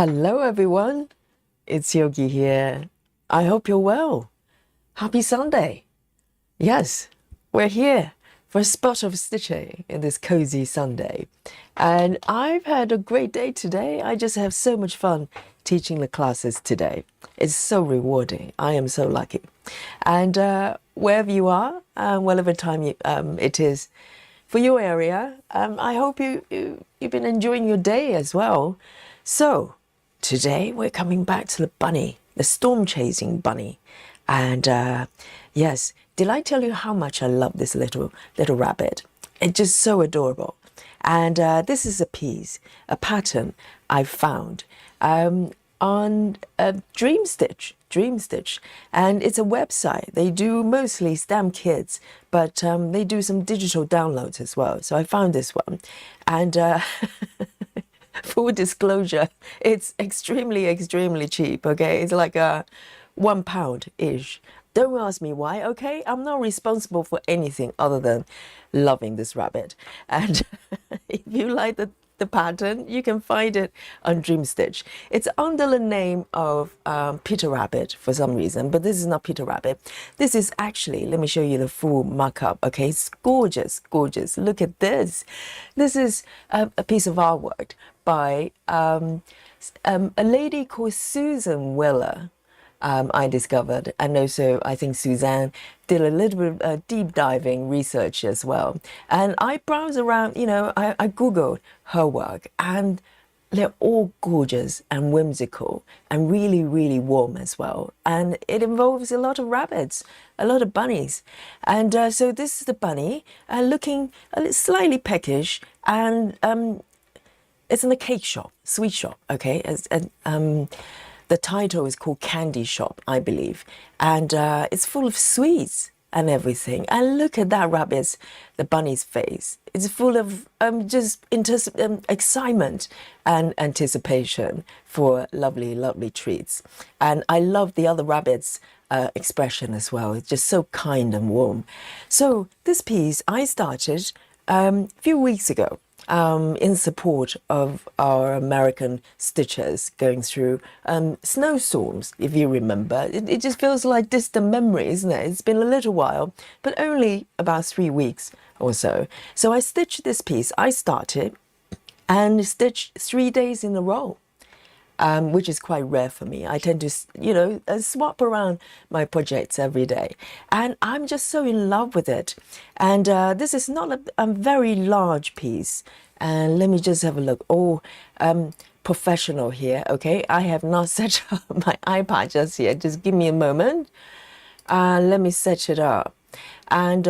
Hello, everyone. It's Yogi here. I hope you're well. Happy Sunday. Yes, we're here for a spot of stitching in this cozy Sunday. And I've had a great day today. I just have so much fun teaching the classes today. It's so rewarding. I am so lucky. And wherever you are, whatever time it is for your area, I hope you've been enjoying your day as well. So, today we're coming back to the bunny, the storm chasing bunny. And yes, did I tell you how much I love this little rabbit? It's just so adorable. And this is a piece, a pattern I found on Dreamstitch. And it's a website. They do mostly stamp kits, but they do some digital downloads as well. So I found this one. And full disclosure, it's extremely cheap, okay? It's like a £1-ish. Don't ask me why, okay? I'm not responsible for anything other than loving this rabbit. And if you like the pattern, you can find it on Dreamstitch. It's under the name of Peter Rabbit for some reason, but this is not Peter Rabbit. This is actually, let me show you the full markup, okay? It's gorgeous. Look at this. This is a piece of artwork by a lady called Susan Willer. I discovered, and also I think Suzanne did a little bit of deep diving research as well. And I browsed around, I Googled her work, and they're all gorgeous and whimsical and really warm as well. And it involves a lot of rabbits, a lot of bunnies. And so this is the bunny looking a little slightly peckish, and it's in a cake shop, sweet shop, okay? The title is called Candy Shop, I believe. And it's full of sweets and everything. And look at that the bunny's face. It's full of just excitement and anticipation for lovely treats. And I love the other rabbit's expression as well. It's just so kind and warm. So this piece I started a few weeks ago. In support of our American stitchers going through snowstorms, if you remember. It just feels like distant memory, isn't it? It's been a little while, but only about 3 weeks or so. So I stitched this piece. I started and stitched 3 days in a row. Which is quite rare for me. I tend to, swap around my projects every day. And I'm just so in love with it. And this is not a very large piece. And let me just have a look. Oh, professional here, okay? I have not set up my iPad just yet. Just give me a moment. Let me set it up. And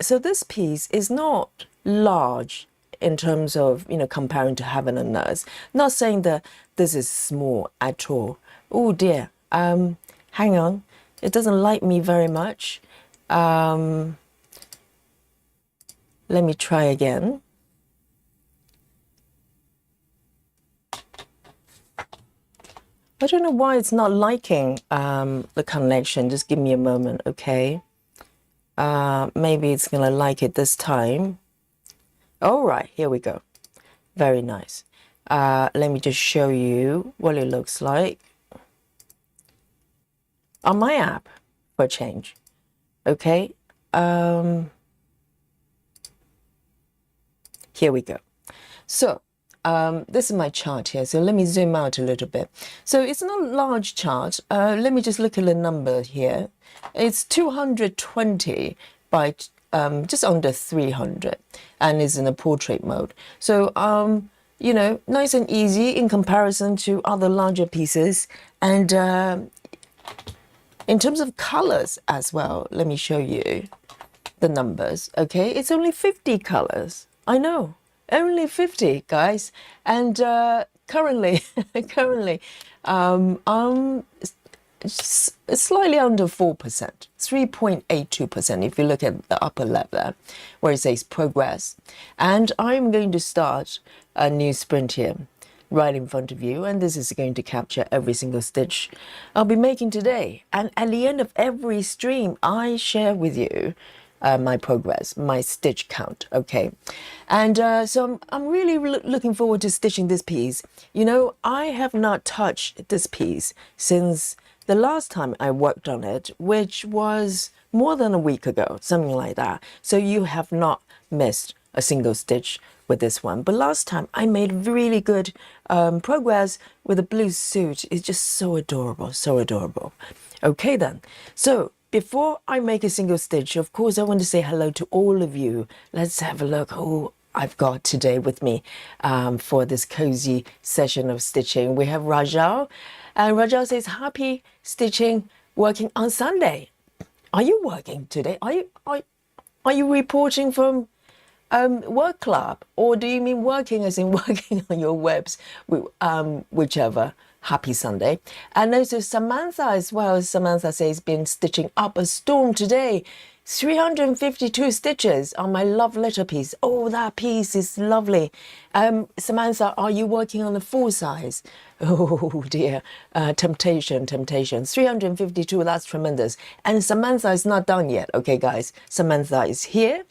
so this piece is not large in terms of, comparing to Heaven and Earth. Not saying that this is small at all. Oh dear, hang on. It doesn't like me very much. Let me try again. I don't know why it's not liking the connection. Just give me a moment, okay? Maybe it's gonna like it this time. All right, here we go. Very nice. Let me just show you what it looks like on my app for a change. Okay. Here we go. So this is my chart here. So let me zoom out a little bit. So it's not a large chart. Let me just look at the number here. It's 220 by just under 300, and is in a portrait mode. So, nice and easy in comparison to other larger pieces. And in terms of colors as well, let me show you the numbers. Okay, it's only 50 colors. I know, only 50, guys. And currently, I'm slightly under 4%, 3.82% if you look at the upper left there, where it says progress. And I'm going to start a new sprint here, right in front of you, and this is going to capture every single stitch I'll be making today. And at the end of every stream, I share with you my progress, my stitch count. Okay, and so I'm really looking forward to stitching this piece. You know, I have not touched this piece since the last time I worked on it, which was more than a week ago, something like that. So you have not missed a single stitch with this one. But last time I made really good progress with a blue suit. It's just so adorable, so adorable. Okay then, so before I make a single stitch, of course, I want to say hello to all of you. Let's have a look who I've got today with me for this cozy session of stitching. We have Rajal, and Rajal says, happy stitching, working on Sunday. Are you working today? Are you reporting from work club, or do you mean working as in working on your webs? Whichever. Happy Sunday. And also Samantha as well. Samantha says, been stitching up a storm today. 352 stitches on my love letter piece. Oh, that piece is lovely. Samantha, are you working on the full size? Oh dear, temptation. 352, that's tremendous. And Samantha is not done yet. Okay, guys, Samantha is here.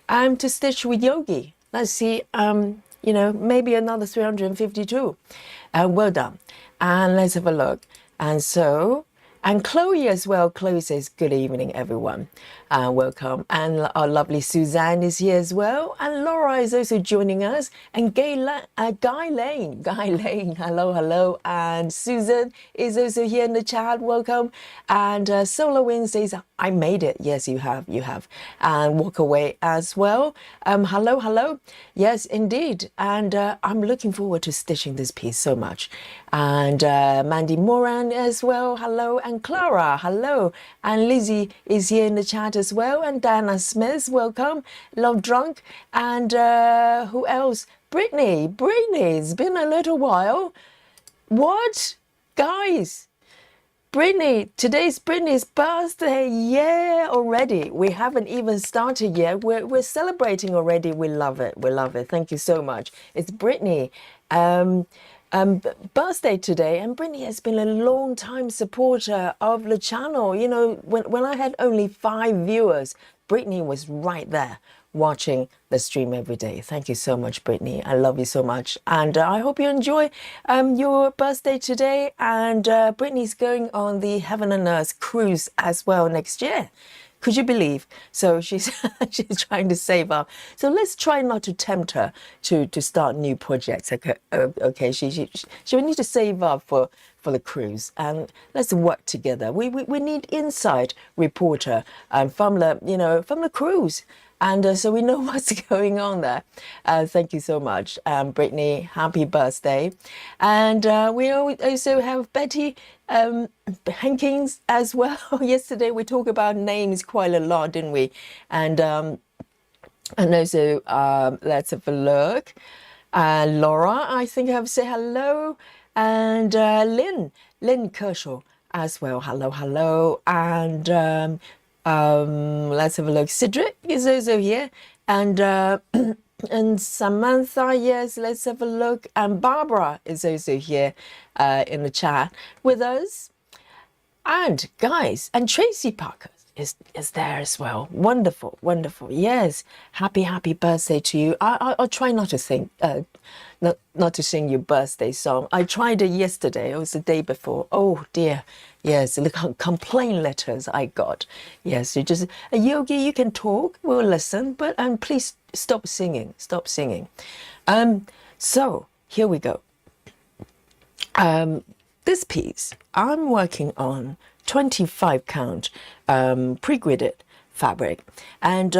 To stitch with Yogi. Let's see, you know, maybe another 352. Well done. And let's have a look. And so, and Chloe as well. Chloe says, good evening, everyone. Welcome. And our lovely Suzanne is here as well. And Laura is also joining us. And Guy Lane, hello. And Susan is also here in the chat. Welcome. And Solar Wind says, I made it. Yes, you have. And Walk Away as well. Hello. Yes, indeed. And I'm looking forward to stitching this piece so much. And Mandy Moran as well. Hello. And Clara, hello. And Lizzie is here in the chat as well. And Diana Smith, welcome. Love Drunk. And who else? Brittany, it's been a little while. What? Guys, Brittany, today's Brittany's birthday. Yeah, already. We haven't even started yet. We're celebrating already. We love it. Thank you so much. It's Brittany. Birthday today, and Brittany has been a long time supporter of the channel. You know, when I had only 5 viewers, Brittany was right there watching the stream every day. Thank you so much, Brittany. I love you so much, and I hope you enjoy your birthday today. And Brittany's going on the Heaven and Earth cruise as well next year. Could you believe? So she's she's trying to save up. So let's try not to tempt her to start new projects. Okay. She will need to save up for the cruise, and let's work together. We need inside reporter from the cruise. And so we know what's going on there. Thank you so much, Brittany. Happy birthday. And we also have Betty Hankins as well. Yesterday we talked about names quite a lot, didn't we? And also, let's have a look. Laura, I think I have to say hello. And Lynn Kershaw as well. Hello. And let's have a look. Cedric is also here, and and Samantha, yes, let's have a look. And Barbara is also here in the chat with us. And guys, and Tracy Parker is there as well. Wonderful. Yes, happy birthday to you. I'll try not to sing not to sing your birthday song. I tried it yesterday. It was the day before. Oh dear. Yes, the complaint letters I got. Yes, you just Yogi, you can talk, we'll listen, but please stop singing. So here we go. This piece I'm working on 25 count pre-gridded fabric, and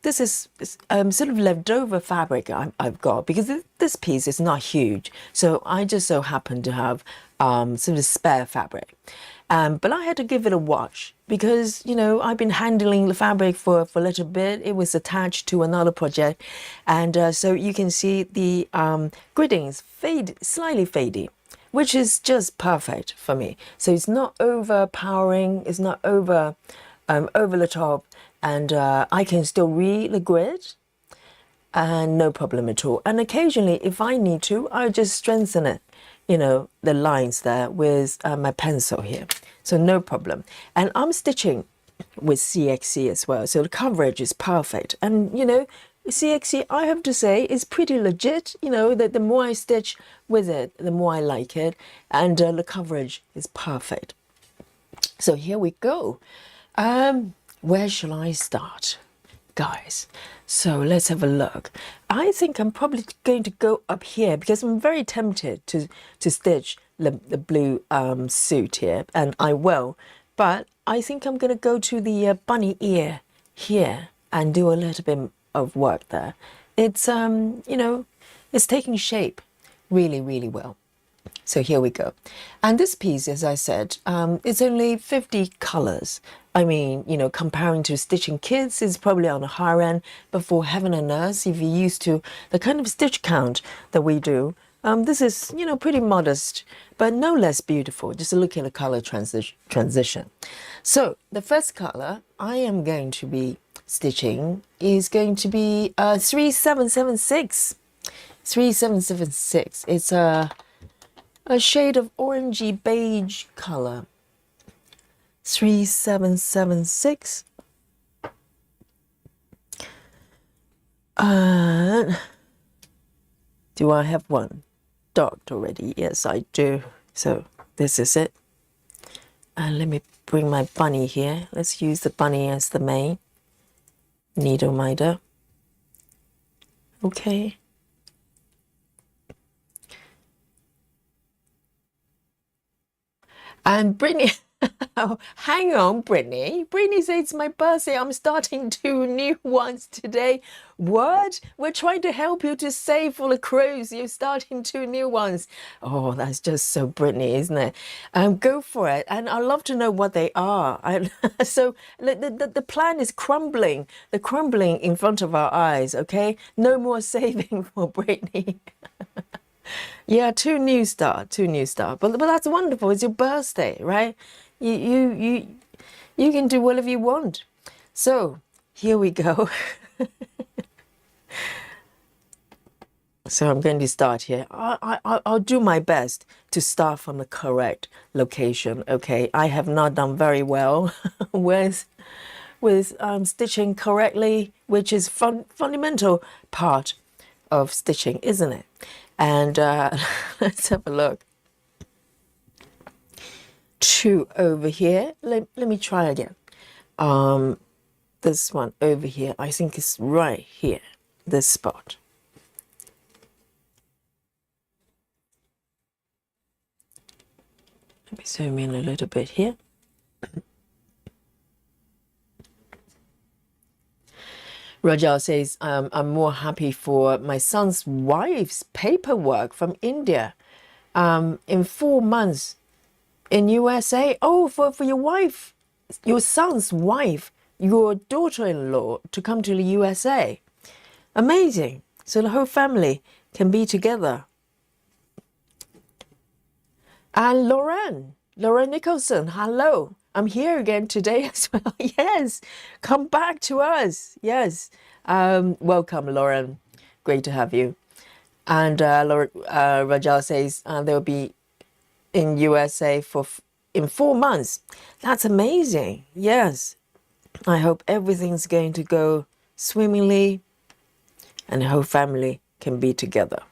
this is sort of leftover fabric I've got, because this piece is not huge, so I just so happen to have sort of spare fabric, but I had to give it a wash because, you know, I've been handling the fabric for a little bit. It was attached to another project, and so you can see the griddings slightly faded, which is just perfect for me. So it's not overpowering, it's not over the top, and I can still read the grid, and no problem at all. And occasionally, if I need to, I just strengthen it, you know, the lines there with my pencil here. So no problem. And I'm stitching with CXC as well. So the coverage is perfect. And, you know, CXC, I have to say, is pretty legit. You know, that the more I stitch with it, the more I like it. And the coverage is perfect. So here we go. Where shall I start, guys? So let's have a look. I think I'm probably going to go up here because I'm very tempted to stitch the blue suit here, and I will. But I think I'm going to go to the bunny ear here and do a little bit of work there. It's you know, it's taking shape really, really well. So here we go. And this piece, as I said, it's only 50 colors. I mean, you know, comparing to stitching kids is probably on the higher end, but for heaven and earth, if you're used to the kind of stitch count that we do, this is, you know, pretty modest, but no less beautiful. Just look at the color transition. So the first color I am going to be stitching is going to be 3776. 3776. It's a shade of orangey beige color. 3776. Do I have one docked already? Yes, I do. So this is it. And let me bring my bunny here. Let's use the bunny as the main needle minder. Okay. And Brittany, oh, hang on, Brittany. Brittany says it's my birthday. I'm starting 2 new ones today. What? We're trying to help you to save for the cruise. You're starting 2 new ones. Oh, that's just so Brittany, isn't it? Go for it. And I'd love to know what they are. So the plan is crumbling. The crumbling in front of our eyes, okay? No more saving for Brittany. Yeah, 2 new start, 2 new start. But that's wonderful. It's your birthday, right? You can do whatever you want. So here we go. So I'm going to start here. I'll do my best to start from the correct location. Okay, I have not done very well with stitching correctly, which is fundamental part of stitching, isn't it? And let's have a look. 2 over here. Let me try again. This one over here, I think it's right here, this spot. Let me zoom in a little bit here. Rajal says, I'm more happy for my son's wife's paperwork from India in 4 months in USA. Oh, for your wife, your son's wife, your daughter-in-law to come to the USA. Amazing. So the whole family can be together. And Lauren Nicholson, hello. I'm here again today as well. Yes, come back to us. Yes, welcome, Lauren. Great to have you. And Rajal says they'll be in USA in 4 months. That's amazing. Yes, I hope everything's going to go swimmingly, and the whole family can be together.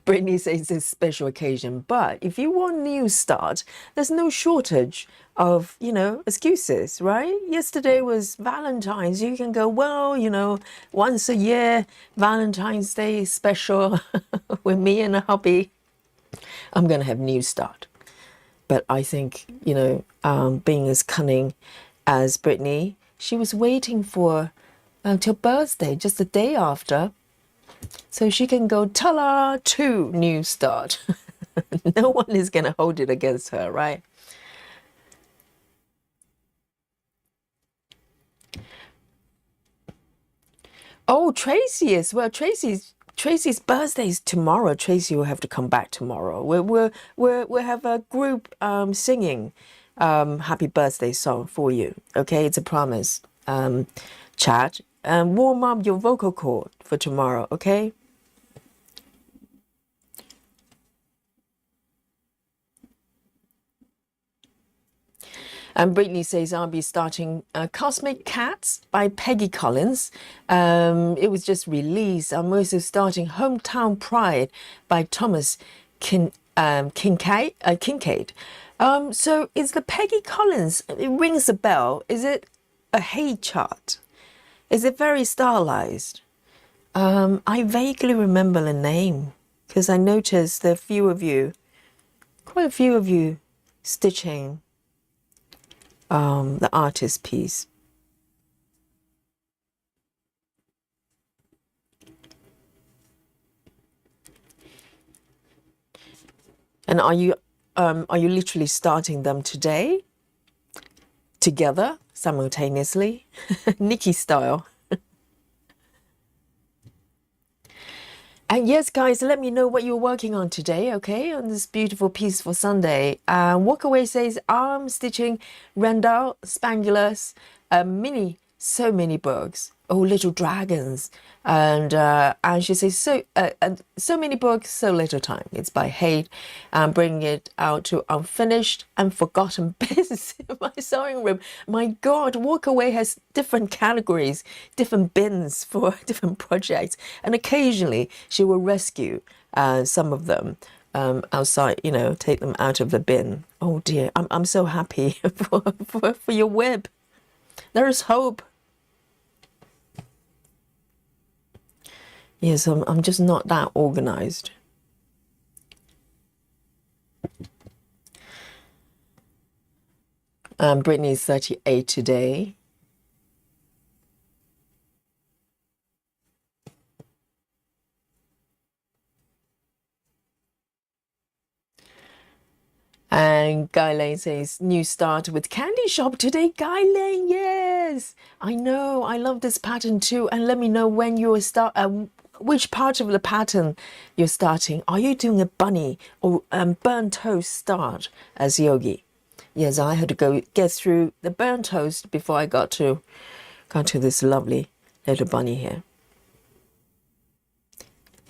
Brittany says it's a special occasion, but if you want a new start, there's no shortage of, you know, excuses, right? Yesterday was Valentine's. You can go, well, you know, once a year, Valentine's Day is special with me and a hubby. I'm going to have new start. But I think, you know, being as cunning as Brittany, she was waiting for till birthday, just the day after, so she can go, ta-la, 2 new start. No one is going to hold it against her, right? Oh, Tracy as well. Tracy's birthday is tomorrow. Tracy will have to come back tomorrow. We'll have a group singing happy birthday song for you. Okay, it's a promise. Chat. Warm up your vocal cord for tomorrow, okay? And Brittany says, I'll be starting Cosmic Cats by Peggy Collins. It was just released. I'm also starting Hometown Pride by Thomas Kincaid. So it's the Peggy Collins. It rings a bell. Is it a hate chart? Is it very stylized? I vaguely remember the name because I noticed there are quite a few of you stitching the artist piece. And are you literally starting them today together simultaneously? Nikki style. And yes, guys, let me know what you're working on today, okay, on this beautiful, peaceful Sunday. Walkaway says, I'm stitching Randall Spangulus, so many books. Oh, little dragons. And she says, so many books, so little time. It's by Hate. I'm bringing it out to unfinished and forgotten bins in my sewing room. My God, Walkaway has different categories, different bins for different projects. And occasionally she will rescue some of them outside, take them out of the bin. Oh dear, I'm so happy for your web. There is hope. Yes, I'm just not that organized. Brittany's 38 today. And Guy Lane says, new start with Candy Shop today. Guy Lane, yes. I know, I love this pattern too. And let me know when you start, which part of the pattern you're starting. Are you doing a bunny or burnt toast start as Yogi? Yes, I had to get through the burnt toast before I got to this lovely little bunny here.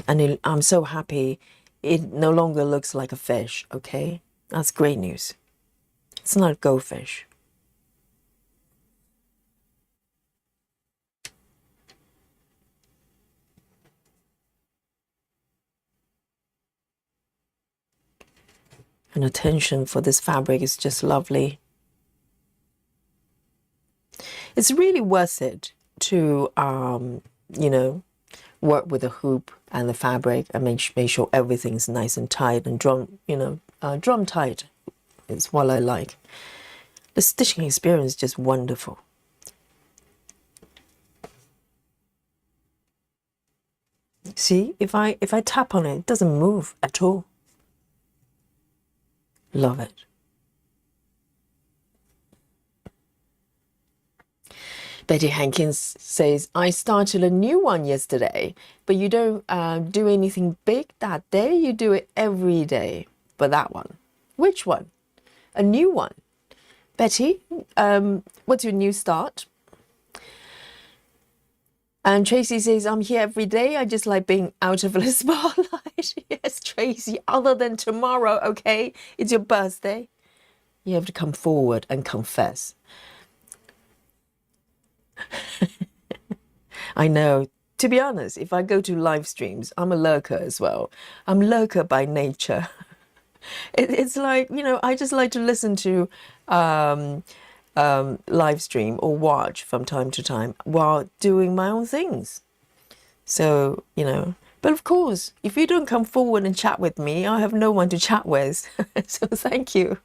And I'm so happy it no longer looks like a fish, okay? That's great news. It's not a goldfish. And the tension for this fabric is just lovely. It's really worth it to, work with the hoop and the fabric and make sure everything's nice and tight and drum tight is what I like. The stitching experience is just wonderful. See, if I tap on it, it doesn't move at all. Love it. Betty Hankins says, I started a new one yesterday, but you don't do anything big that day. You do it every day. But that one. Which one? A new one. Betty, what's your new start? And Tracy says, I'm here every day. I just like being out of the spotlight. Yes, Tracy, other than tomorrow, okay? It's your birthday. You have to come forward and confess. I know. To be honest, if I go to live streams, I'm a lurker as well. I'm lurker by nature. It's like, I just like to listen to live stream or watch from time to time while doing my own things. So, but of course, if you don't come forward and chat with me, I have no one to chat with. So thank you.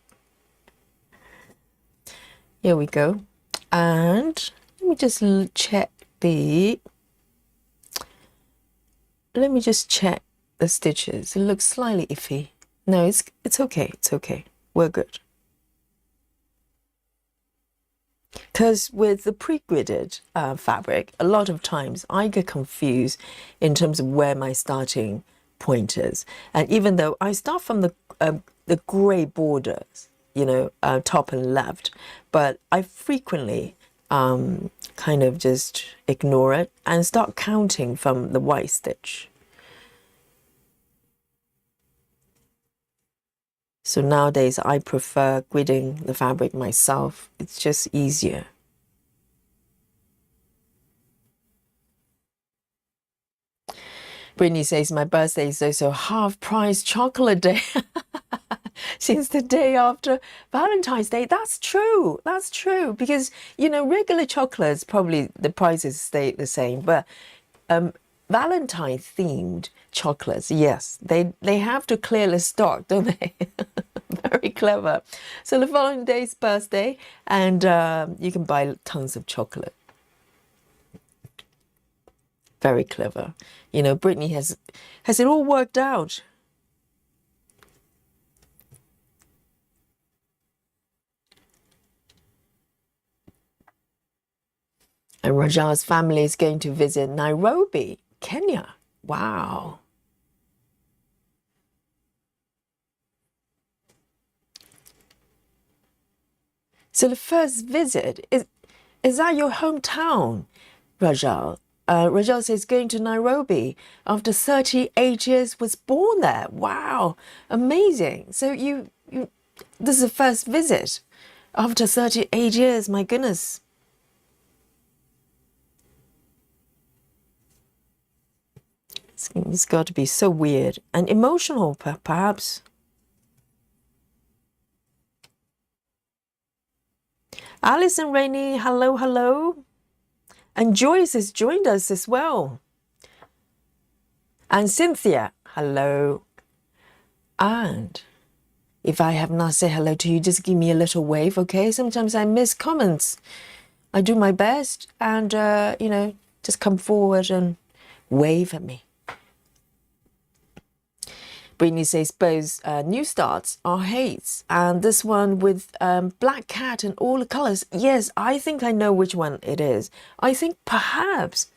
Here we go. And let me just check let me just check the stitches. It looks slightly iffy. No, it's okay. It's okay. We're good. Because with the pre-gridded fabric, a lot of times I get confused in terms of where my starting point is. And even though I start from the grey borders, top and left, but I frequently kind of just ignore it and start counting from the white stitch. So nowadays I prefer gridding the fabric myself. It's just easier. Brittany says my birthday is also half-price chocolate day. Since the day after Valentine's Day. That's true. That's true. Because, you know, regular chocolates, probably the prices stay the same. But Valentine themed chocolates, yes, they have to clear the stock, don't they? Very clever. So the following day's birthday, and you can buy tons of chocolate. Very clever. You know, Brittany has it all worked out. And Raja's family is going to visit Nairobi, Kenya. Wow. So the first visit, is that your hometown, Raja? Raja says going to Nairobi after 38 years, was born there. Wow, amazing. So you this is the first visit after 38 years, my goodness. It's got to be so weird and emotional, perhaps. Alice and Rainey, hello, hello. And Joyce has joined us as well. And Cynthia, hello. And if I have not said hello to you, just give me a little wave, okay? Sometimes I miss comments. I do my best and, you know, just come forward and wave at me. Brittany says both new starts are hates, and this one with black cat and all the colors. Yes, I think I know which one it is. I think perhaps,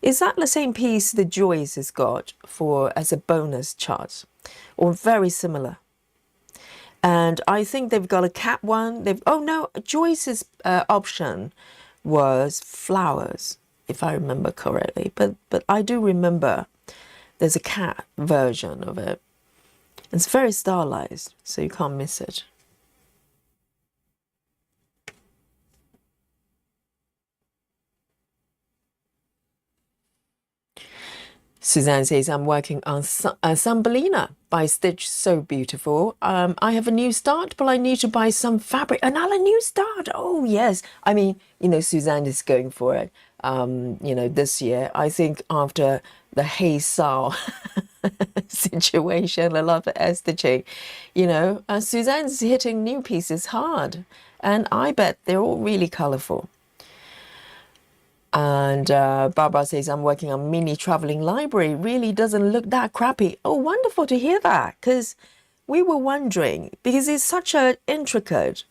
is that the same piece that Joyce has got for as a bonus chart, or very similar? And I think they've got a cat one. Oh no, Joyce's option was flowers, if I remember correctly. But I do remember there's a cat version of it. It's very stylized, so you can't miss it. Suzanne says, I'm working on Thumbelina by Stitch. So beautiful. I have a new start, but I need to buy some fabric. Another new start. Oh, yes. I mean, you know, Suzanne is going for it. You know, this year, I think after the Hey Sao situation, a lot of stitching, you know, Suzanne's hitting new pieces hard. And I bet they're all really colorful. And Barbara says, I'm working on mini traveling library. Really doesn't look that crappy. Oh, wonderful to hear that, because we were wondering, because it's such an intricate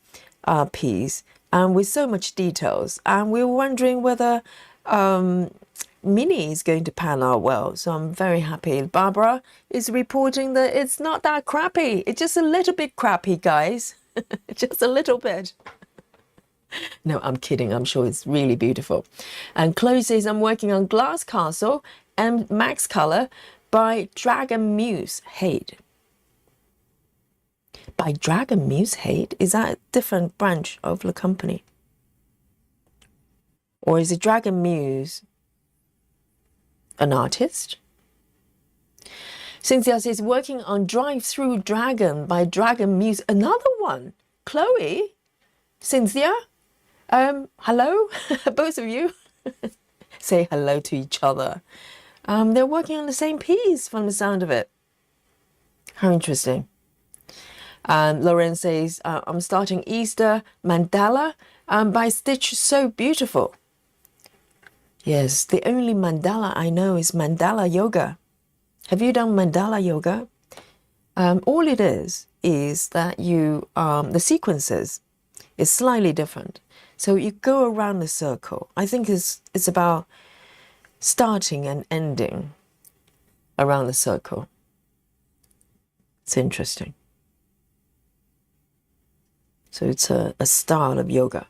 piece and with so much details. And we were wondering whether mini is going to pan out well. So I'm very happy. Barbara is reporting that it's not that crappy. It's just a little bit crappy, guys. Just a little bit. No, I'm kidding. I'm sure it's really beautiful. And Chloe says, I'm working on Glass Castle and Max Color by Dragon Muse Hate. By Dragon Muse Hate? Is that a different branch of the company? Or is it Dragon Muse an artist? Cynthia says, working on Drive-Through Dragon by Dragon Muse. Another one. Chloe? Cynthia? Hello, both of you. Say hello to each other. They're working on the same piece from the sound of it. How interesting. Lauren says, I'm starting Easter Mandala by Stitch. So beautiful. Yes, the only mandala I know is mandala yoga. Have you done mandala yoga? All it is that you, the sequences is slightly different. So you go around the circle. I think it's about starting and ending around the circle. It's interesting. So it's a style of yoga.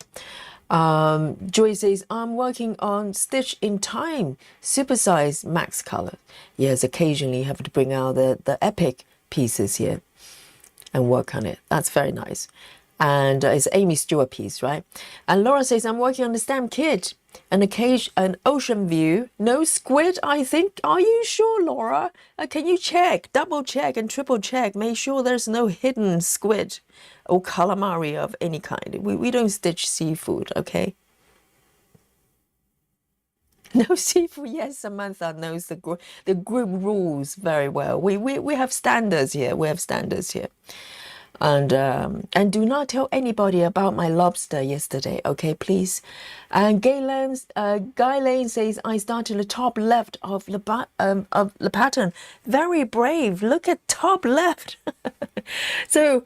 Joy says, I'm working on Stitch in Time, supersized max color. Yes, occasionally you have to bring out the epic pieces here. and work on it. That's very nice. And it's Amy Stewart piece, right? And Laura says, I'm working on the stamp kit. An ocean view. No squid, I think. Are you sure, Laura? Can you check, double check and triple check? Make sure there's no hidden squid or calamari of any kind. We don't stitch seafood, okay? No seafood. Yes, Samantha knows the group rules very well. We have standards here. We have standards here. And do not tell anybody about my lobster yesterday, okay, please. And Guy Lane says, I started the top left of the pattern. Very brave. Look at top left. So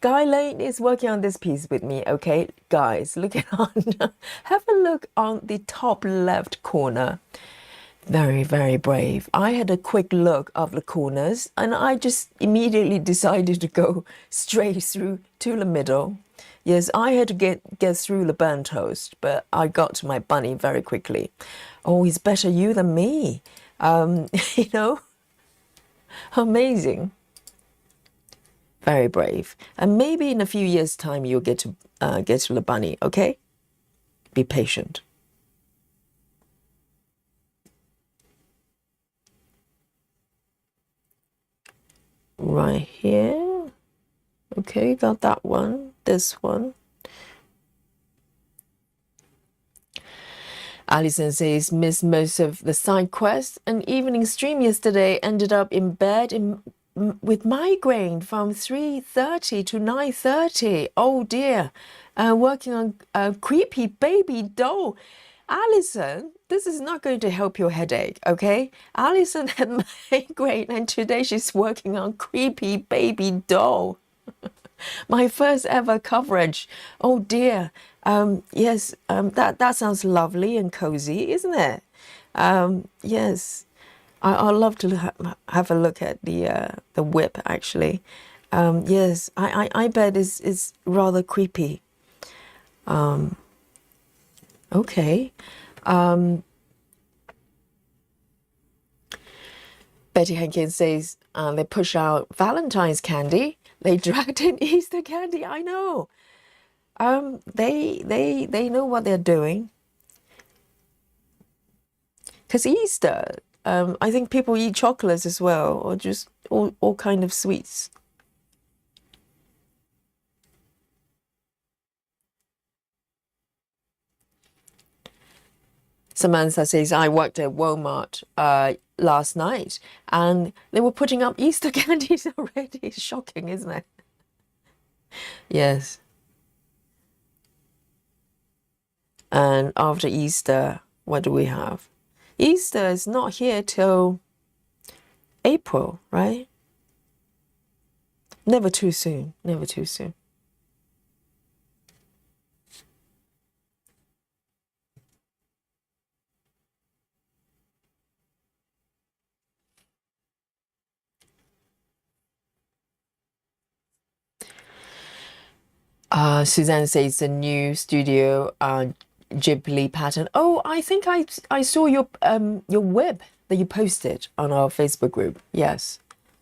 Guy Lane is working on this piece with me, okay, guys. Look at have a look on the top left corner. Very, very brave. I had a quick look of the corners and I just immediately decided to go straight through to the middle. Yes, I had to get through the burnt toast, but I got to my bunny very quickly. Oh, it's better you than me. You know, amazing. Very brave. And maybe in a few years' time you'll get to the bunny, okay? Be patient. Right here. Okay, got that one. This one. Alison says, missed most of the side quests. An evening stream yesterday, ended up in bed with migraine from 3:30 to 9:30. Oh dear. Working on a creepy baby doll. Alison, this is not going to help your headache, okay? Alison had migraine and today she's working on creepy baby doll. My first ever coverage. Oh dear. Yes, that sounds lovely and cozy, isn't it? Yes. I'd love to have a look at the whip actually. Yes, I bet is rather creepy. Okay. Betty Hankins says they push out Valentine's candy. They dragged in Easter candy. I know. They know what they're doing. Because Easter, I think people eat chocolates as well, or just all kind of sweets. Samantha says, I worked at Walmart last night and they were putting up Easter candies already. It's shocking, isn't it? Yes. And after Easter, what do we have? Easter is not here till April, right? Never too soon. Never too soon. Suzanne says the new studio Ghibli pattern. Oh, I think I saw your web that you posted on our Facebook group. Yes,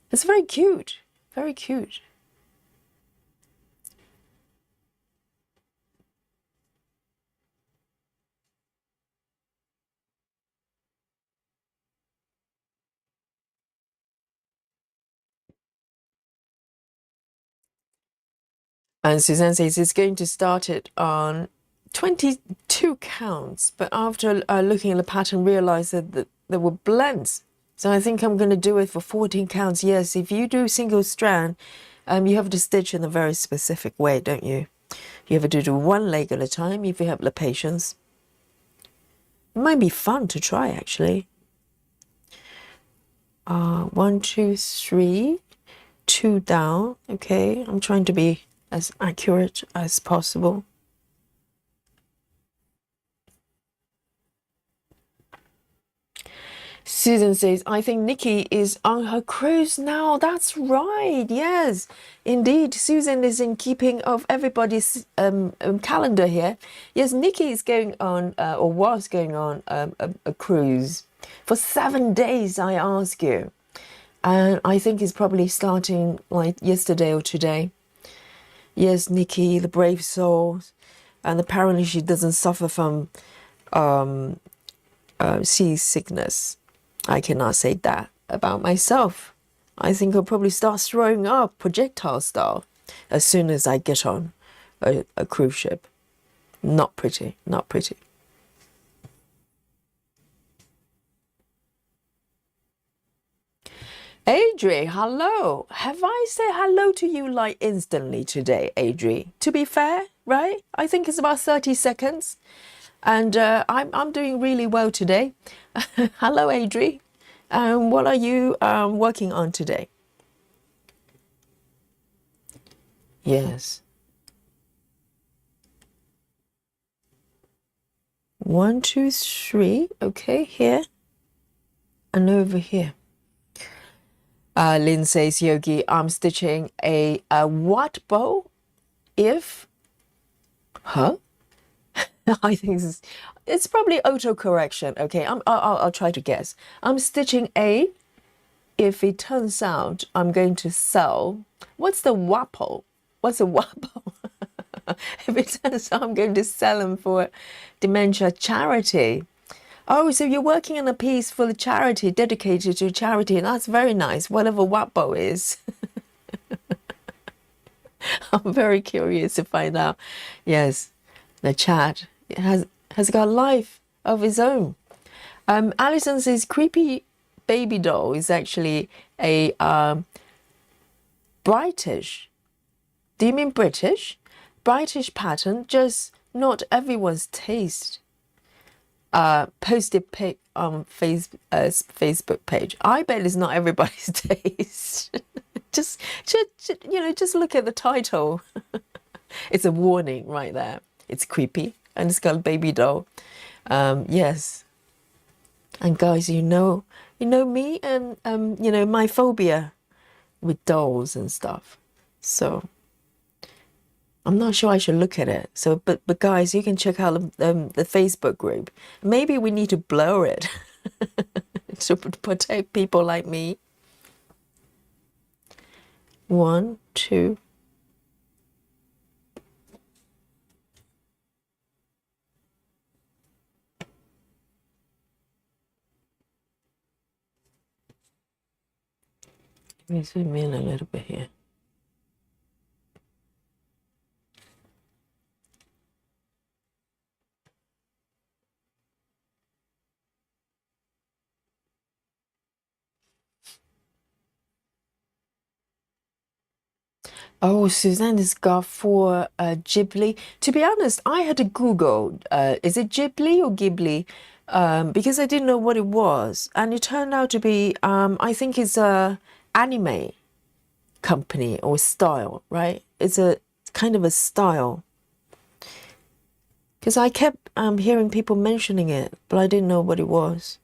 it's very cute. Very cute. And Suzanne says it's going to start it on 22 counts, but after looking at the pattern, realized that there were blends. So I think I'm going to do it for 14 counts. Yes, if you do single strand, you have to stitch in a very specific way, don't you? You have to do one leg at a time if you have the patience. It might be fun to try, actually. 1, 2, 3, 2 down. Okay, I'm trying to be as accurate as possible. Susan says, I think Nikki is on her cruise now. That's right. Yes, indeed. Susan is in keeping of everybody's calendar here. Yes, Nikki is going on, or was going on, a cruise for 7 days, I ask you. And I think it's probably starting like yesterday or today. Yes, Nikki, the brave soul. And apparently she doesn't suffer from seasickness. I cannot say that about myself. I think I'll probably start throwing up projectile style as soon as I get on a cruise ship. Not pretty, not pretty. Adri, hello. Have I said hello to you like instantly today, Adri? To be fair, right? I think it's about 30 seconds. And I'm doing really well today. Hello, Adri. What are you working on today? Yes. 1, 2, 3. Okay, here and over here. Lynn says, Yogi, I'm stitching a what bow? If, huh? I think it's probably auto-correction. Okay, I'll try to guess. I'm stitching a, if it turns out I'm going to sell, what's the WAPO? What's a WAPO? If it turns out I'm going to sell them for dementia charity. Oh, so you're working on a piece for the charity, dedicated to charity. That's very nice, whatever WAPO is. I'm very curious to find out. Yes, the chat has got life of its own. Alison says creepy baby doll is actually a British. Do you mean British? British pattern, just not everyone's taste. Posted pic on Facebook page. I bet it's not everybody's taste. just just look at the title. It's a warning right there. It's creepy and it's got a baby doll. Yes. And guys, you know me and my phobia with dolls and stuff. So I'm not sure I should look at it. So, but guys, you can check out the Facebook group. Maybe we need to blur it to protect people like me. 1, 2. Let me zoom in a little bit here. Oh, Suzanne has got for Ghibli. To be honest, I had to Google, is it Ghibli or Ghibli? Because I didn't know what it was. And it turned out to be, I think it's a anime company or style, right? It's a kind of a style. Because I kept hearing people mentioning it, but I didn't know what it was.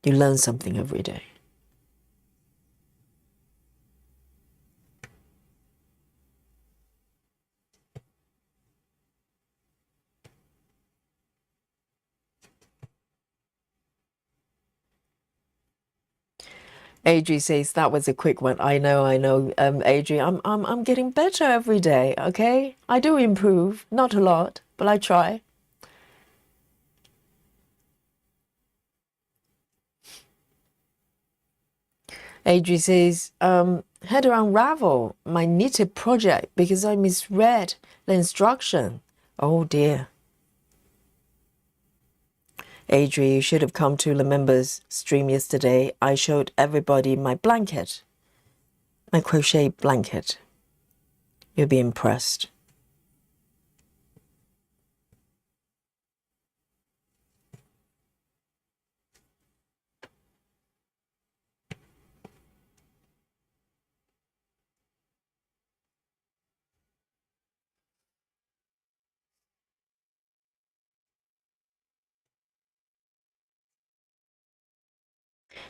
You learn something every day. Adri says that was a quick one. I know. Adri, I'm getting better every day. Okay, I do improve, not a lot, but I try. Adri says, had to unravel my knitted project because I misread the instruction. Oh dear. Adri, you should have come to the members stream yesterday. I showed everybody my blanket, my crochet blanket. You'll be impressed.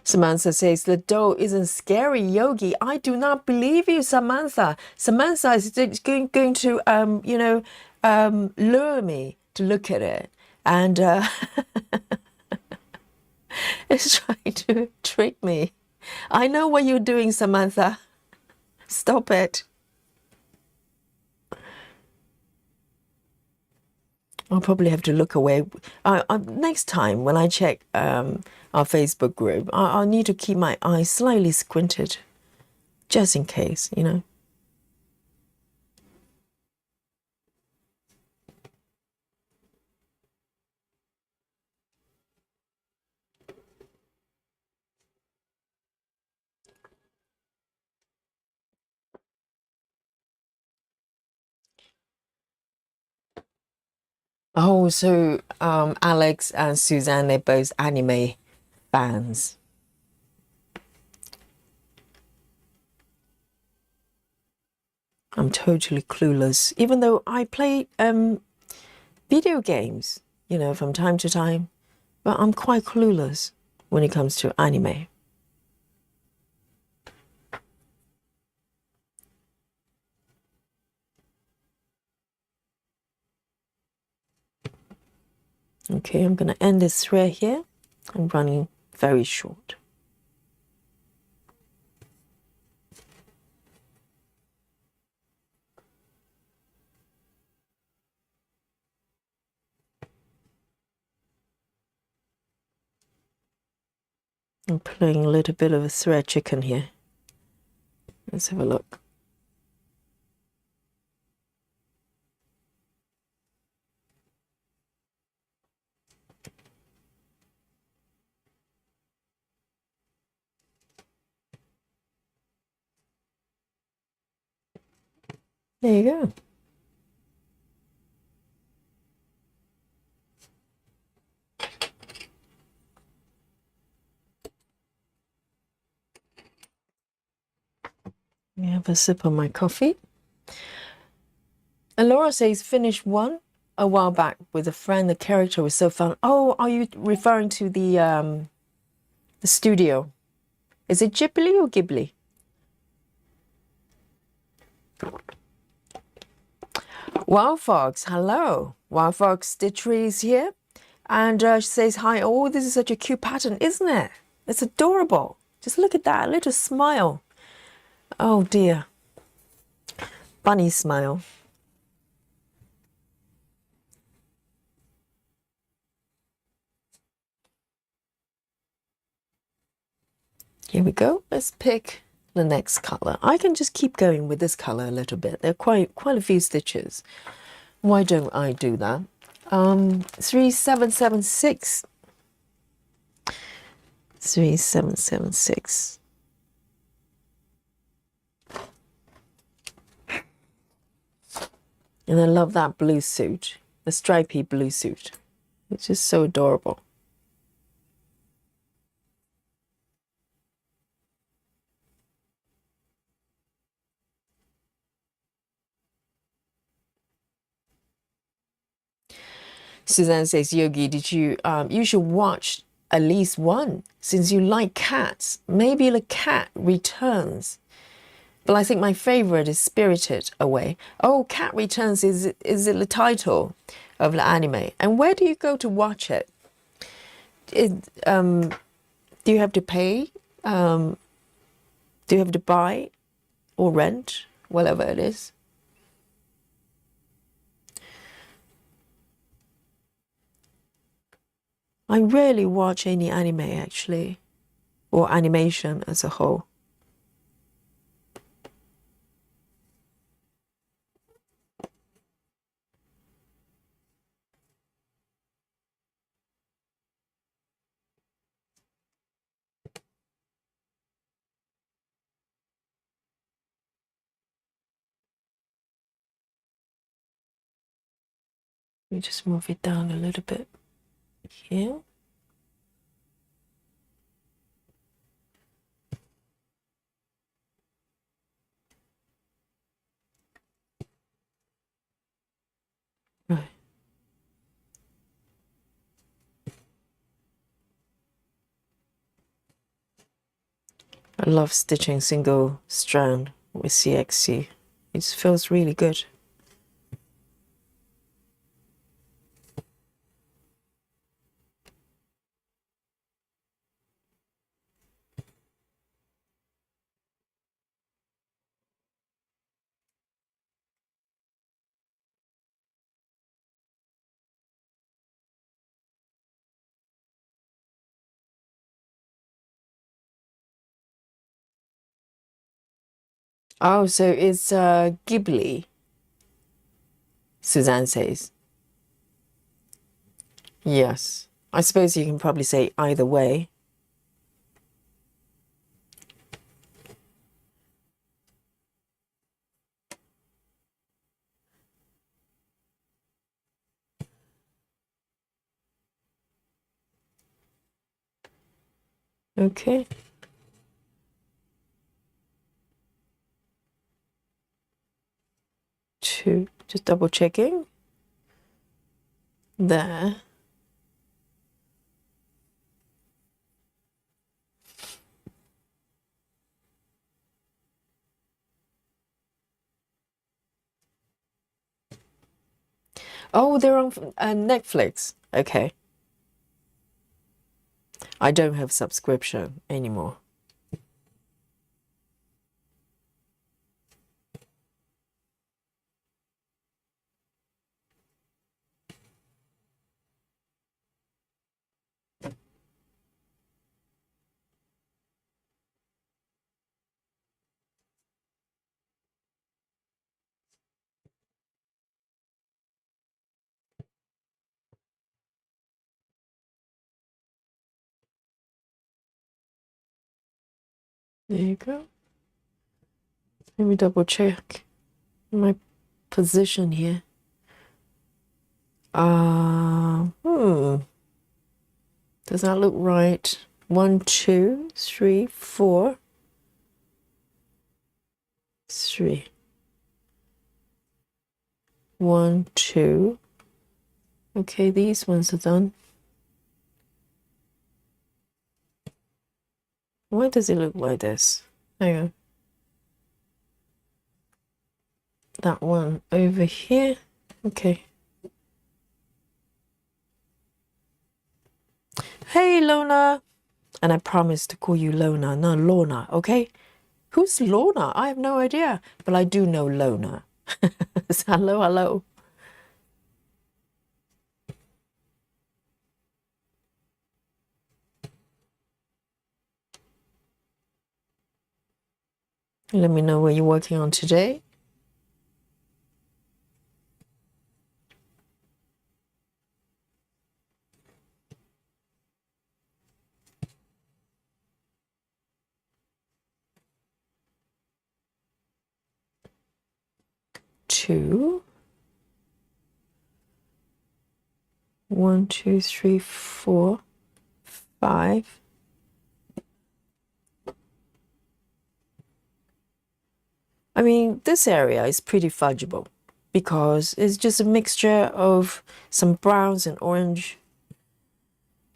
Samantha says, the doll isn't scary, Yogi. I do not believe you, Samantha. Samantha is going to, lure me to look at it. and it's trying to trick me. I know what you're doing, Samantha. Stop it. I'll probably have to look away. Next time when I check our Facebook group, I'll need to keep my eyes slightly squinted, just in case, you know. Oh, so Alex and Suzanne, they're both anime fans. I'm totally clueless, even though I play video games, you know, from time to time, but I'm quite clueless when it comes to anime. Okay, I'm going to end this thread here. I'm running very short. I'm playing a little bit of a thread chicken here. Let's have a look. There you go. I have a sip of my coffee. And Laura says, finished one a while back with a friend. The character was so fun. Oh, are you referring to the studio? Is it Ghibli or Ghibli? Wild Fox, hello. Wild Fox Stitchery is here. And she says, hi. Oh, this is such a cute pattern, isn't it? It's adorable. Just look at that little smile. Oh, dear. Bunny smile. Here we go. Let's pick the next color. I can just keep going with this color a little bit. There are quite a few stitches. Why don't I do that? 3776. 3776. And I love that blue suit, the stripy blue suit. It's just so adorable. Suzanne says, Yogi, did you, you should watch at least one, since you like cats. Maybe the cat returns. But I think my favorite is Spirited Away. Oh, Cat Returns is it the title of the anime? And where do you go to watch it? Do you have to pay? Do you have to buy or rent? Whatever it is. I rarely watch any anime actually, or animation as a whole. Let me just move it down a little bit here. Right. I love stitching single strand with CXC. It just feels really good. Oh, so it's Ghibli, Suzanne says. Yes. I suppose you can probably say either way. Okay. Two. Just double checking. There. Oh, they're on Netflix. Okay. I don't have subscription anymore. There you go. Let me double check my position here. Does that look right? 1, 2, 3, 4, 3. 1, 2. Okay, these ones are done. Why does it look like this? Hang on. That one over here. Okay. Hey, Lona. And I promise to call you Lona, not Lorna, okay? Who's Lorna? I have no idea, but I do know Lona. Hello, hello. Let me know what you're working on today. Two. 1, 2, 3, 4, 5. I mean, this area is pretty fudgeable because it's just a mixture of some browns and orange.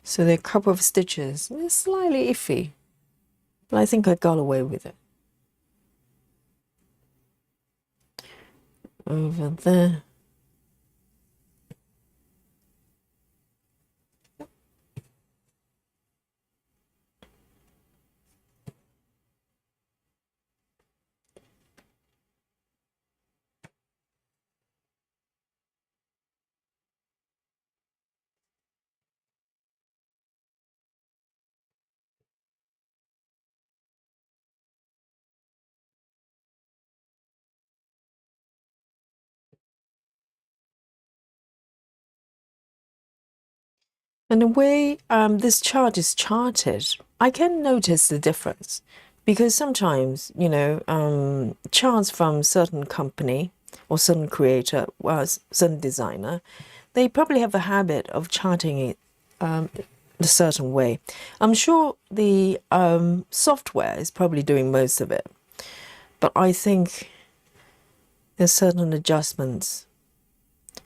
So there are a couple of stitches. It's slightly iffy, but I think I got away with it. Over there. And the way this chart is charted, I can notice the difference because sometimes, you know, charts from certain company or certain creator, well, certain designer, they probably have a habit of charting it a certain way. I'm sure the software is probably doing most of it, but I think there's certain adjustments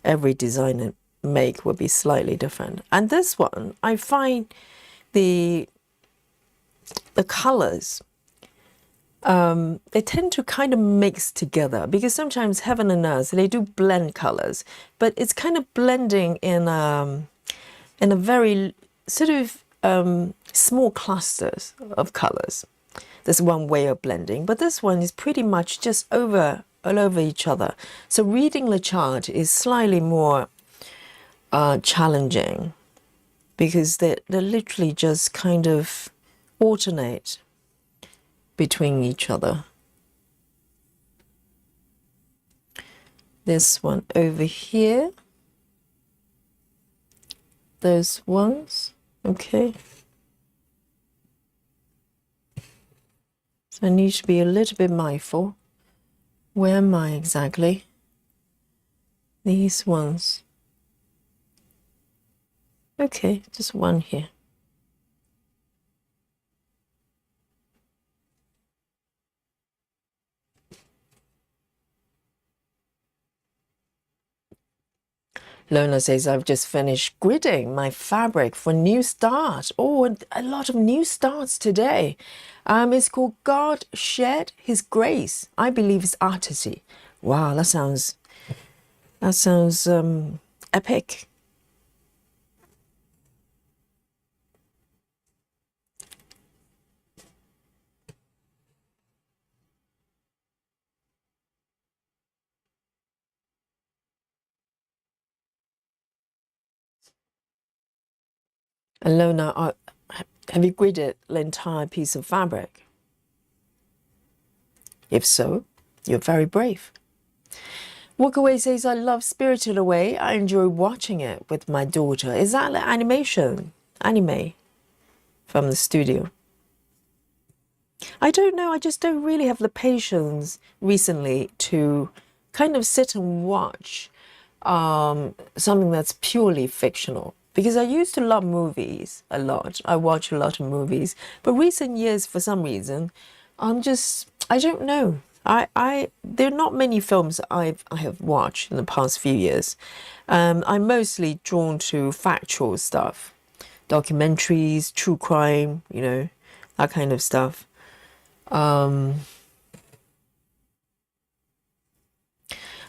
every designer make will be slightly different. And this one, I find the colors, they tend to kind of mix together because sometimes heaven and earth, they do blend colors, but it's kind of blending in a very sort of small clusters of colors. There's one way of blending, but this one is pretty much just all over each other. So reading the chart is slightly more challenging because they literally just kind of alternate between each other. this one over here. Those ones, okay. So I need to be a little bit mindful. Where am I exactly? These ones. Okay, just one here. Lona says, I've just finished gridding my fabric for new start. Oh, and a lot of new starts today. It's called God Shed His Grace. I believe it's artsy. Wow, that sounds epic. And Lona, have you gridded the entire piece of fabric? If so, you're very brave. Walkaway says, I love Spirited Away. I enjoy watching it with my daughter. Is that the anime from the studio? I don't know. I just don't really have the patience recently to kind of sit and watch something that's purely fictional. Because I used to love movies a lot. I watch a lot of movies. But recent years, for some reason, I don't know. There are not many films I have watched in the past few years. I'm mostly drawn to factual stuff, documentaries, true crime, you know, that kind of stuff.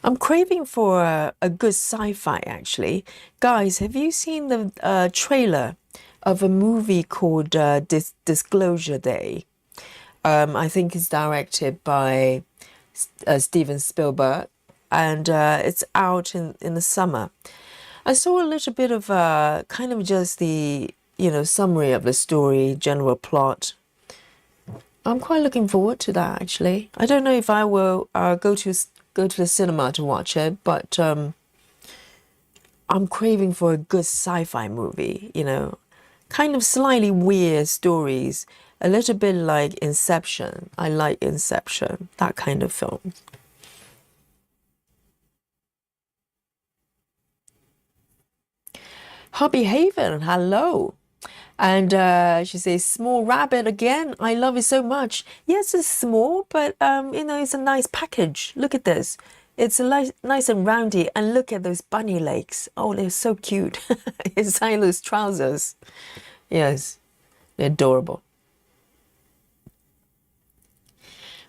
I'm craving for a good sci-fi, actually. Guys, have you seen the trailer of a movie called Disclosure Day? I think it's directed by Steven Spielberg, and it's out in the summer. I saw a little bit of kind of just the, you know, summary of the story, general plot. I'm quite looking forward to that, actually. I don't know if I will go to the cinema to watch it, but I'm craving for a good sci-fi movie, you know, kind of slightly weird stories, a little bit like Inception. I like Inception, that kind of film. Hobby Haven, hello. And she says, small rabbit again. I love it so much. Yes, it's small, but you know, it's a nice package. Look at this. It's a nice and roundy. And look at those bunny legs. Oh, they're so cute. Inside those trousers. Yes, they're adorable.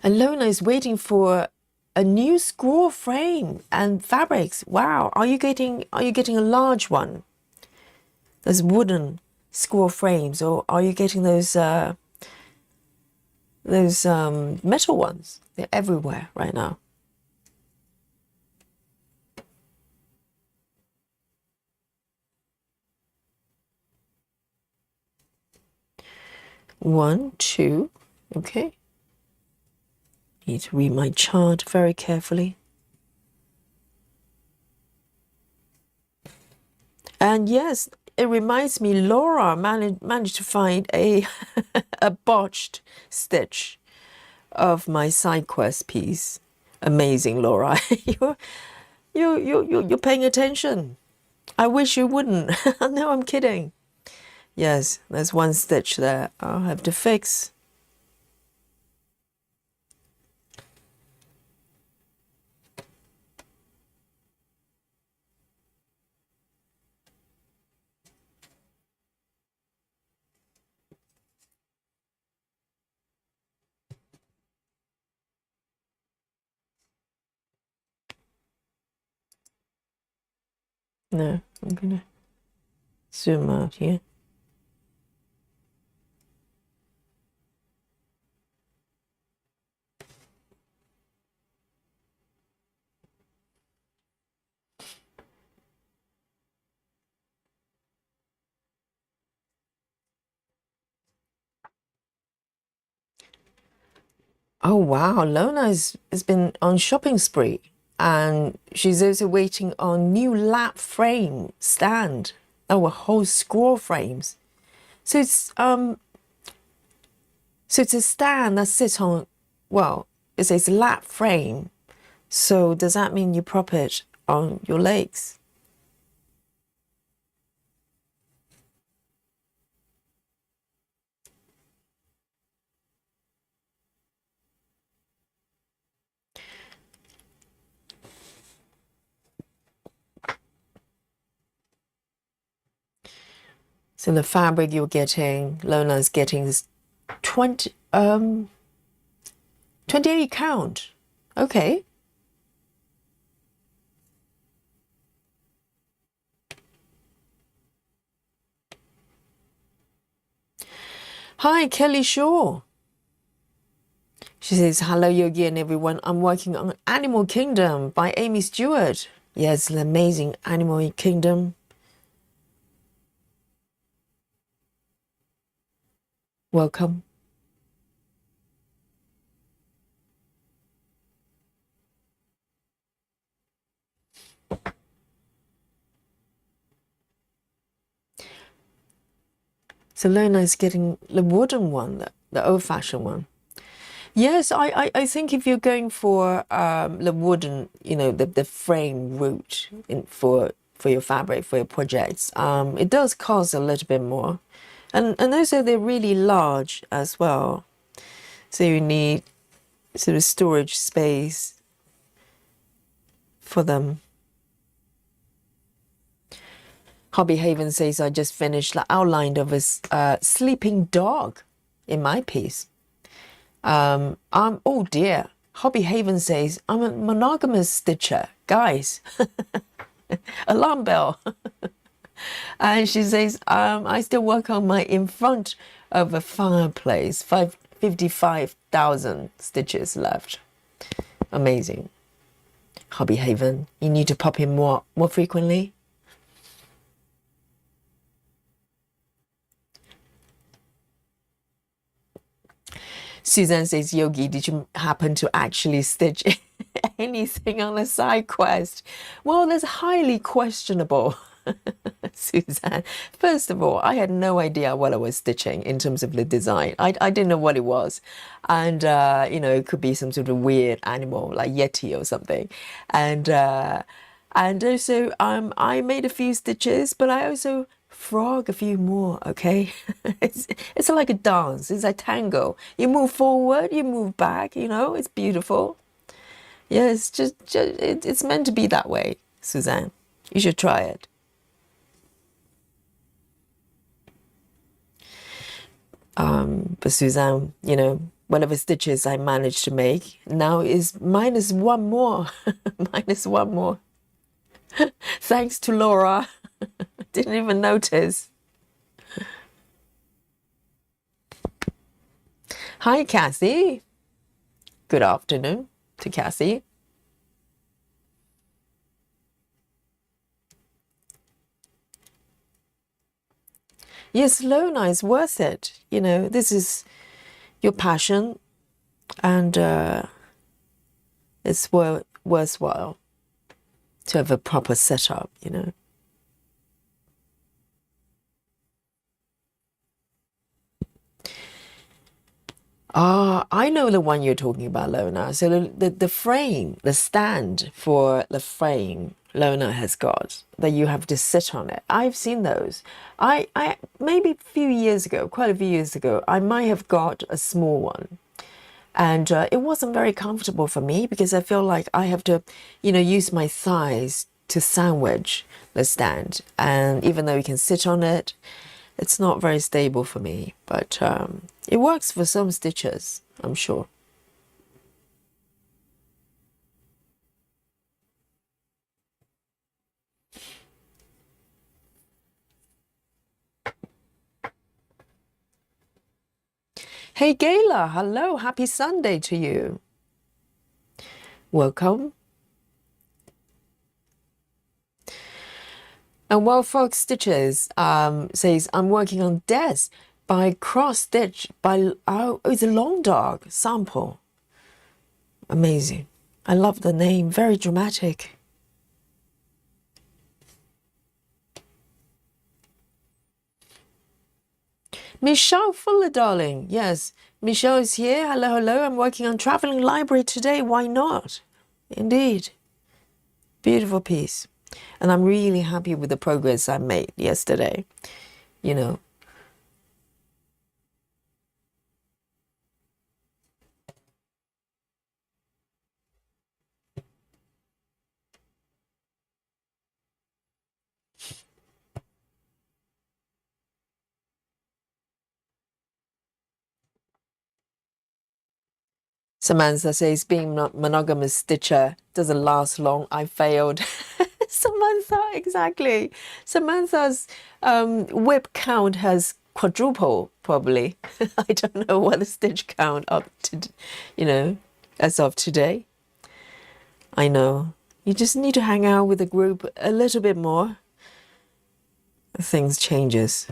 And Lona is waiting for a new scroll frame and fabrics. Wow, are you getting a large one? Those wooden scroll frames, or are you getting those metal ones? They're everywhere right now. One, two, okay. Need to read my chart very carefully. And yes, it reminds me, Laura managed to find a a botched stitch of my side quest piece. Amazing, Laura. You're paying attention. I wish you wouldn't. No, I'm kidding. Yes, there's one stitch there I'll have to fix. No, I'm gonna zoom out here. Oh wow, Lona has been on shopping spree. And she's also waiting on new lap frame stand. Oh, a whole scroll frames. So it's a stand that sits on, well, it says lap frame. So does that mean you prop it on your legs? So the fabric you're getting, Lona's getting is 28 count. Okay. Hi, Kelly Shaw. She says, hello, Yogi and everyone. I'm working on Animal Kingdom by Amy Stewart. Yes, an amazing Animal Kingdom. Welcome. So Lona is getting the wooden one, the old-fashioned one. Yes, I think if you're going for the wooden, you know, the frame route for your fabric, for your projects, it does cost a little bit more. And also they're really large as well. So you need sort of storage space for them. Hobby Haven says, I just finished the outline of a sleeping dog in my piece. Oh dear. Hobby Haven says, I'm a monogamous stitcher. Guys, alarm bell. And she says, I still work on my in front of a fireplace. 55,000 stitches left. Amazing. Hobby Haven, you need to pop in more frequently. Suzanne says, Yogi, did you happen to actually stitch anything on a side quest? Well, that's highly questionable, Suzanne. First of all, I had no idea what I was stitching in terms of the design. I didn't know what it was. And, you know, it could be some sort of weird animal like Yeti or something. And also, I made a few stitches, but I also frog a few more, okay? It's like a dance. It's a tango. You move forward, you move back, you know, it's beautiful. Yeah, it's just it's meant to be that way, Suzanne. You should try it. But Suzanne, you know, whatever stitches I managed to make now is minus one more. Minus one more. Thanks to Laura. Didn't even notice. Hi, Cassie. Good afternoon to Cassie. Yes, Lona is worth it. You know, this is your passion, and it's worthwhile to have a proper setup, you know. Ah, I know the one you're talking about, Lona. So the frame, the stand for the frame Lona has got that you have to sit on it. I've seen those. I maybe a few years ago, quite a few years ago, I might have got a small one. And it wasn't very comfortable for me because I feel like I have to, you know, use my thighs to sandwich the stand. And even though you can sit on it, it's not very stable for me. But it works for some stitches, I'm sure. Hey, Gayla, hello, happy Sunday to you. Welcome. And Well Fox Stitches says, I'm working on Des by Cross Stitch by, oh, it's a long dog sample. Amazing. I love the name, very dramatic. Michelle Fuller, darling. Yes, Michelle is here. Hello, hello. I'm working on Traveling Library today. Why not? Indeed. Beautiful piece. And I'm really happy with the progress I made yesterday. You know. Samantha says, being monogamous stitcher doesn't last long. I failed. Samantha, exactly. Samantha's whip count has quadrupled, probably. I don't know what the stitch count up to, as of today. I know. You just need to hang out with the group a little bit more. Things changes.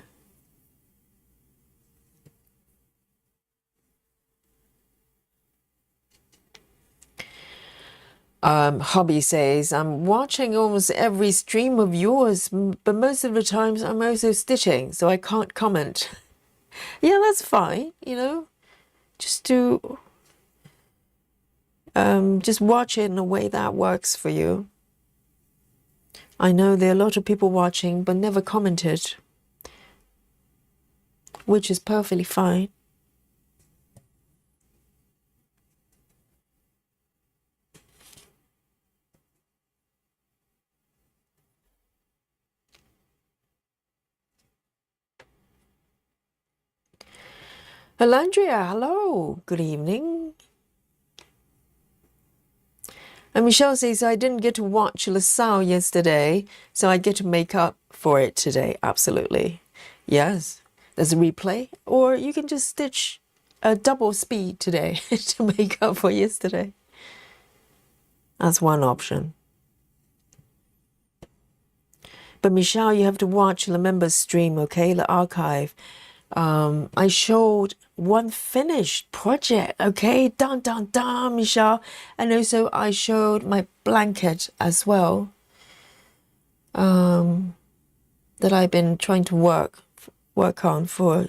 Hobby says, I'm watching almost every stream of yours, but most of the times I'm also stitching, so I can't comment. Yeah, that's fine, just to just watch it in a way that works for you. I know there are a lot of people watching but never commented, which is perfectly fine. Alandria, hello, good evening. And Michelle says, I didn't get to watch LaSalle yesterday, so I get to make up for it today. Absolutely. Yes, there's a replay, or you can just stitch a double speed today to make up for yesterday. That's one option. But Michelle, you have to watch the members stream, okay? The archive. I showed one finished project, okay? Dun, dun, dun, Michelle. And also I showed my blanket as well, that I've been trying to work on for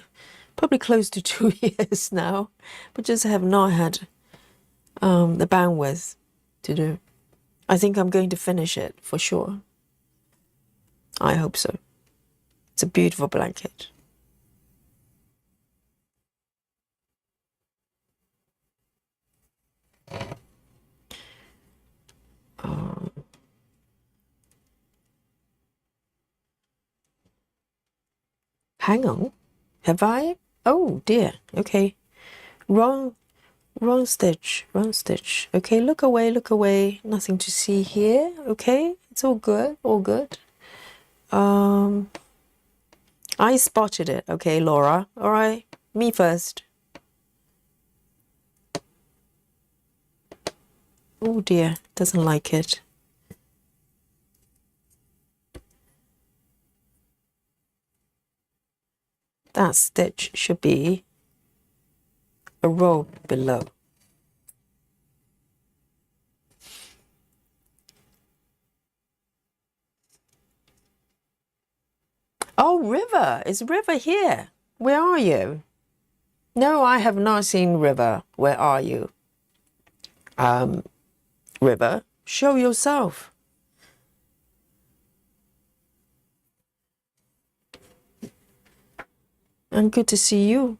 probably close to 2 years now, but just have not had the bandwidth to do. I think I'm going to finish it for sure. I hope so. It's a beautiful blanket. Hang on. Have I? Oh dear. Okay. Wrong stitch. Wrong stitch. Okay, look away, look away. Nothing to see here. Okay, it's all good. All good. I spotted it. Okay, Laura. All right. Me first. Oh dear. Doesn't like it. That stitch should be a row below. Oh, River. Is River here? Where are you? No, I have not seen River. Where are you? River, show yourself. And good to see you.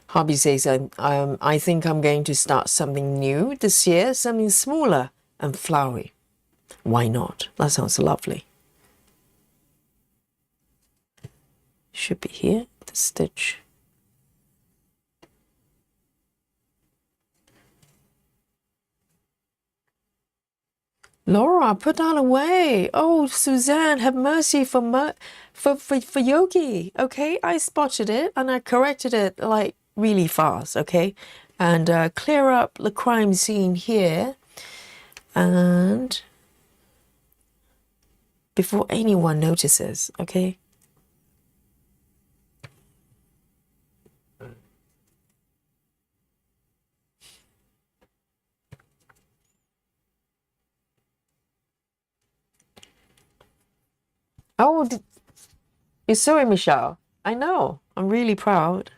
Hobby says, I think I'm going to start something new this year, something smaller and flowery. Why not? That sounds lovely. Should be here, the stitch. Laura, put that away. Oh, Suzanne, have mercy for Yogi. Okay, I spotted it and I corrected it like really fast. Okay, and clear up the crime scene here, and before anyone notices, okay? Oh, you saw it, Michelle. I know. I'm really proud.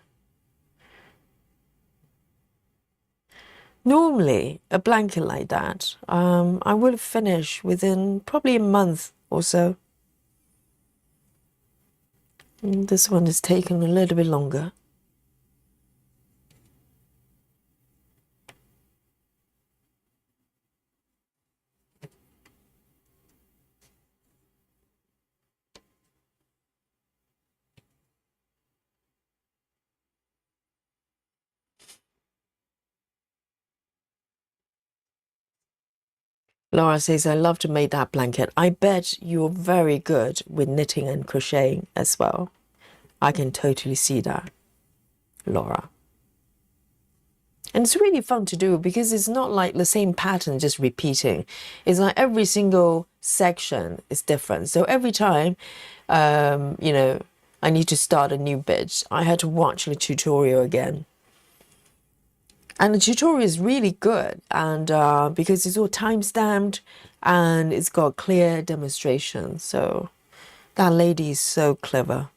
Normally, a blanket like that, I would have finished within probably a month or so. And this one has taken a little bit longer. Laura says, I love to make that blanket. I bet you're very good with knitting and crocheting as well. I can totally see that, Laura. And it's really fun to do because it's not like the same pattern just repeating. It's like every single section is different. So every time, you know, I need to start a new bit, I had to watch the tutorial again. And the tutorial is really good, and because it's all time-stamped and it's got clear demonstration. So that lady is so clever.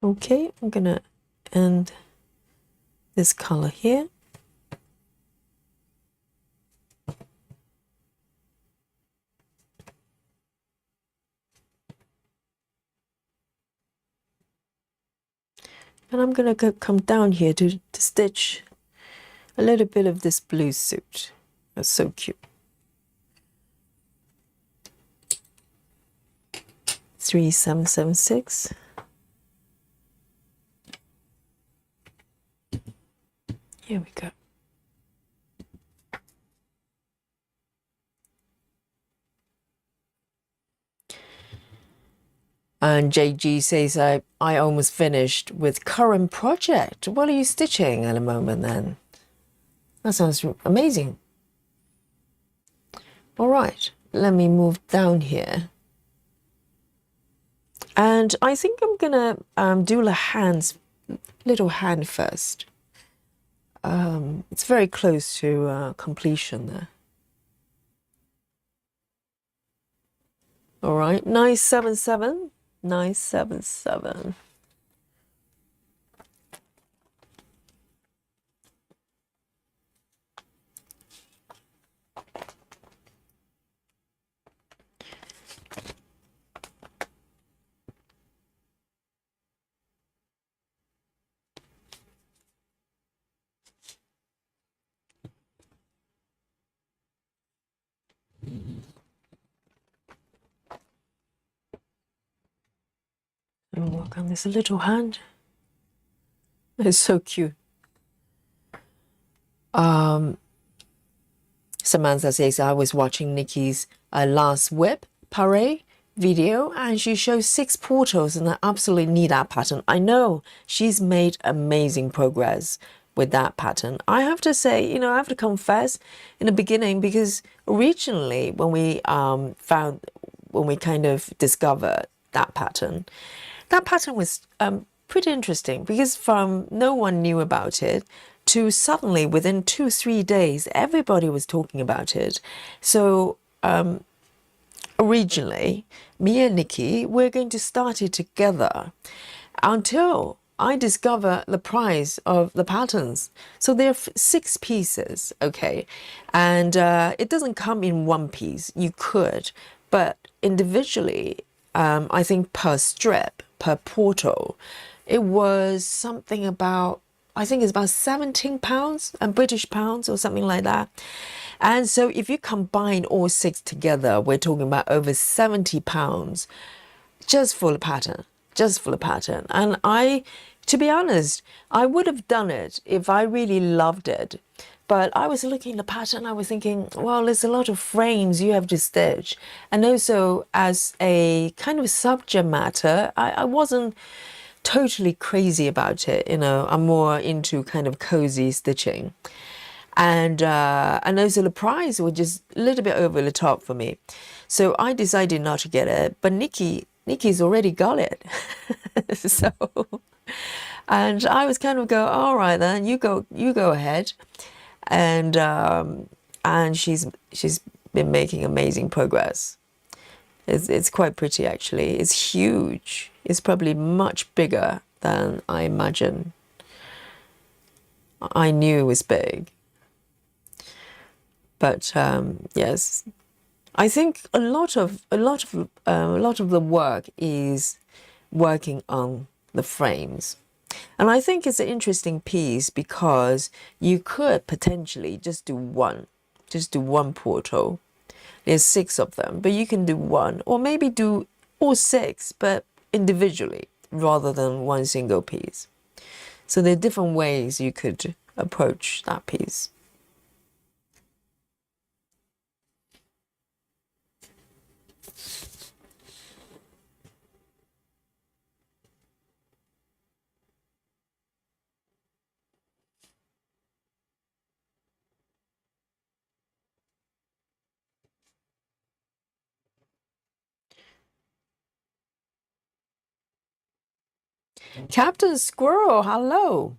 Okay, I'm gonna end this color here. And I'm gonna come down here to stitch a little bit of this blue suit. That's so cute. 3776. Here we go. And JG says, I almost finished with current project. What are you stitching at the moment then? That sounds amazing. All right, let me move down here. And I think I'm gonna do the little hand first. It's very close to completion there. All right, 977. 977. And work on this little hand. It's so cute. Samantha says, I was watching Nikki's last whip parade video and she shows 6 portals and I absolutely need that pattern. I know she's made amazing progress with that pattern. I have to say, you know, I have to confess in the beginning, because originally when we kind of discovered that pattern was pretty interesting, because from no one knew about it to suddenly within 2-3 days everybody was talking about it. So originally me and Nikki, we're going to start it together until I discover the price of the patterns. So there are 6 pieces, okay, and it doesn't come in one piece. You could, but individually, I think per strip, per portal, it was something about, I think it's about 17 pounds and British pounds or something like that. And so if you combine all 6 together, we're talking about over 70 pounds just for the pattern, And to be honest, I would have done it if I really loved it. But I was looking at the pattern, I was thinking, well, there's a lot of frames you have to stitch. And also as a kind of subject matter, I wasn't totally crazy about it. You know, I'm more into kind of cozy stitching. And also the price was just a little bit over the top for me. So I decided not to get it, but Nikki's already got it. So, and I was kind of go, all right then, you go ahead. And she's been making amazing progress. It's quite pretty actually. It's huge. It's probably much bigger than I imagined. I knew it was big. But yes, I think a lot of the work is working on the frames. And I think it's an interesting piece because you could potentially just do one portal. There's 6 of them, but you can do one, or maybe do all 6, but individually rather than one single piece. So there are different ways you could approach that piece. Captain Squirrel, hello.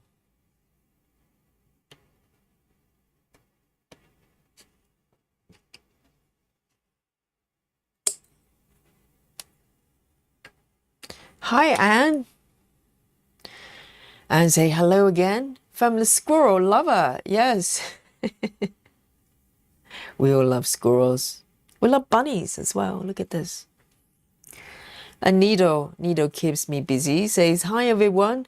Hi, Anne. And say hello again from the squirrel lover. Yes. We all love squirrels. We love bunnies as well. Look at this. A needle keeps me busy. Says, hi everyone.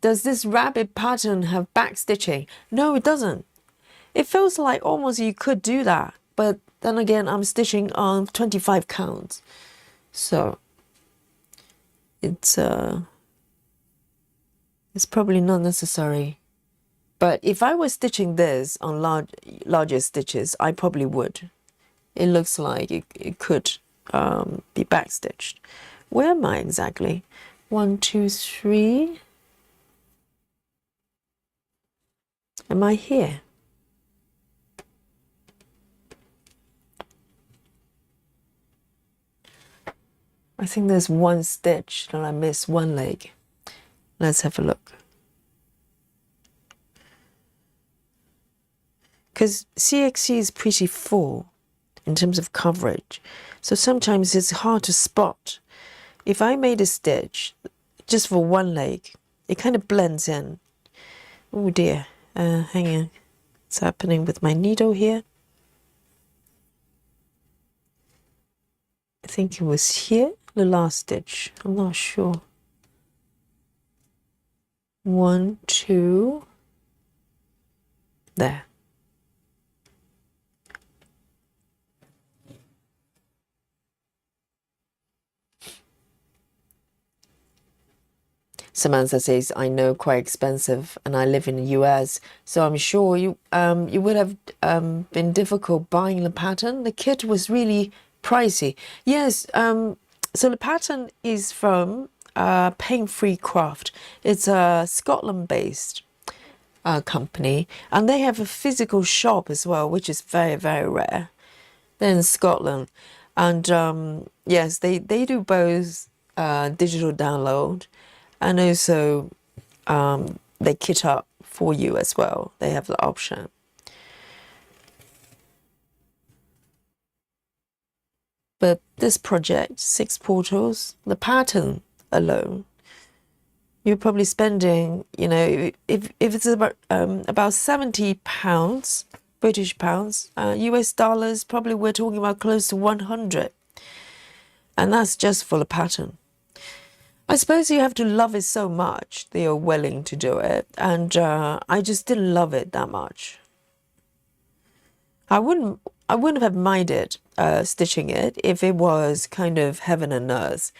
Does this rabbit pattern have back stitching? No, it doesn't. It feels like almost you could do that. But then again, I'm stitching on 25 counts. So it's probably not necessary. But if I was stitching this on larger stitches, I probably would. It looks like it could be backstitched. Where am I exactly? 1, 2, 3. Am I here? I think there's one stitch that I missed, one leg. Let's have a look. Because CXC is pretty full in terms of coverage. So sometimes it's hard to spot. If I made a stitch just for one leg, it kind of blends in. Oh dear, hang on. What's happening with my needle here? I think it was here, the last stitch. I'm not sure. 1, 2, there. Samantha says, I know, quite expensive, and I live in the US, so I'm sure you would have been difficult buying the pattern. The kit was really pricey. Yes, so the pattern is from Pain Free Craft. It's a Scotland-based company, and they have a physical shop as well, which is very, very rare. They're in Scotland, and yes, they do both digital download, and also they kit up for you as well. They have the option. But this project, 6 portals, the pattern alone, you're probably spending, you know, if it's about 70 pounds, British pounds, US dollars, probably we're talking about close to 100. And that's just for the pattern. I suppose you have to love it so much that you're willing to do it. And I just didn't love it that much. I wouldn't have minded stitching it if it was kind of heaven and earth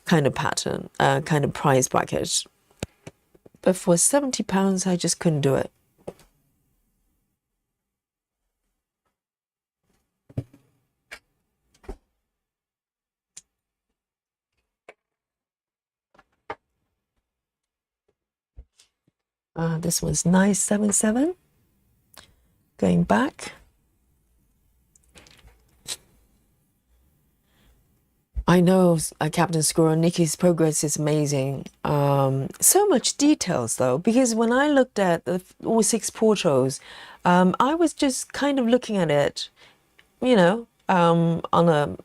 kind of pattern, kind of price bracket. But for 70 pounds, I just couldn't do it. This one's 977. Going back. I know, Captain Squirrel, Nikki's progress is amazing. So much details though, because when I looked at all 6 portals, I was just kind of looking at it, you know, on a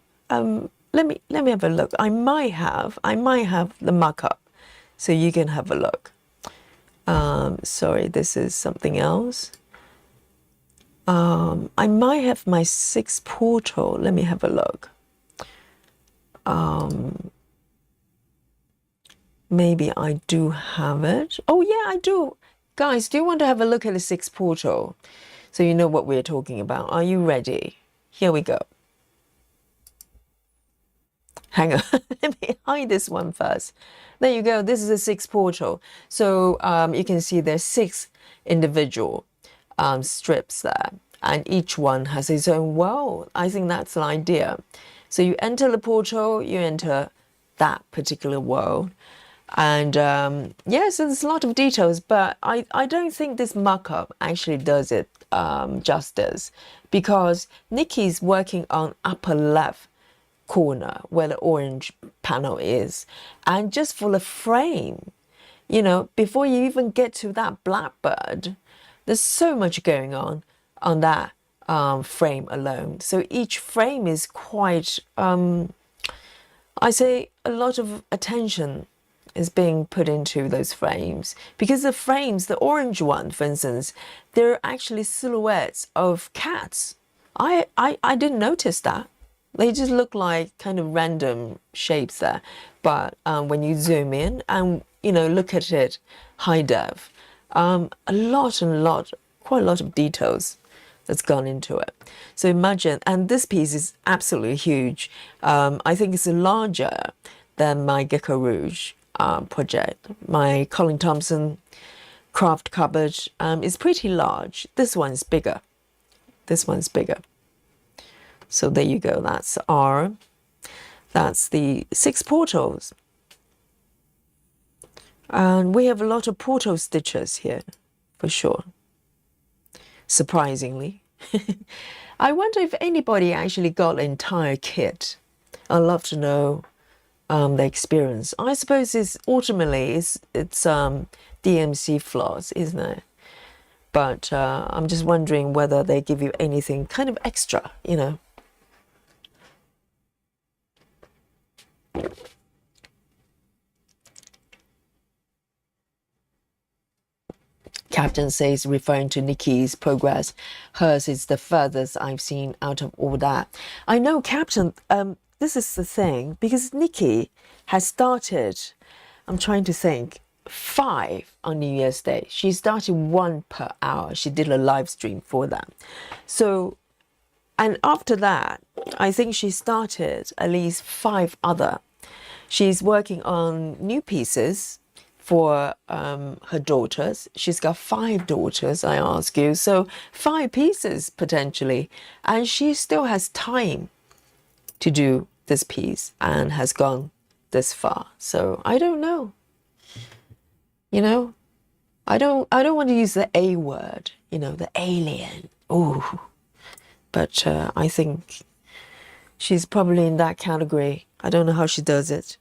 let me have a look. I might have the mock-up, so you can have a look. Sorry, this is something else. I might have my 6 portal. Let me have a look. Maybe I do have it. Oh yeah, I do. Guys, do you want to have a look at the 6 portal so you know what we're talking about? Are you ready? Here we go. Hang on, let me hide this one first. There you go. This is a 6 portal. So you can see there's 6 individual strips there, and each one has its own world. I think that's the idea. So you enter the portal, you enter that particular world. And yes, there's a lot of details, but I don't think this mock-up actually does it justice, because Nikki's working on upper left corner where the orange panel is, and just for the frame, you know, before you even get to that blackbird, there's so much going on that frame alone. So each frame is quite I say a lot of attention is being put into those frames, because the frames, the orange one for instance, they're actually silhouettes of cats. I didn't notice that. They just look like kind of random shapes there. But when you zoom in and, you know, look at it high def, quite a lot of details that's gone into it. So imagine, and this piece is absolutely huge. I think it's larger than my Gecko Rouge project. My Colin Thompson craft cupboard is pretty large. This one's bigger. This one's bigger. So there you go. That's the 6 portals. And we have a lot of portal stitches here, for sure. Surprisingly. I wonder if anybody actually got an entire kit. I'd love to know the experience. I suppose it's ultimately it's DMC floss, isn't it? But I'm just wondering whether they give you anything kind of extra, you know. Captain says, referring to Nikki's progress, hers is the furthest I've seen out of all that. I know, Captain, this is the thing, because Nikki has started, I'm trying to think, 5 on New Year's Day. She started 1 per hour. She did a live stream for that. So, and after that, I think she started at least 5 other. She's working on new pieces for her daughters. She's got 5 daughters, I ask you. So 5 pieces potentially. And she still has time to do this piece and has gone this far. So I don't know. You know, I don't want to use the A word, you know, the alien. Ooh. But I think she's probably in that category. I don't know how she does it.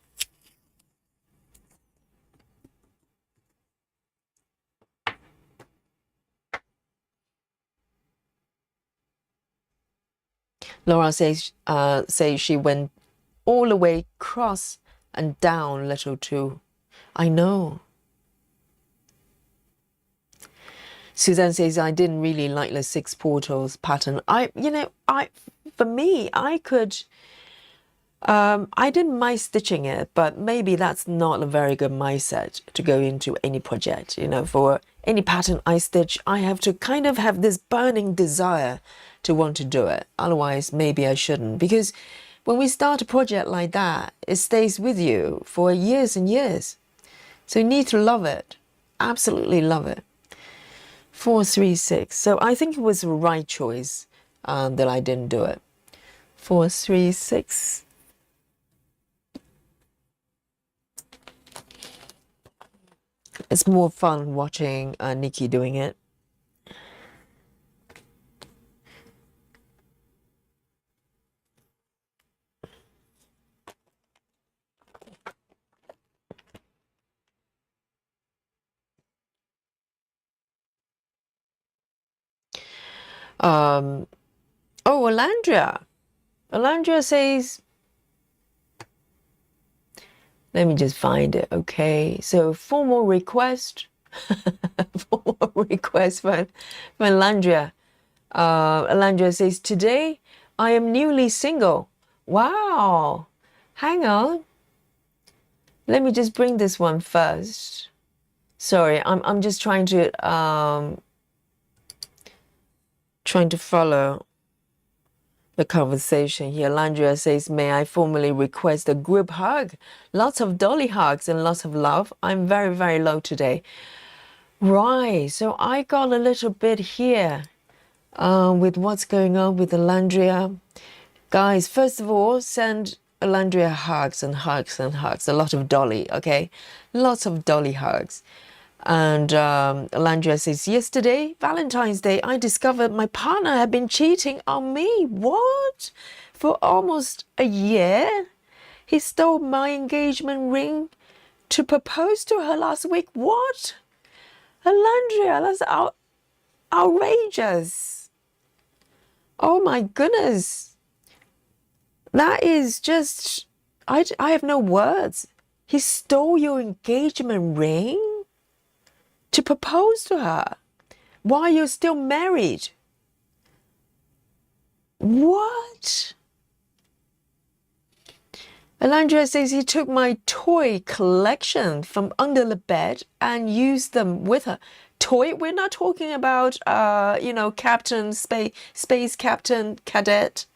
Laura says she went all the way across and down little too. I know. Suzanne says, I didn't really like the 6 portals pattern. For me, I didn't mind stitching it, but maybe that's not a very good mindset to go into any project. You know, for any pattern I stitch, I have to kind of have this burning desire to want to do it. Otherwise, maybe I shouldn't. Because when we start a project like that, it stays with you for years and years. So you need to love it. Absolutely love it. 436. So I think it was the right choice that I didn't do it. 436. It's more fun watching Nikki doing it. Oh, Alandria. Alandria says, let me just find it, okay? So formal request, formal request for Alandria. Alandria says, today I am newly single. Wow. Hang on. Let me just bring this one first. Sorry, I'm just trying to follow the conversation here. Landria says, may I formally request a group hug? Lots of dolly hugs and lots of love. I'm very, very low today. Right, so I got a little bit here with what's going on with Landria. Guys, first of all, send Landria hugs and hugs and hugs. A lot of dolly, okay? Lots of dolly hugs. And Landria says, yesterday, Valentine's Day, I discovered my partner had been cheating on me. What? For almost a year? He stole my engagement ring to propose to her last week. What? Landria, that's outrageous. Oh my goodness. That is just, I have no words. He stole your engagement ring to propose to her while you're still married. What? Alandria says he took my toy collection from under the bed and used them with her. Toy? We're not talking about, Captain, Space Captain Cadet.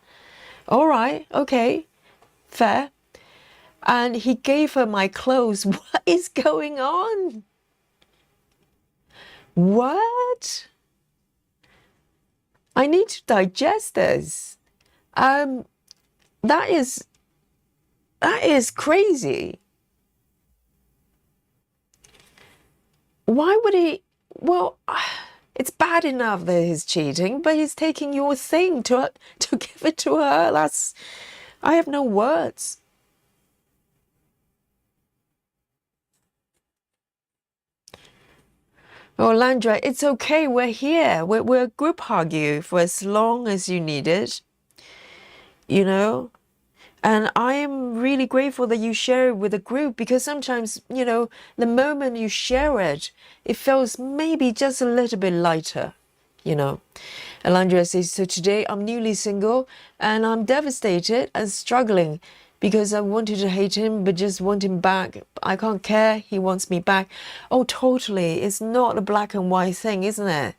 All right, okay, fair. And he gave her my clothes. What is going on? What? I need to digest this. That is crazy. Why would he? Well, it's bad enough that he's cheating, but he's taking your thing to give it to her. I have no words. Oh, Landra, it's okay. We're here. We'll group hug you for as long as you need it. You know? And I am really grateful that you share it with a group, because sometimes, the moment you share it, it feels maybe just a little bit lighter, Alandria says, so today I'm newly single and I'm devastated and struggling because I wanted to hate him but just want him back. I can't care. He wants me back. Oh, totally. It's not a black and white thing, isn't it?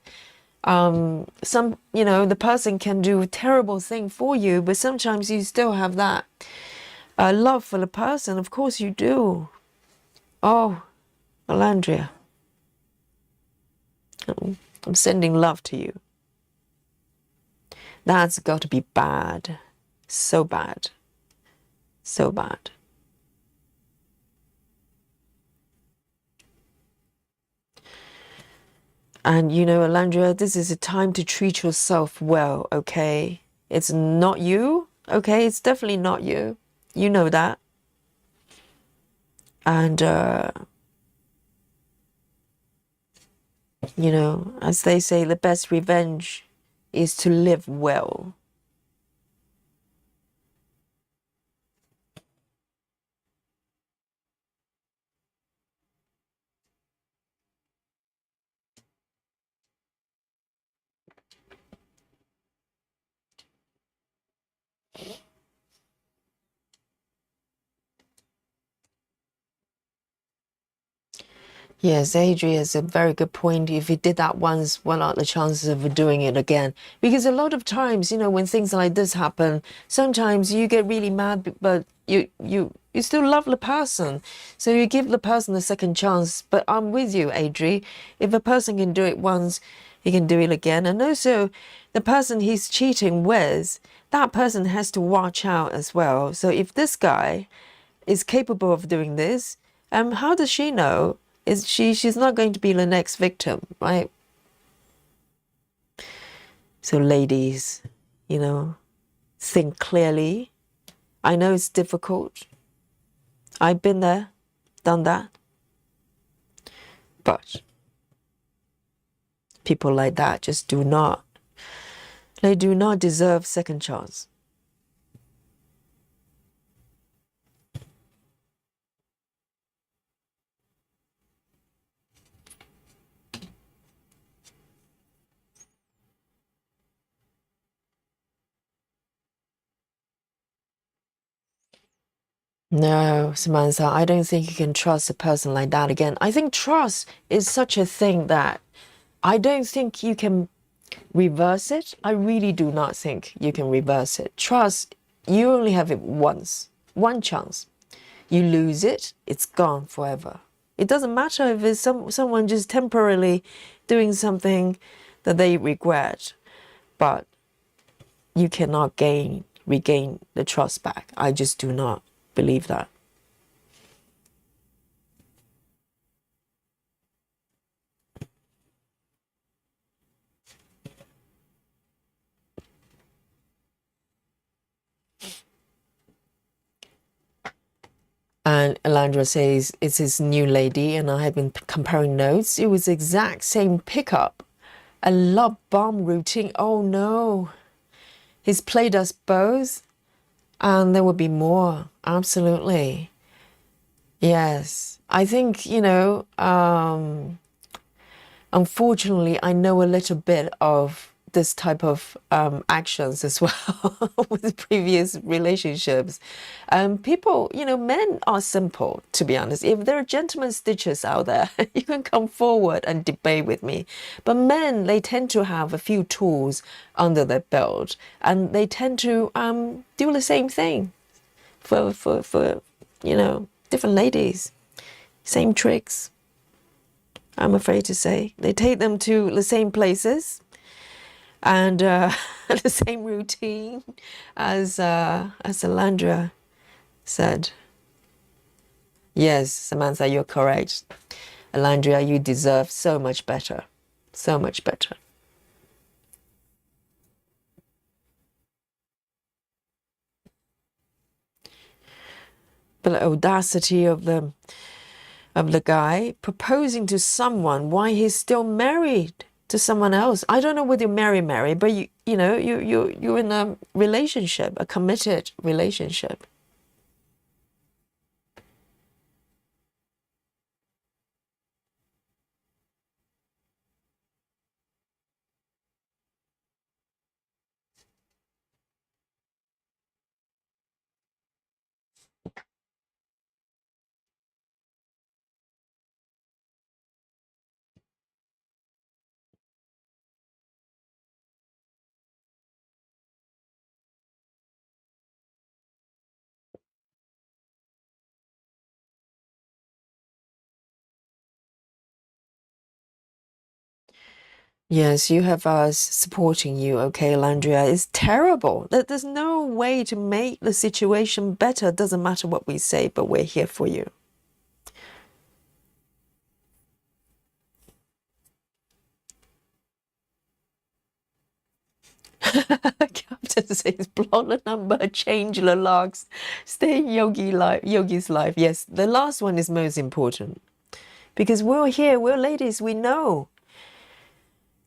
The person can do a terrible thing for you, but sometimes you still have that love for the person. Of course you do. Oh, Alandria, I'm sending love to you. That's got to be bad. So bad. So bad. And Alandria, this is a time to treat yourself well, okay? It's not you, okay? It's definitely not you. You know that. And, as they say, the best revenge is to live well. Yes, Adri has a very good point. If you did that once, what are the chances of doing it again? Because a lot of times, when things like this happen, sometimes you get really mad, but you still love the person. So you give the person a second chance. But I'm with you, Adri. If a person can do it once, he can do it again. And also, the person he's cheating with, that person has to watch out as well. So if this guy is capable of doing this, how does she know She's not going to be the next victim, right? So ladies, you know, think clearly. I know it's difficult. I've been there, done that. But people like that just do not deserve second chance. No, Samantha, I don't think you can trust a person like that again. I think trust is such a thing that I don't think you can reverse it. I really do not think you can reverse it. Trust, you only have it once, one chance. You lose it, it's gone forever. It doesn't matter if it's someone just temporarily doing something that they regret, but you cannot regain the trust back. I just do not believe that. And Elandra says it's his new lady, and I have been comparing notes. It was the exact same pickup. A love bomb routine. Oh no. He's played us both, and there will be more. Absolutely. Yes. I think, unfortunately, I know a little bit of this type of actions as well with previous relationships. People, men are simple, to be honest. If there are gentlemen stitchers out there, you can come forward and debate with me. But men, they tend to have a few tools under their belt, and they tend to do the same thing for different ladies. Same tricks, I'm afraid to say. They take them to the same places and the same routine as Alandra said. Yes, Samantha, you're correct. Alandra, you deserve so much better. So much better. But the audacity of the guy proposing to someone while he's still married to someone else. I don't know whether you marry, but you're in a relationship, a committed relationship. Yes, you have us supporting you, okay, Landria. It's terrible. There's no way to make the situation better. Doesn't matter what we say, but we're here for you. Captain says, block the number, change the logs, stay in Yogi's life. Yes, the last one is most important. Because we're here, we're ladies, we know.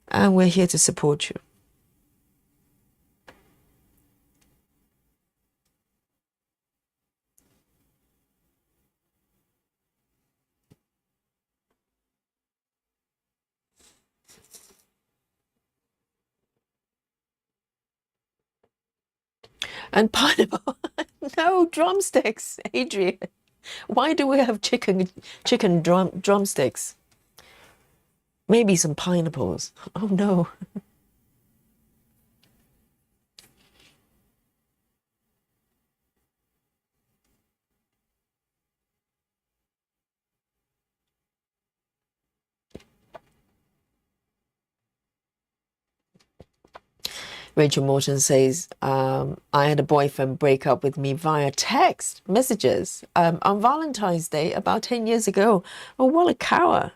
And we're here to support you. And pineapple, no drumsticks, Adrian. Why do we have chicken drumsticks? Maybe some pineapples. Oh no. Rachel Morton says, I had a boyfriend break up with me via text messages on Valentine's Day about 10 years ago. Oh, what a coward.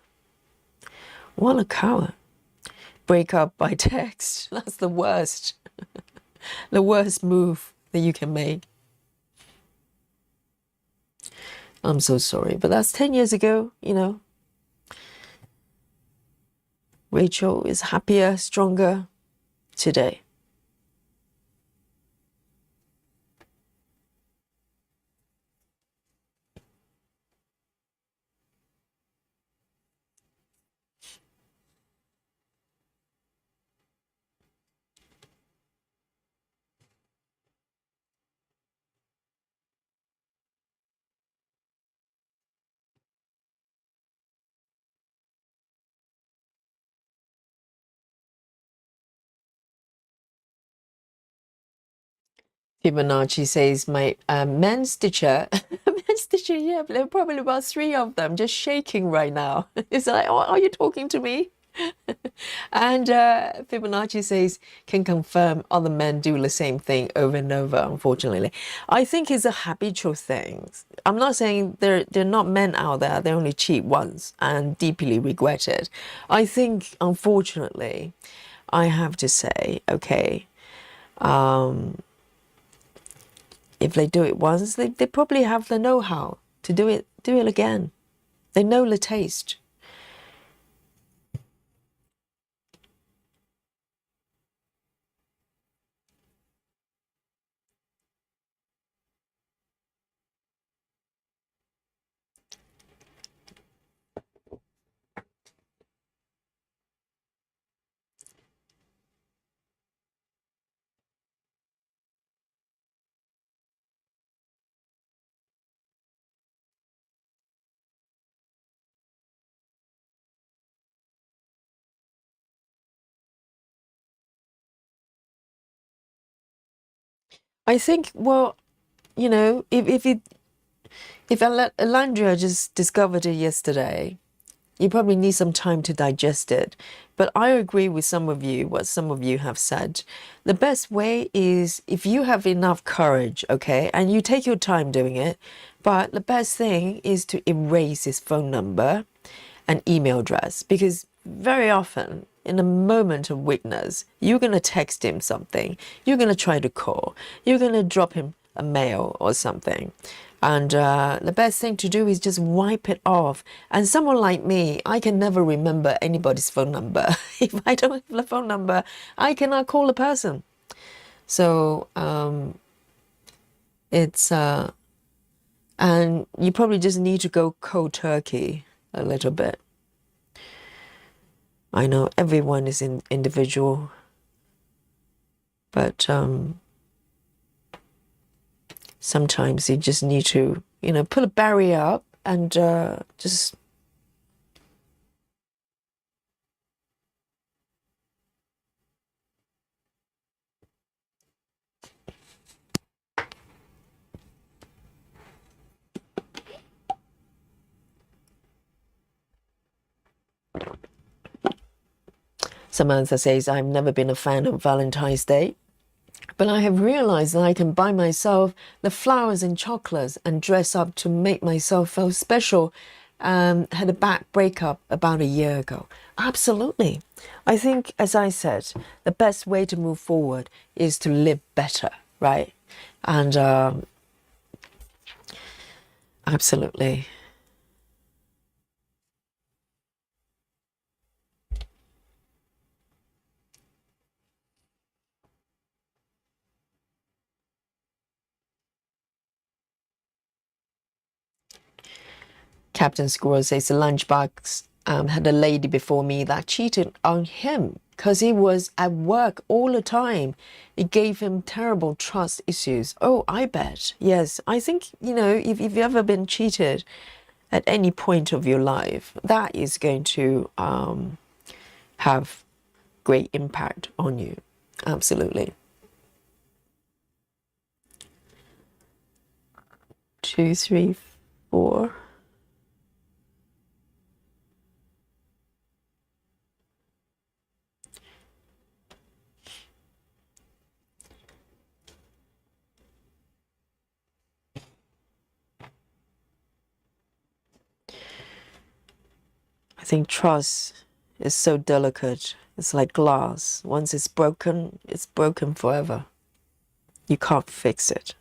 What a coward. Break up by text. That's the worst. The worst move that you can make. I'm so sorry, but that's 10 years ago, you know. Rachel is happier, stronger today. Fibonacci says, my men stitcher, men stitcher, yeah, there are probably about 3 of them just shaking right now. It's like, oh, are you talking to me? And Fibonacci says, can confirm other men do the same thing over and over, unfortunately. I think it's a habitual thing. I'm not saying there are not men out there, they're only cheap ones and deeply regret it. I think, unfortunately, I have to say, okay, if they do it once, they probably have the know-how to do it again. They know the taste. I think, well, you know, if Alandria just discovered it yesterday, you probably need some time to digest it. But I agree with some of you, what some of you have said. The best way is if you have enough courage, okay, and you take your time doing it. But the best thing is to erase his phone number and email address, because very often in a moment of weakness, you're going to text him something, you're going to try to call, you're going to drop him a mail or something. And the best thing to do is just wipe it off. And someone like me, I can never remember anybody's phone number. If I don't have the phone number, I cannot call a person. So it's, and you probably just need to go cold turkey a little bit. I know everyone is individual, but sometimes you just need to, you know, put a barrier up and just Samantha says, I've never been a fan of Valentine's Day, but I have realized that I can buy myself the flowers and chocolates and dress up to make myself feel special. Had a bad breakup about a year ago. Absolutely. I think, as I said, the best way to move forward is to live better, right? And absolutely. Captain Squirrel says the lunchbox had a lady before me that cheated on him because he was at work all the time. It gave him terrible trust issues. Oh, I bet. Yes, I think, you know, if you've ever been cheated at any point of your life, that is going to have great impact on you. Absolutely. 2, 3, 4. think trust is so delicate. It's like glass. Once it's broken forever. You can't fix it.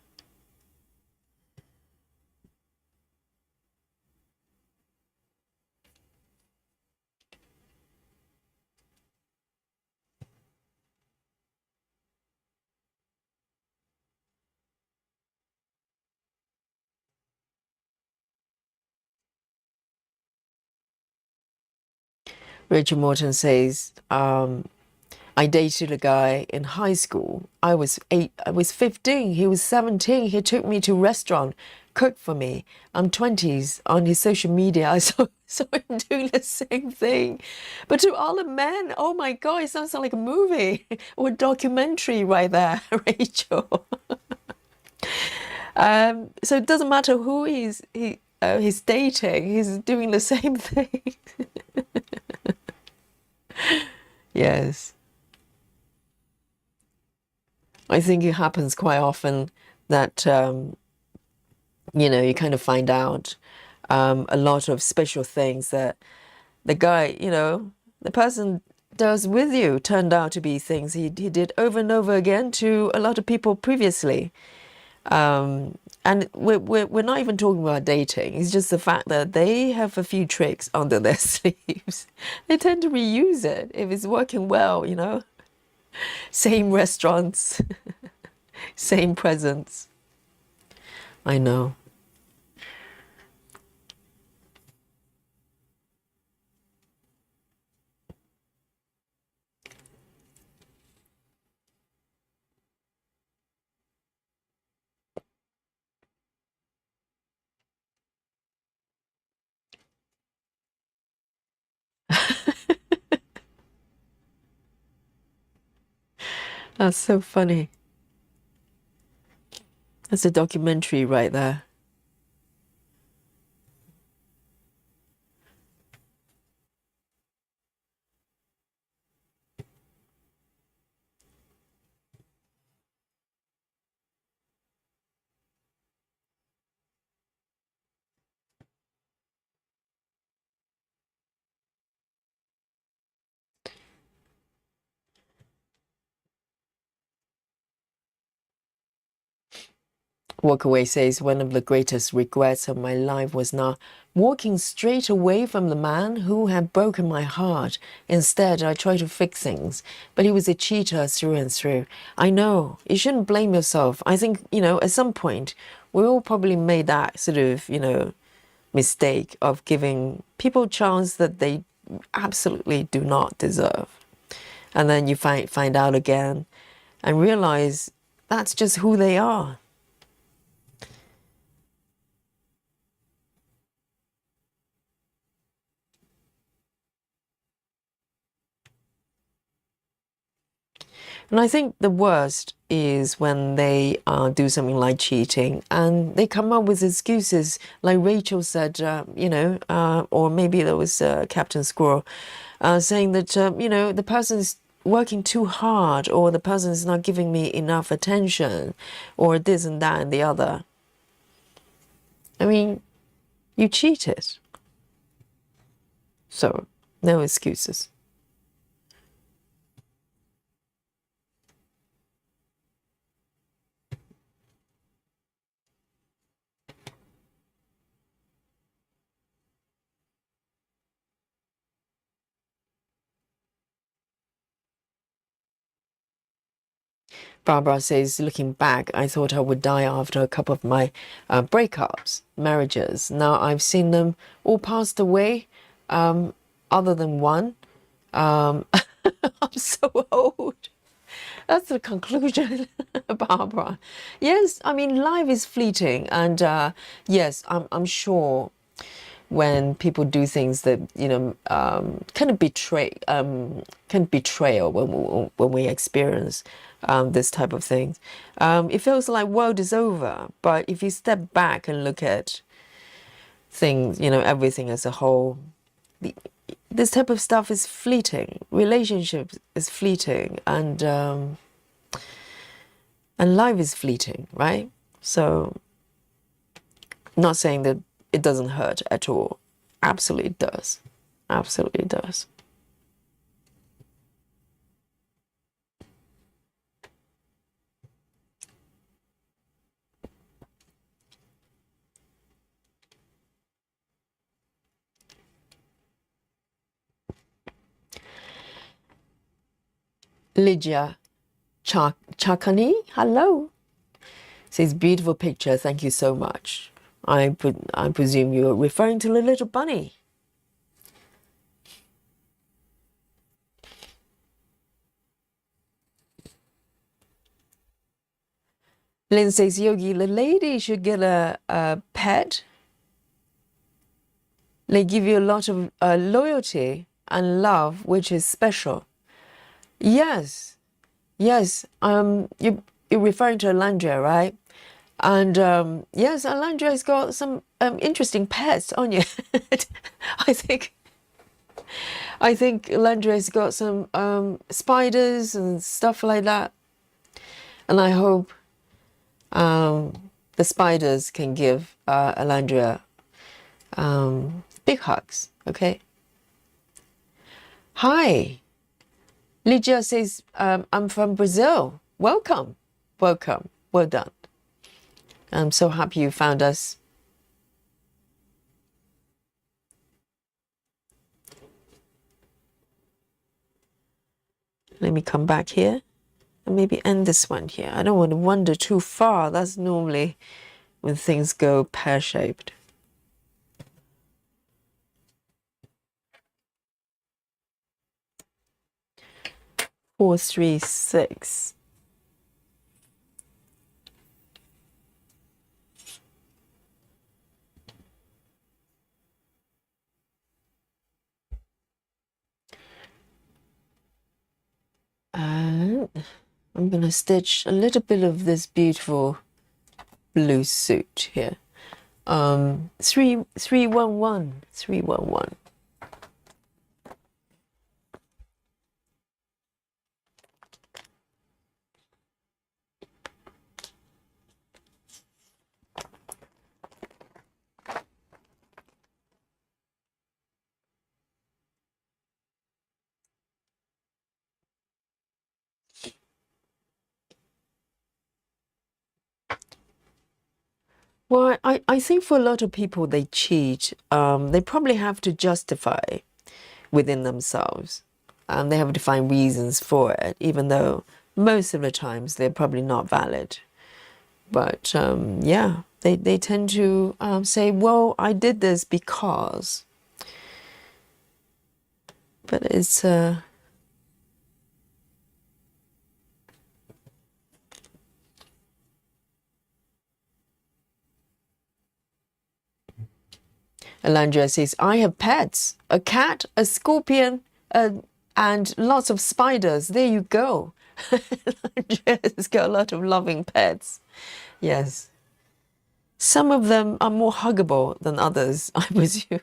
Richard Morton says, I dated a guy in high school. I was 15, he was 17. He took me to a restaurant, cooked for me. I'm 20s. On his social media, I saw him doing the same thing. But to all the men, oh my God, it sounds like a movie or a documentary right there, Rachel. So it doesn't matter who he's dating, he's doing the same thing. Yes. I think it happens quite often that, you kind of find out a lot of special things that the guy, the person does with you turned out to be things he did over and over again to a lot of people previously. And we're not even talking about dating. It's just the fact that they have a few tricks under their sleeves. They tend to reuse it if it's working well, Same restaurants, same presents. I know. That's so funny. That's a documentary right there. Walkaway says, one of the greatest regrets of my life was not walking straight away from the man who had broken my heart. Instead, I tried to fix things, but he was a cheater through and through. I know, you shouldn't blame yourself. I think, at some point, we all probably made that sort of, mistake of giving people a chance that they absolutely do not deserve. And then you find out again and realize that's just who they are. And I think the worst is when they do something like cheating and they come up with excuses, like Rachel said, or maybe there was Captain Squirrel saying that, the person's working too hard, or the person is not giving me enough attention, or this and that and the other. I mean, you cheated. So, no excuses. Barbara says, looking back, I thought I would die after a couple of my breakups, marriages. Now I've seen them all passed away, other than one. I'm so old. That's the conclusion, Barbara. Yes, I mean, life is fleeting. And yes, I'm sure when people do things that kind of betrayal when we experience this type of thing, it feels like world is over. But if you step back and look at things, everything as a whole, this type of stuff is fleeting. Relationships is fleeting, and life is fleeting, right? So, not saying that it doesn't hurt at all. Absolutely it does. Absolutely does. Lydia Chakani, hello. Says beautiful picture. Thank you so much. I presume you're referring to the little bunny. Lynn says, Yogi, the lady should get a pet. They give you a lot of loyalty and love, which is special. Yes, yes. You're referring to Alandria, right? And yes, Alandria's got some interesting pets, aren't you? I think Alandria's got some spiders and stuff like that. And I hope the spiders can give Alandria big hugs, okay? Hi. Lydia says, I'm from Brazil. Welcome. Welcome. Well done. I'm so happy you found us. Let me come back here and maybe end this one here. I don't want to wander too far. That's normally when things go pear-shaped. Four, three, six. And I'm going to stitch a little bit of this beautiful blue suit here. 311, 311. Well, I think for a lot of people, they cheat. They probably have to justify within themselves. They have to find reasons for it, even though most of the times they're probably not valid. But yeah, they tend to say, well, I did this because. But it's... Alandria says, I have pets, a cat, a scorpion, and lots of spiders. There you go. Alandria's got a lot of loving pets. Yes. Some of them are more huggable than others, I presume.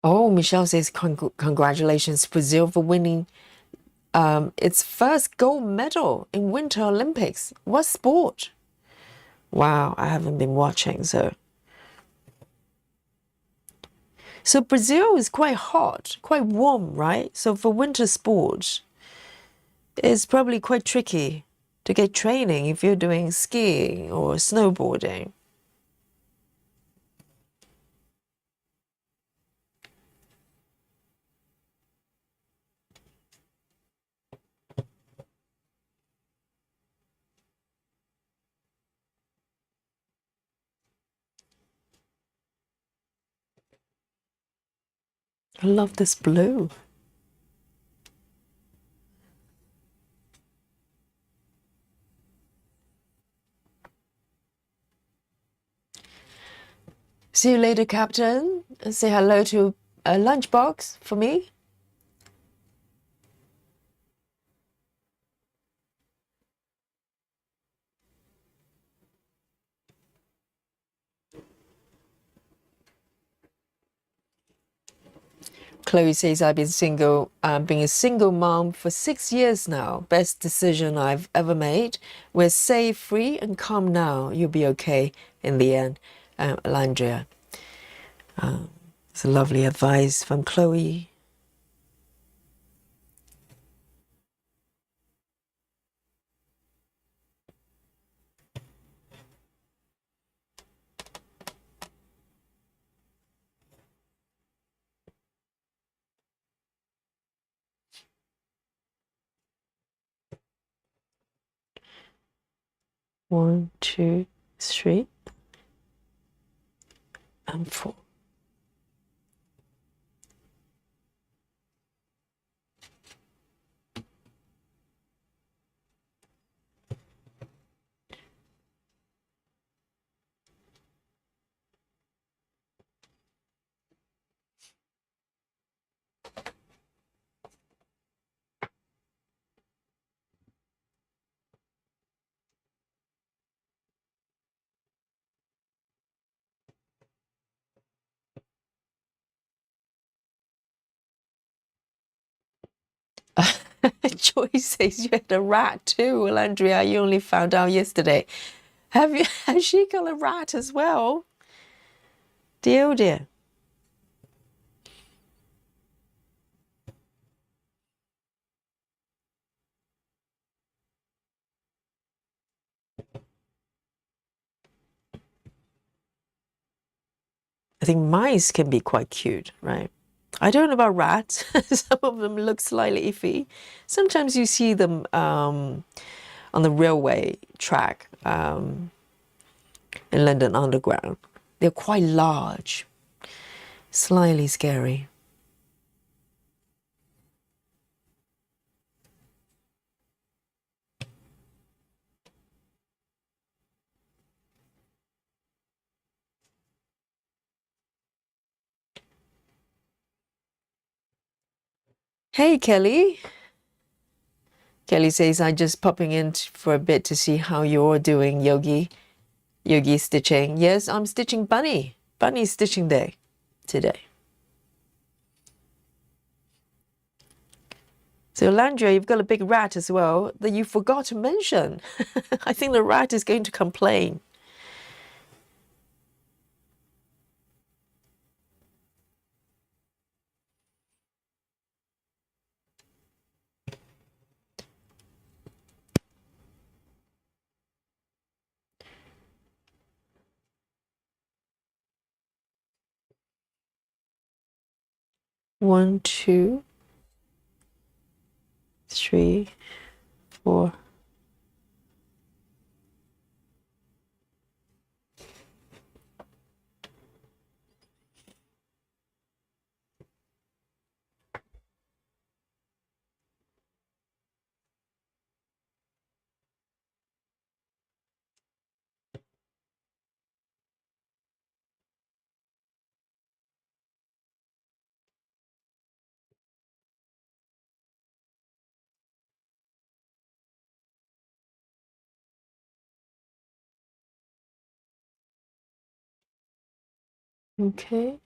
Oh, Michelle says, congratulations, Brazil, for winning its first gold medal in Winter Olympics. What sport? Wow, I haven't been watching, so. So Brazil is quite hot, quite warm, right? So for winter sports, it's probably quite tricky to get training if you're doing skiing or snowboarding. I love this blue. See you later, Captain. And say hello to a lunchbox for me. Chloe says, I've been single, being a single mom for 6 years now. Best decision I've ever made. We're safe, free, and calm now. You'll be okay in the end. Landria. It's a lovely advice from Chloe. One, two, three, and four. Joyce says you had a rat too. Well, Andrea, you only found out yesterday. Has she got a rat as well? Dear, oh dear. I think mice can be quite cute, right? I don't know about rats. Some of them look slightly iffy. Sometimes you see them on the railway track in London Underground. They're quite large, slightly scary. Hey, Kelly. Kelly says, I'm just popping in for a bit to see how you're doing, Yogi. Yogi stitching. Yes, I'm stitching Bunny. Bunny stitching day today. So, Landria, you've got a big rat as well that you forgot to mention. I think the rat is going to complain. One, two, three, four. Okay.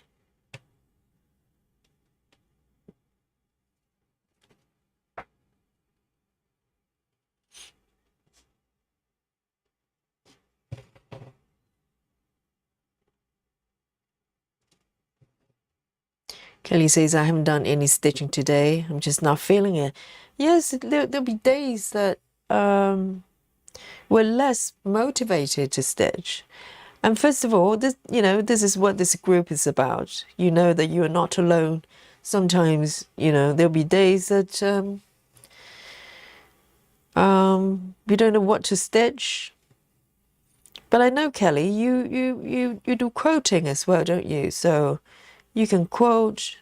Kelly says, I haven't done any stitching today. I'm just not feeling it. Yes, there'll be days that we're less motivated to stitch. And first of all, this is what this group is about. You know that you are not alone. Sometimes, there'll be days that you don't know what to stitch. But I know, Kelly, you do quoting as well, don't you? So you can quote,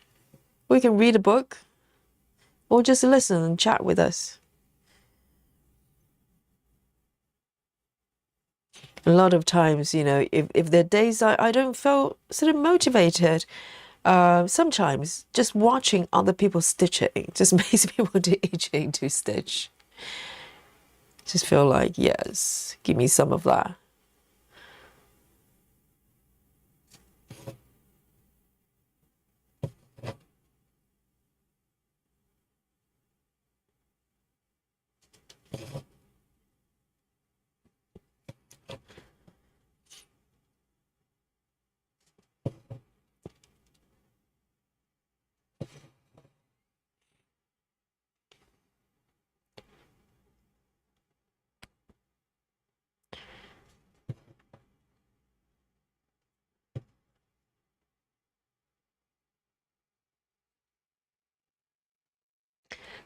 we can read a book, or just listen and chat with us. A lot of times, you know, if there are days I don't feel sort of motivated, sometimes just watching other people stitching just makes me want to itching to stitch. Just feel like, yes, give me some of that.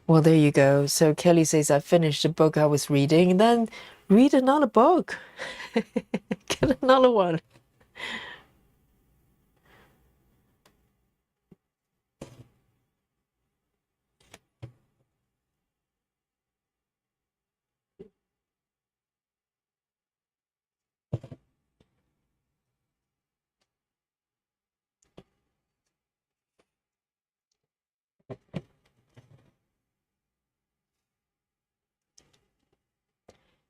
Well, there you go. So Kelly says, I finished the book I was reading, and then read another book. Get another one.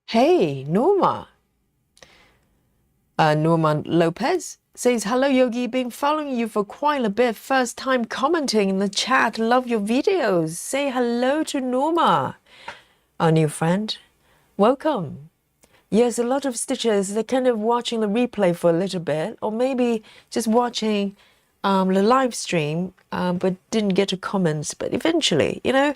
Hey, Norma. Norman Lopez says, hello, Yogi. Been following you for quite a bit. First time commenting in the chat. Love your videos. Say hello to Norma, our new friend. Welcome. Yes, a lot of stitchers, they're kind of watching the replay for a little bit, or maybe just watching the live stream, but didn't get to comments. But eventually, you know,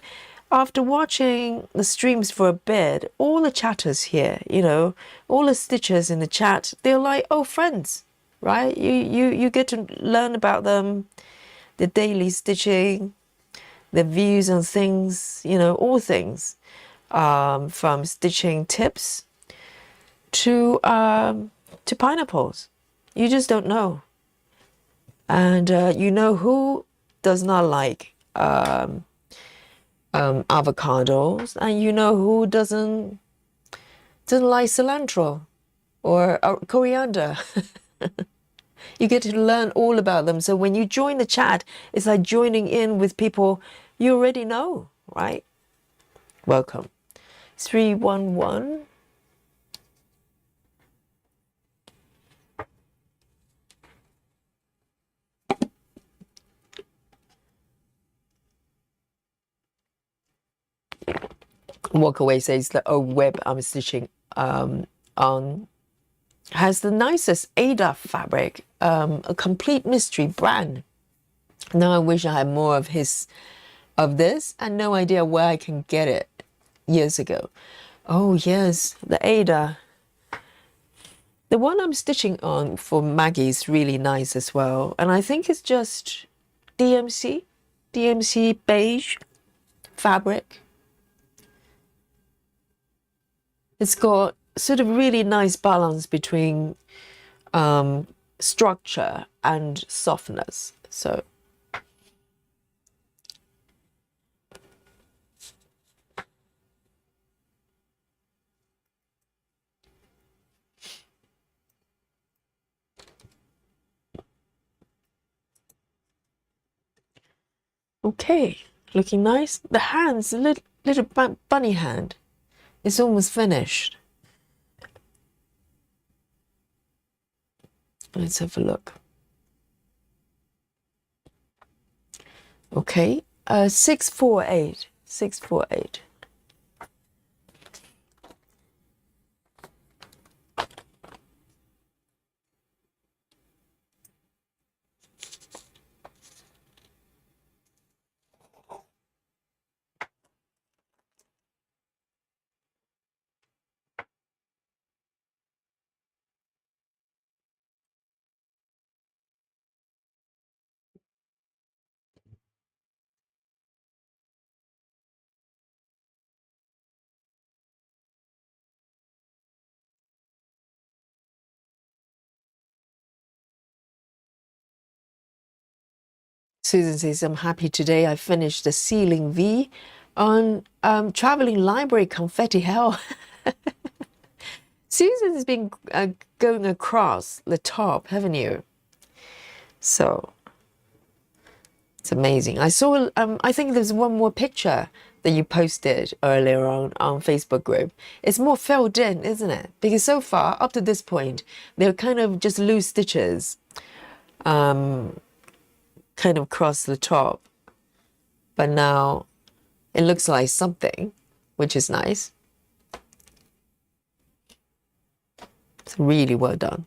after watching the streams for a bit, all the chatters here, you know, all the stitchers in the chat, they're like, oh, friends, right? You get to learn about them, the daily stitching, their views on things, you know, all things, from stitching tips to pineapples. You just don't know. And you know who does not like avocados, and you know who doesn't like cilantro or coriander. You get to learn all about them. So when you join the chat, it's like joining in with people you already know, right? Welcome. 311. Walk away says the old web I'm stitching on has the nicest Ada fabric, a complete mystery brand. Now I wish I had more of this, and no idea where I can get it years ago. Oh yes, the Ada. The one I'm stitching on for Maggie is really nice as well, and I think it's just DMC beige fabric. It's got sort of really nice balance between structure and softness. So okay, looking nice. The hand's a little bunny hand. It's almost finished. Let's have a look. Okay, 648. 648. Susan says, I'm happy today. I finished the ceiling V on Traveling Library Confetti Hell. Susan's been going across the top, haven't you? So it's amazing. I saw, I think there's one more picture that you posted earlier on Facebook group. It's more filled in, isn't it? Because so far, up to this point, they're kind of just loose stitches, kind of across the top. But now it looks like something, which is nice. It's really well done.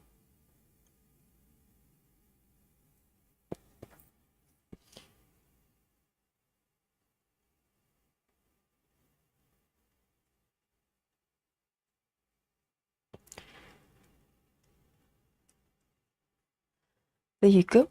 There you go.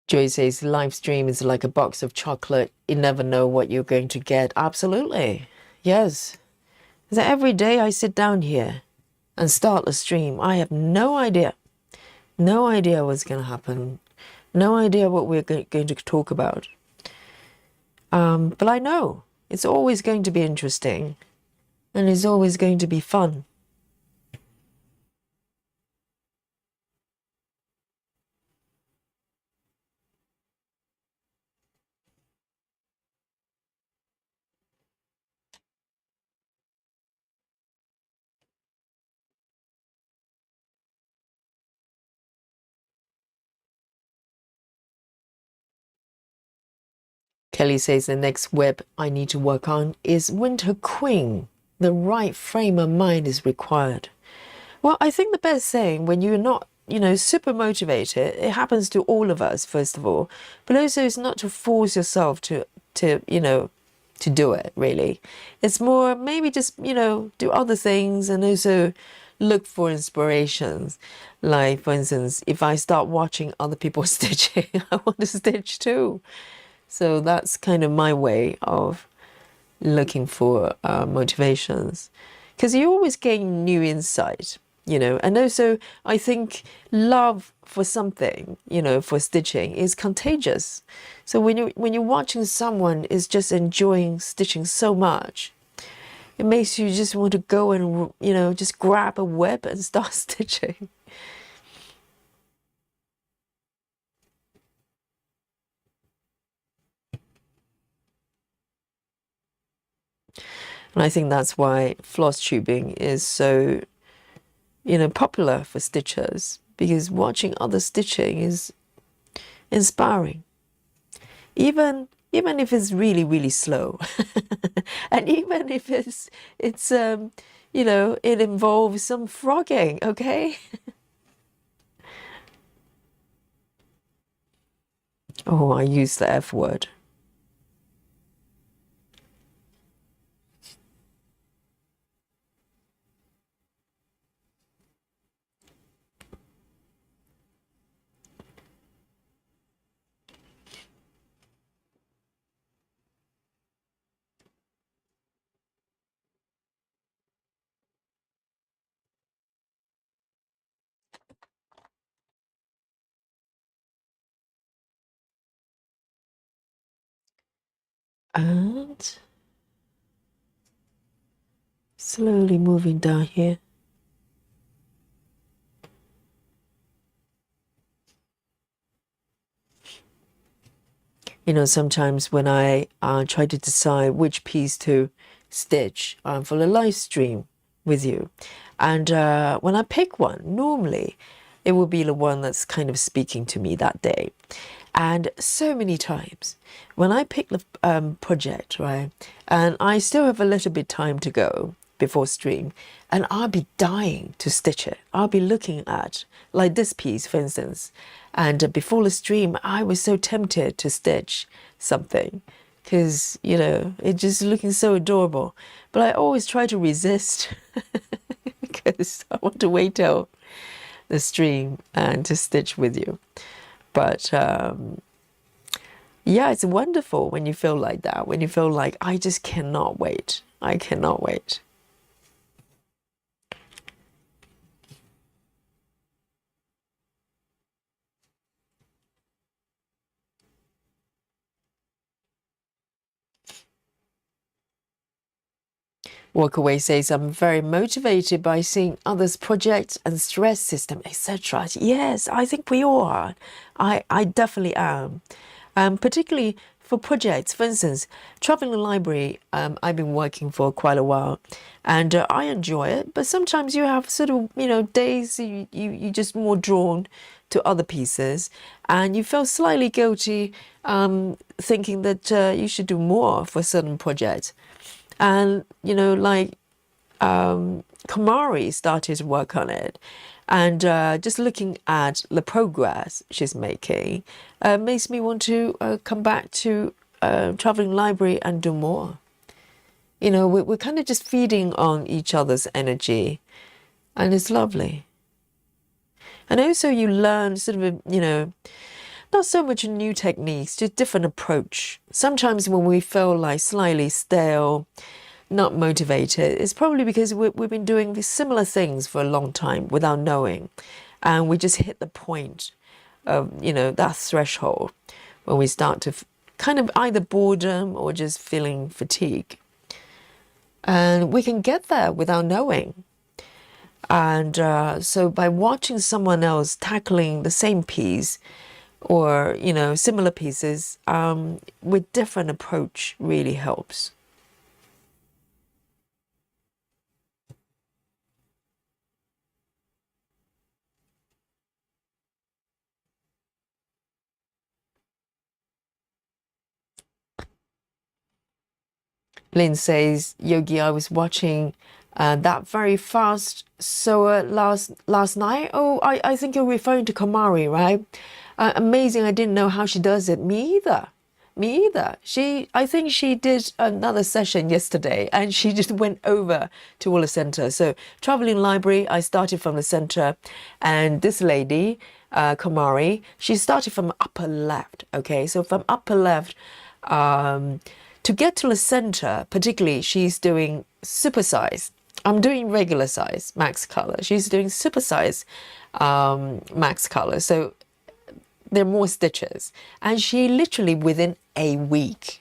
Joy says live stream is like a box of chocolate. You never know what you're going to get. Absolutely. Yes. So every day I sit down here and start a stream, I have no idea. No idea what's going to happen. No idea what we're going to talk about. But I know it's always going to be interesting. And it's always going to be fun. Kelly says the next web I need to work on is Winter Queen. The right frame of mind is required. Well, I think the best thing when you're not, super motivated, it happens to all of us, first of all, but also it's not to force yourself to do it, really. It's more maybe just, do other things and also look for inspirations. Like, for instance, if I start watching other people stitching, I want to stitch too. So that's kind of my way of looking for motivations. Because you always gain new insight, and also I think love for something, for stitching is contagious. So when you're watching someone is just enjoying stitching so much, it makes you just want to go and, just grab a web and start stitching. And I think that's why floss tubing is so, popular for stitchers, because watching other stitching is inspiring. Even if it's really, really slow. And even if it's it involves some frogging, okay? Oh, I used the F word. And slowly moving down here. Sometimes when I try to decide which piece to stitch for the live stream with you, and when I pick one, normally it will be the one that's kind of speaking to me that day. And so many times when I pick the project, right, and I still have a little bit time to go before stream, and I'll be dying to stitch it. I'll be looking at, like this piece, for instance, and before the stream, I was so tempted to stitch something because, you know, it's just looking so adorable. But I always try to resist because I want to wait till the stream and to stitch with you. But yeah, it's wonderful when you feel like that, when you feel like, I just cannot wait. I cannot wait. Walkaway says, I'm very motivated by seeing others' projects and stress system, etc. Yes, I think we all are. I definitely am. Particularly for projects. For instance, traveling the library, I've been working for quite a while, and I enjoy it. But sometimes you have sort of, you know, days you just more drawn to other pieces, and you feel slightly guilty, thinking that you should do more for certain projects. And, you know, like Kamari started to work on it. And just looking at the progress she's making makes me want to come back to traveling library and do more. You know, we're kind of just feeding on each other's energy. And it's lovely. And also you learn sort of, you know, not so much new techniques, just different approach. Sometimes when we feel like slightly stale, not motivated, it's probably because we've been doing similar things for a long time without knowing. And we just hit the point of, you know, that threshold when we start to kind of either boredom or just feeling fatigue. And we can get there without knowing. And so by watching someone else tackling the same piece, or, you know, similar pieces with different approach really helps. Lynn says, Yogi, I was watching that very fast sewer last night. Oh, I think you're referring to Kamari, right? Amazing. I didn't know how she does it. Me either. Me either. I think she did another session yesterday and she just went over to all the center. So traveling library, I started from the center, and this lady, Kamari, she started from upper left. Okay, so from upper left, to get to the center, particularly, she's doing supersize. I'm doing regular size, max color. She's doing supersize, max color. So there are more stitches. And she literally, within a week,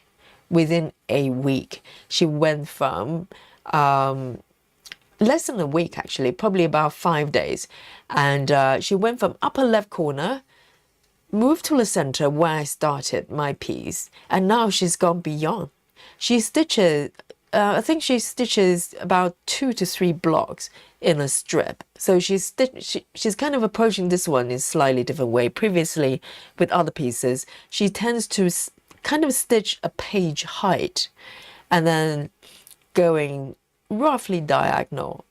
she went from less than a week, actually, probably about 5 days. And she went from upper left corner, moved to the center where I started my piece, and now she's gone beyond. She stitches, I think she stitches about 2 to 3 blocks in a strip. So she's kind of approaching this one in a slightly different way. Previously, with other pieces, she tends to kind of stitch a page height and then going roughly diagonal,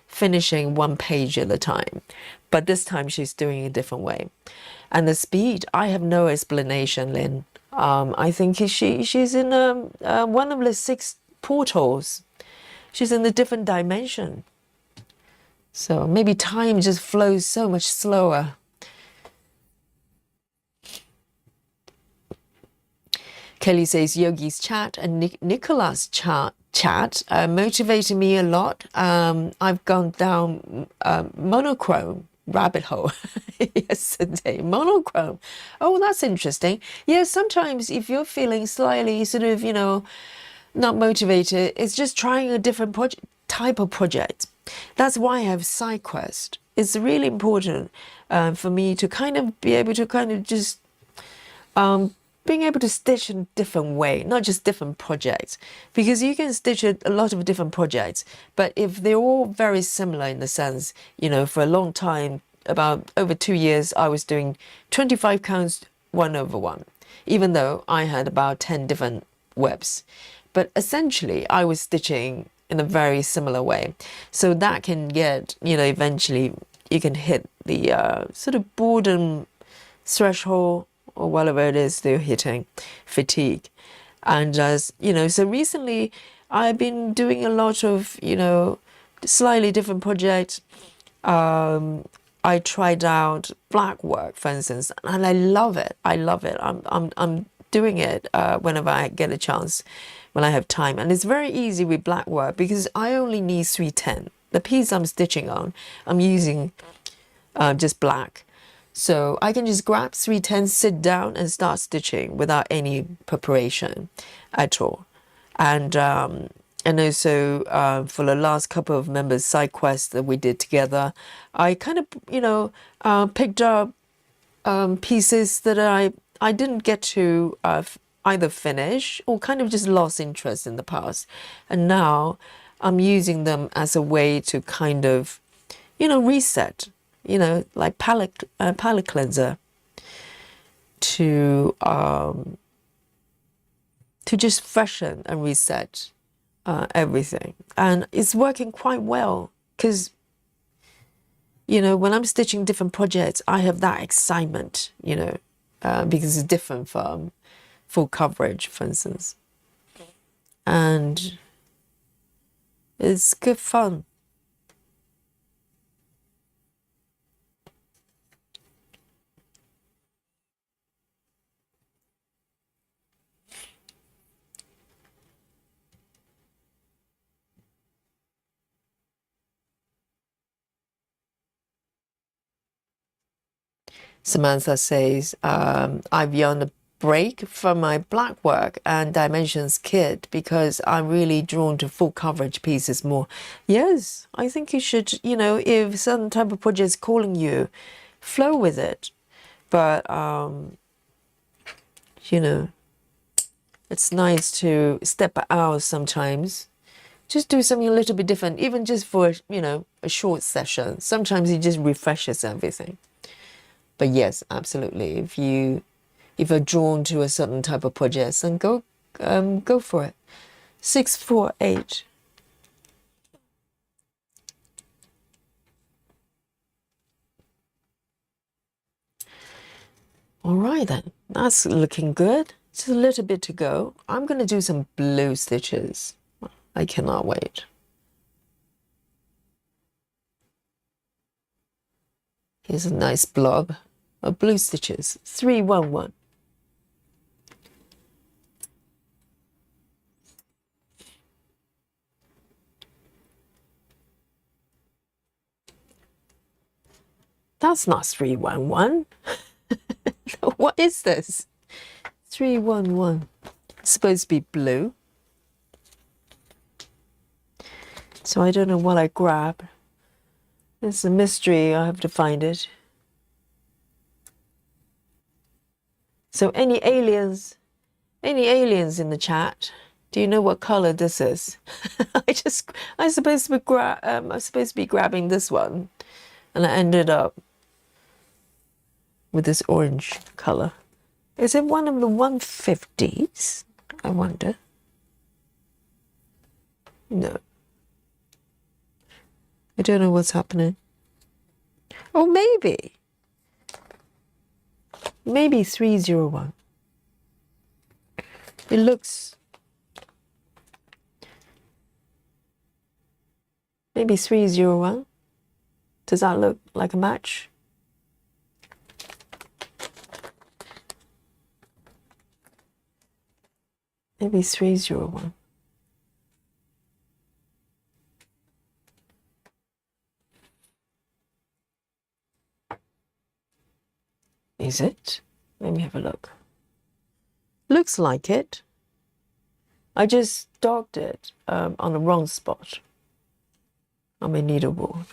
finishing 1 page at a time. But this time she's doing it a different way. And the speed, I have no explanation, Lynn. I think she's in one of the 6 portals. She's in a different dimension. So maybe time just flows so much slower. Kelly says, Yogi's chat and Nicola's chat motivated me a lot. I've gone down monochrome rabbit hole yesterday. Monochrome. Oh, that's interesting. Yeah, sometimes if you're feeling slightly sort of, you know, not motivated, it's just trying a different type of project. That's why I have side quest. It's really important for me to kind of be able to kind of just being able to stitch in a different way, not just different projects, because you can stitch a lot of different projects, but if they're all very similar in the sense, you know, for a long time, about over 2 years, I was doing 25 counts 1/1, even though I had about 10 different webs. But essentially, I was stitching in a very similar way. So that can get, you know, eventually you can hit the sort of boredom threshold or whatever it is they're hitting, fatigue. And as you know, so recently I've been doing a lot of, you know, slightly different projects. I tried out black work, for instance, and I love it. I love it. I'm doing it whenever I get a chance, when I have time. And it's very easy with black work because I only need 310. The piece I'm stitching on, I'm using just black. So I can just grab 310, sit down and start stitching without any preparation at all. And also for the last couple of members' side quests that we did together, I kind of, you know, picked up pieces that I didn't get to either finish or kind of just lost interest in the past. And now I'm using them as a way to kind of, you know, reset, you know, like palette cleanser to just freshen and reset everything. And it's working quite well because, you know, when I'm stitching different projects, I have that excitement, you know, because it's different from full coverage, for instance. And it's good fun. Samantha says, I've been on a break from my black work and dimensions kit because I'm really drawn to full coverage pieces more. Yes, I think you should, you know, if certain type of project is calling you, flow with it. But, you know, it's nice to step out sometimes. Just do something a little bit different, even just for, you know, a short session. Sometimes it just refreshes everything. But yes, absolutely. If you're drawn to a certain type of project, then go for it. 648. All right then, that's looking good. Just a little bit to go. I'm going to do some blue stitches. I cannot wait. Here's a nice blob of blue stitches. 311. That's not 311. What is this? 311. It's supposed to be blue. So I don't know what I grabbed. It's a mystery. I have to find it. So any aliens in the chat? Do you know what color this is? I'm supposed to be grabbing this one, and I ended up with this orange color. Is it one of the 150s? I wonder. No. I don't know what's happening. Oh, maybe. Maybe 301. It looks... Maybe 301. Does that look like a match? Maybe 301. Is it? Let me have a look. Looks like it. I just docked it on the wrong spot on my needleboard.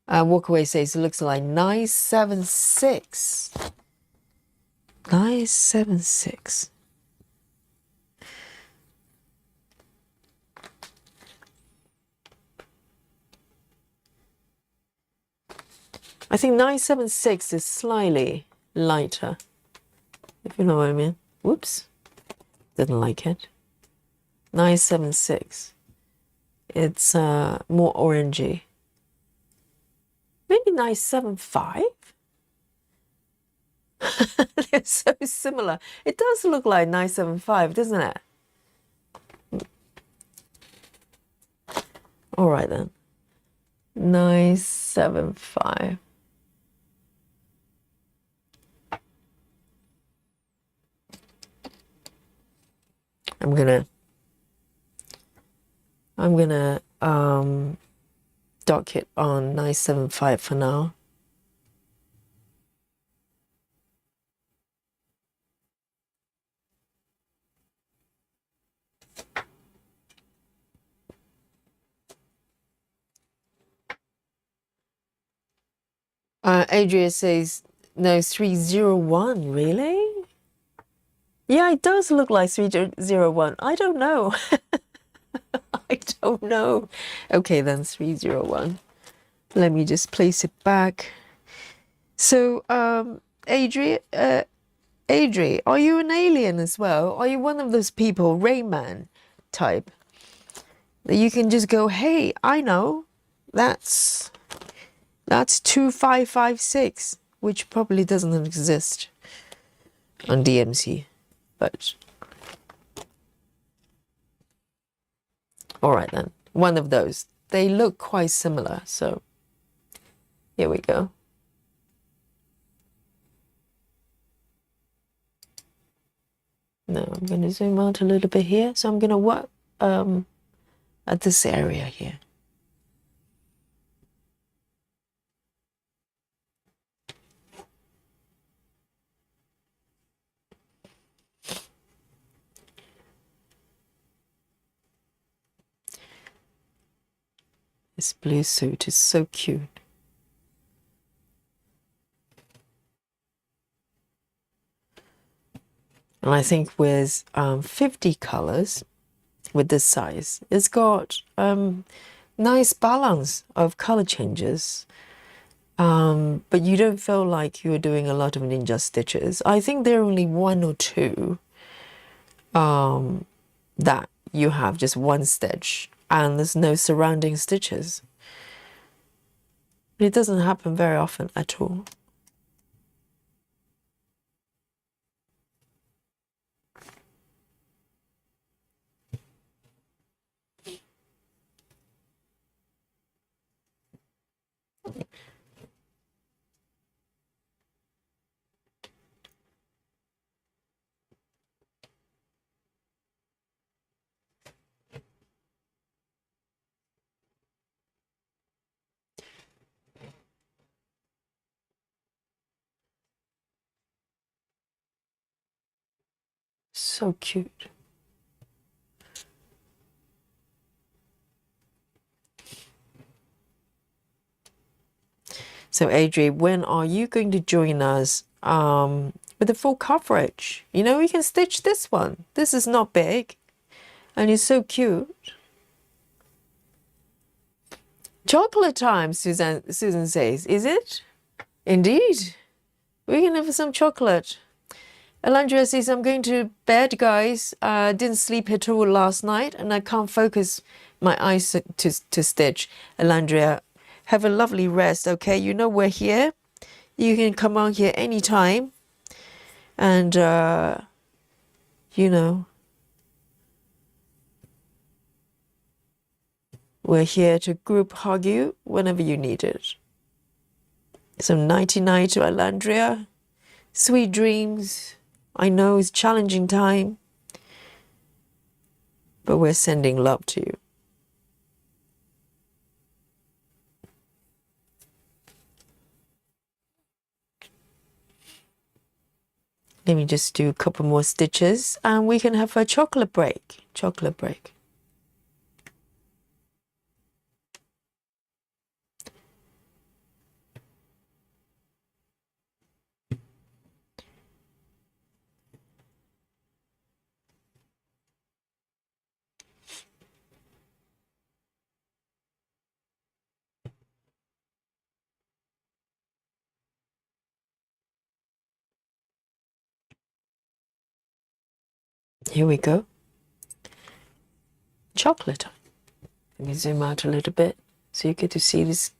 Walkaway says it looks like 976. 976. I think 976 is slightly lighter, if you know what I mean. Whoops, didn't like it. 976. It's more orangey. Maybe 975? They're so similar. It does look like 975, doesn't it? All right then. 975. I'm gonna dock it on 975 for now. Adria says no, 301, really? Yeah, it does look like 301. I don't know. I don't know. Okay, then 301. Let me just place it back. So, Adri, are you an alien as well? Are you one of those people, Rayman type, that you can just go, hey, I know, that's 2556, which probably doesn't exist on DMC, but all right then, one of those. They look quite similar, so here we go. Now I'm going to zoom out a little bit here. So I'm going to work at this area here. This blue suit is so cute. And I think with 50 colors, with this size, it's got nice balance of color changes. But you don't feel like you're doing a lot of ninja stitches. I think there are only one or two that you have just one stitch and there's no surrounding stitches. It doesn't happen very often at all. So cute. So Adri, when are you going to join us with the full coverage? You know, we can stitch this one. This is not big and it's so cute. Chocolate time, Susan says. Is it? Indeed. We can have some chocolate. Alandria says, I'm going to bed, guys. Didn't sleep at all last night and I can't focus my eyes to stitch. Alandria, have a lovely rest, okay? You know we're here. You can come on here anytime. And, you know, we're here to group hug you whenever you need it. So 99 to Alandria. Sweet dreams. I know it's challenging time, but we're sending love to you. Let me just do a couple more stitches and we can have a chocolate break. Chocolate break. Here we go. chocolate. Let me zoom out a little bit so you get to see this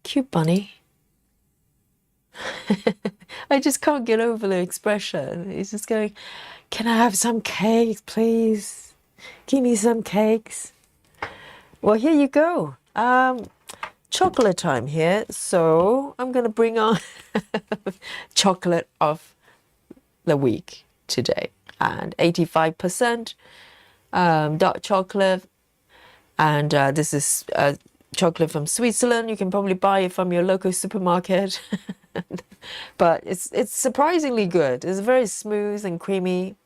cute bunny. I just can't get over the expression. He's just going, can I have some cakes, please? Give me some cakes. Well, here you go. Chocolate time here. So I'm going to bring on chocolate of the week today. And 85% dark chocolate. And this is chocolate from Switzerland. You can probably buy it from your local supermarket. But it's surprisingly good. It's very smooth and creamy.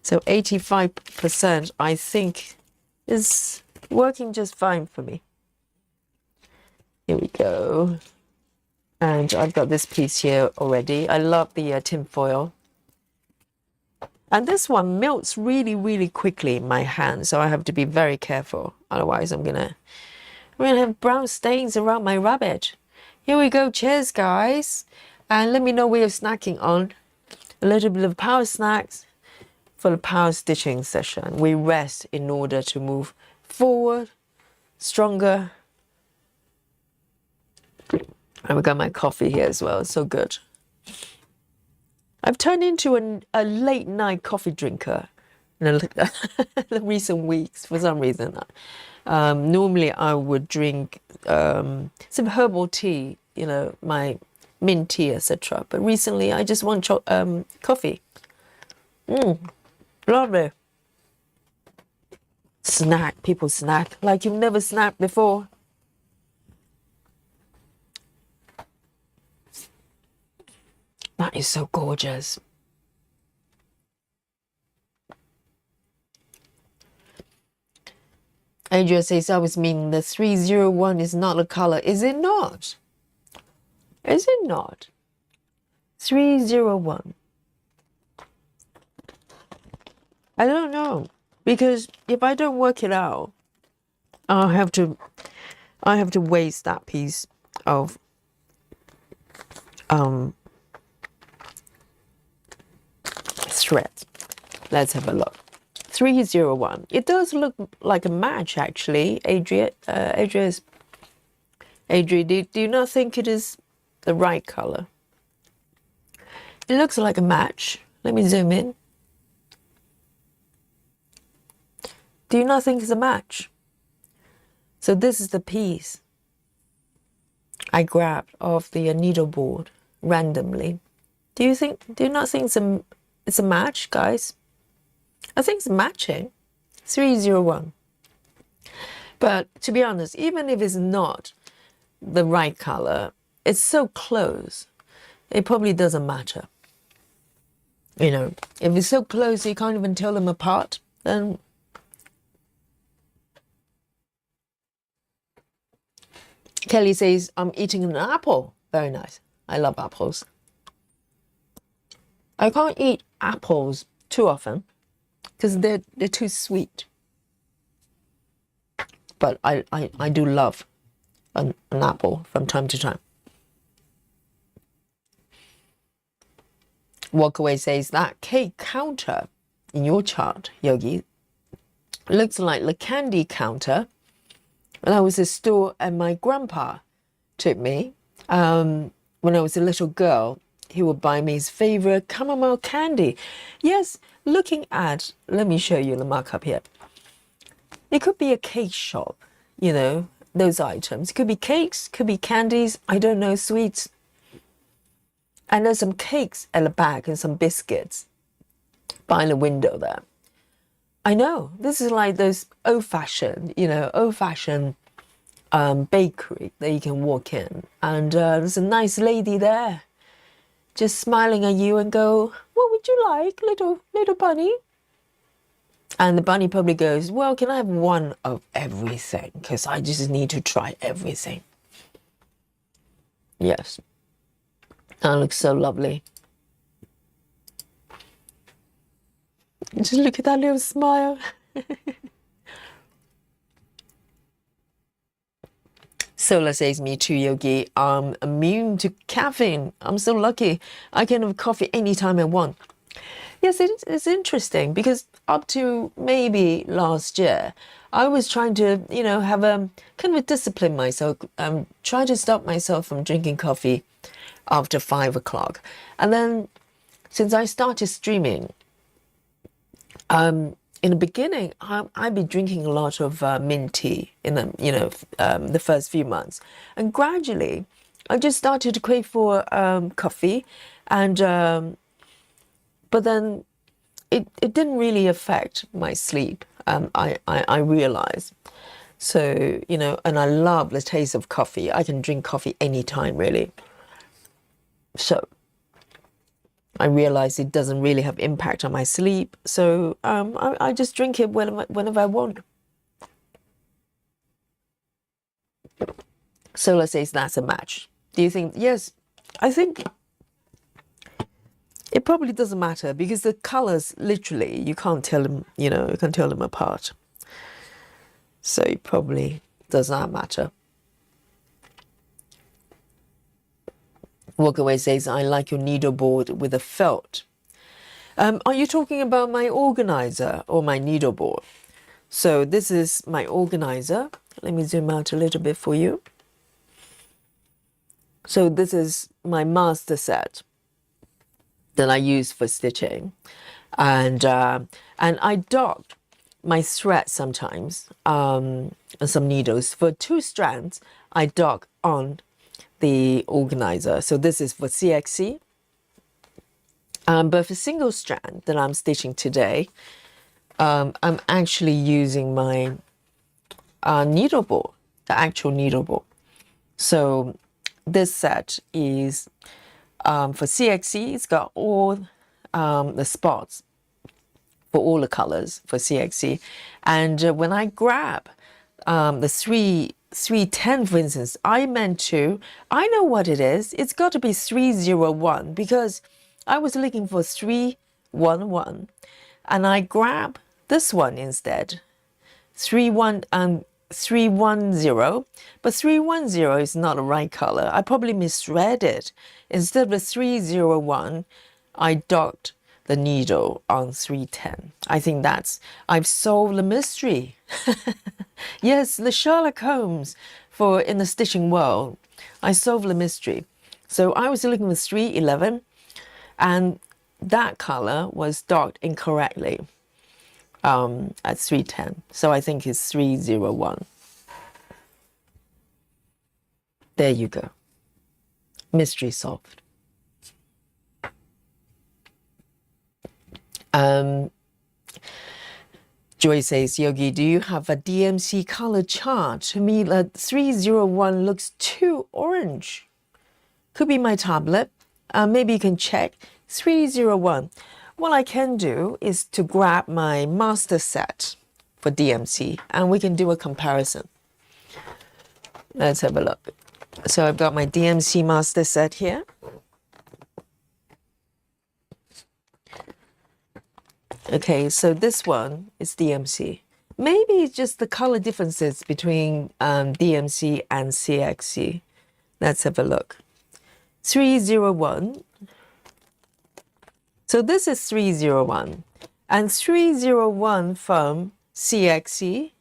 So 85% I think is working just fine for me. Here we go. And I've got this piece here already. I love the tin foil. And this one melts really, really quickly in my hand, so I have to be very careful. Otherwise, I'm gonna have brown stains around my rabbit. Here we go. Cheers, guys. And let me know what you're snacking on. A little bit of power snacks for the power stitching session. We rest in order to move forward, stronger. And we got my coffee here as well. It's so good. I've turned into a late night coffee drinker in the recent weeks for some reason. Normally I would drink some herbal tea, you know, my mint tea, etc. But recently I just want coffee. Lovely. Snack, people snack like you've never snacked before. That is so gorgeous. Adria says, I was meaning the 301 is not a color. Is it not? Is it not? 301. I don't know. Because if I don't work it out, I have to waste that piece of thread. Let's have a look. 301. It does look like a match, actually. Adria, do you not think it is the right color? It looks like a match. Let me zoom in. Do you not think it's a match? So this is the piece I grabbed off the needle board randomly. Do you not think it's a match, guys? I think it's matching. 301. But to be honest, even if it's not the right color, it's so close, it probably doesn't matter. You know, if it's so close you can't even tell them apart, then Kelly says, I'm eating an apple. Very nice. I love apples. I can't eat apples too often because they're too sweet. But I do love an apple from time to time. Walkaway says that cake counter in your chart, Yogi, looks like the candy counter. And that was a store and my grandpa took me. When I was a little girl, he would buy me his favorite caramel candy. Yes, looking at, let me show you the markup here. It could be a cake shop, you know, those items. It could be cakes, could be candies, I don't know, sweets. And there's some cakes at the back and some biscuits by the window there. I know, this is like those old-fashioned, you know, old-fashioned bakery that you can walk in. And there's a nice lady there just smiling at you and go, what would you like, little bunny? And the bunny probably goes, well, can I have one of everything? Because I just need to try everything. Yes. That looks so lovely. Just look at that little smile. Sola says, me too, Yogi. I'm immune to caffeine. I'm so lucky. I can have coffee anytime I want. Yes, it's interesting because up to maybe last year, I was trying to, have a kind of discipline myself, trying to stop myself from drinking coffee after 5 o'clock. And then since I started streaming, in the beginning, I'd be drinking a lot of mint tea in the first few months, and gradually, I just started to crave for coffee, and but then it didn't really affect my sleep. I realized. So, and I love the taste of coffee. I can drink coffee anytime, really. So I realized it doesn't really have impact on my sleep. So I just drink it whenever I want. So let's say that's a match. Do you think? Yes, I think it probably doesn't matter because the colors, literally, you can't tell them, you can't tell them apart. So it probably does not matter. Walkaway says, I like your needleboard with a felt. Are you talking about my organizer or my needleboard? So this is my organizer. Let me zoom out a little bit for you. So this is my master set that I use for stitching, and I docked my thread sometimes, and some needles. For 2 strands, I dock on the organizer. So this is for CXC. But for single strand that I'm stitching today, I'm actually using my needleboard, the actual needleboard. So this set is for CXC. It's got all the spots for all the colors for CXC. And when I grab the 310, for instance, I know what it is. It's got to be 301 because I was looking for 311 and I grab this one instead, 310, but 310 is not the right color. I probably misread it. Instead of the 301, I docked the needle on 310. I think I've solved the mystery. Yes, the Sherlock Holmes in the stitching world. I solved the mystery. So I was looking for 311 and that color was docked incorrectly at 310. So I think it's 301. There you go. Mystery solved. Joy says, Yogi, do you have a DMC color chart? To me, 301 looks too orange. Could be my tablet. Maybe you can check 301. What I can do is to grab my master set for DMC and we can do a comparison. Let's have a look. So I've got my DMC master set here. Okay, so this one is DMC. Maybe it's just the color differences between DMC and CXC. Let's have a look. 301. So this is 301. And 301 from CXC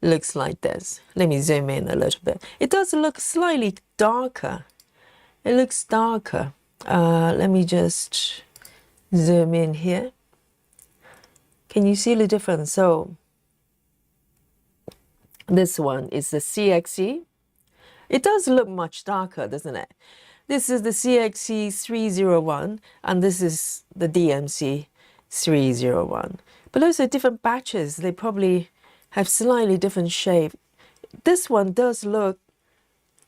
looks like this. Let me zoom in a little bit. It does look slightly darker. It looks darker. Let me just zoom in here. Can you see the difference? So this one is the CXC. It does look much darker, doesn't it? This is the CXC 301 and this is the DMC 301. But those are different batches. They probably have slightly different shape. This one does look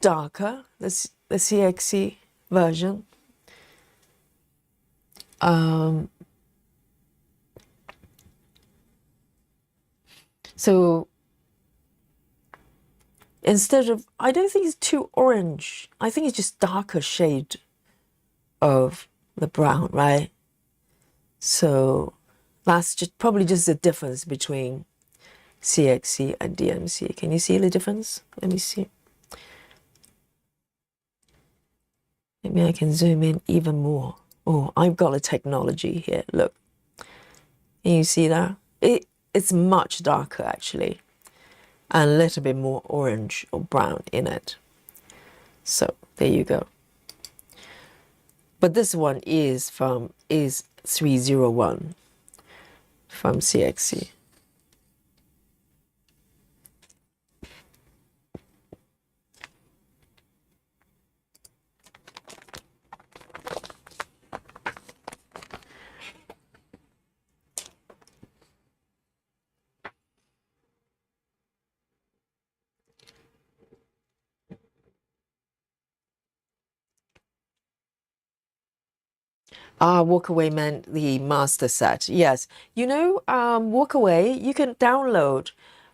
darker, the CXC version. So instead of, I don't think it's too orange. I think it's just darker shade of the brown, right? So that's probably just the difference between CXC and DMC. Can you see the difference? Let me see. Maybe I can zoom in even more. Oh, I've got a technology here. Look, Can you see that? It's much darker actually, and a little bit more orange or brown in it. So there you go. But this one is 301 from CXC. Ah, Walkaway meant the master set. Yes. You know, Walkaway, you can download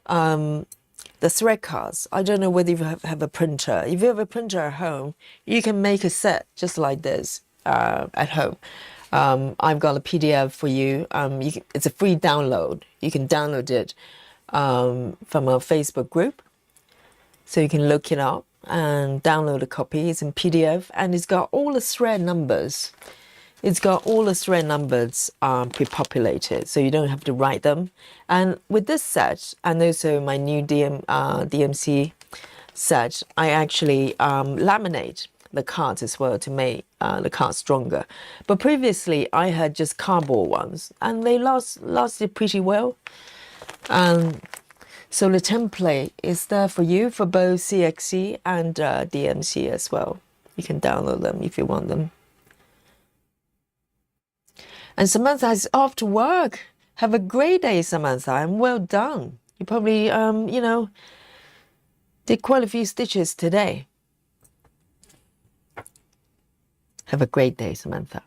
the thread cards. I don't know whether you have a printer. If you have a printer at home, you can make a set just like this at home. I've got a PDF for you. It's a free download. You can download it from our Facebook group. So you can look it up and download a copy. It's in PDF and it's got all the thread numbers. It's got all the thread numbers pre-populated, so you don't have to write them. And with this set, and also my new DMC set, I actually laminate the cards as well to make the cards stronger. But previously, I had just cardboard ones, and they lasted pretty well. So the template is there for you for both CXC and DMC as well. You can download them if you want them. And Samantha is off to work. Have a great day, Samantha, and well done. You probably, you know, did quite a few stitches today. Have a great day, Samantha.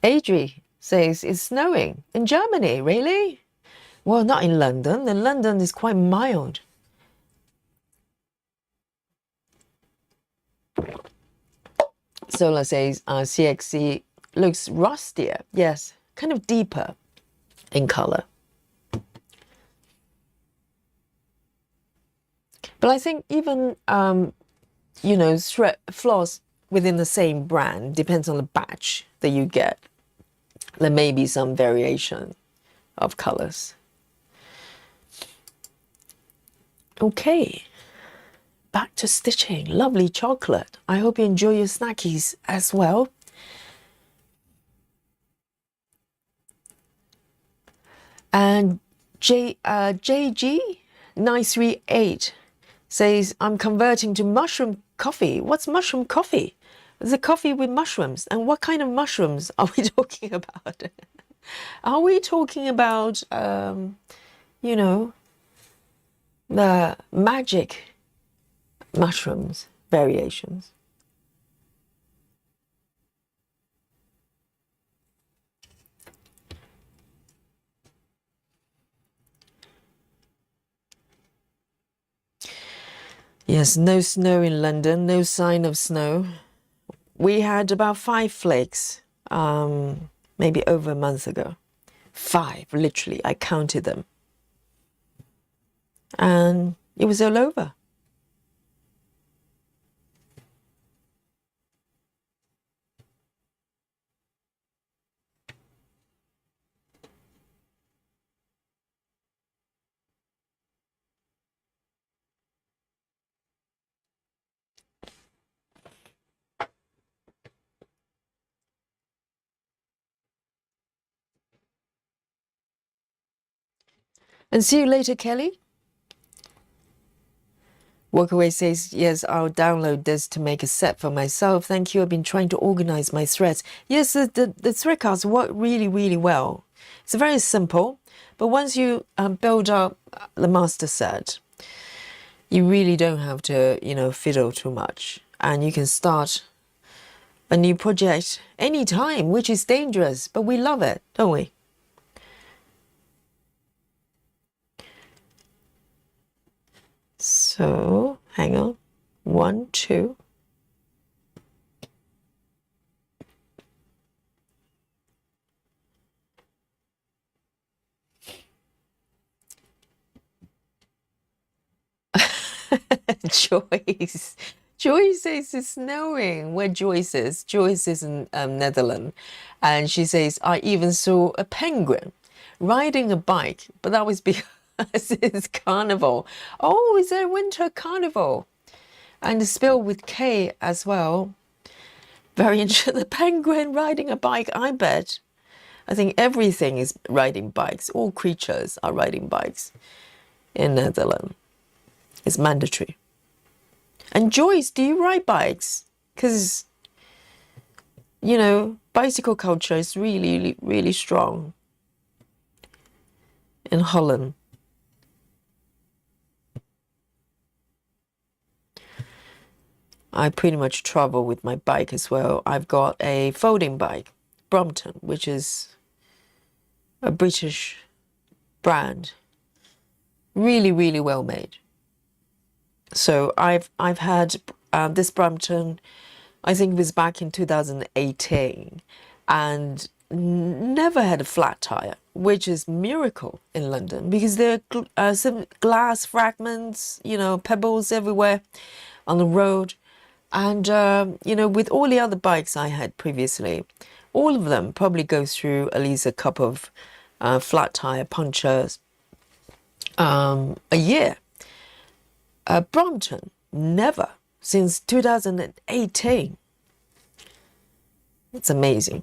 Adri says, it's snowing in Germany, really? Well, not in London. In London is quite mild. Sola says CXC looks rustier. Yes, kind of deeper in color. But I think even, you know, floss within the same brand, depends on the batch that you get. There may be some variation of colors. Okay. Back to stitching. Lovely chocolate. I hope you enjoy your snackies as well. And JG938 says, I'm converting to mushroom coffee. What's mushroom coffee? It's a coffee with mushrooms. And what kind of mushrooms are we talking about? Are we talking about, you know, the magic mushrooms variations? Yes, no snow in London, no sign of snow. We had about 5 flakes, maybe over a month ago. 5, literally, I counted them. And it was all over. And see you later, Kelly. Walkaway says, yes, I'll download this to make a set for myself. Thank you. I've been trying to organize my threads. Yes, the thread cards work really, really well. It's very simple, but once you build up the master set, you really don't have to, you know, fiddle too much. And you can start a new project anytime, which is dangerous, but we love it, don't we? So, hang on. 1, 2. Joyce. Joyce says it's snowing where Joyce is. Joyce is in Netherlands. And she says, I even saw a penguin riding a bike, but that was because it's carnival. Oh, is there a winter carnival? And it's spelled with K as well. Very interesting. The penguin riding a bike, I bet. I think everything is riding bikes. All creatures are riding bikes in Netherlands. It's mandatory. And Joyce, do you ride bikes? Because, you know, bicycle culture is really, really strong in Holland. I pretty much travel with my bike as well. I've got a folding bike, Brompton, which is a British brand. Really, really well made. So I've had this Brompton, I think it was back in 2018, and never had a flat tire, which is miracle in London because there are some glass fragments, you know, pebbles everywhere on the road. And, you know, with all the other bikes I had previously, all of them probably go through at least a couple of flat tire punctures a year. Brompton, never, since 2018. It's amazing.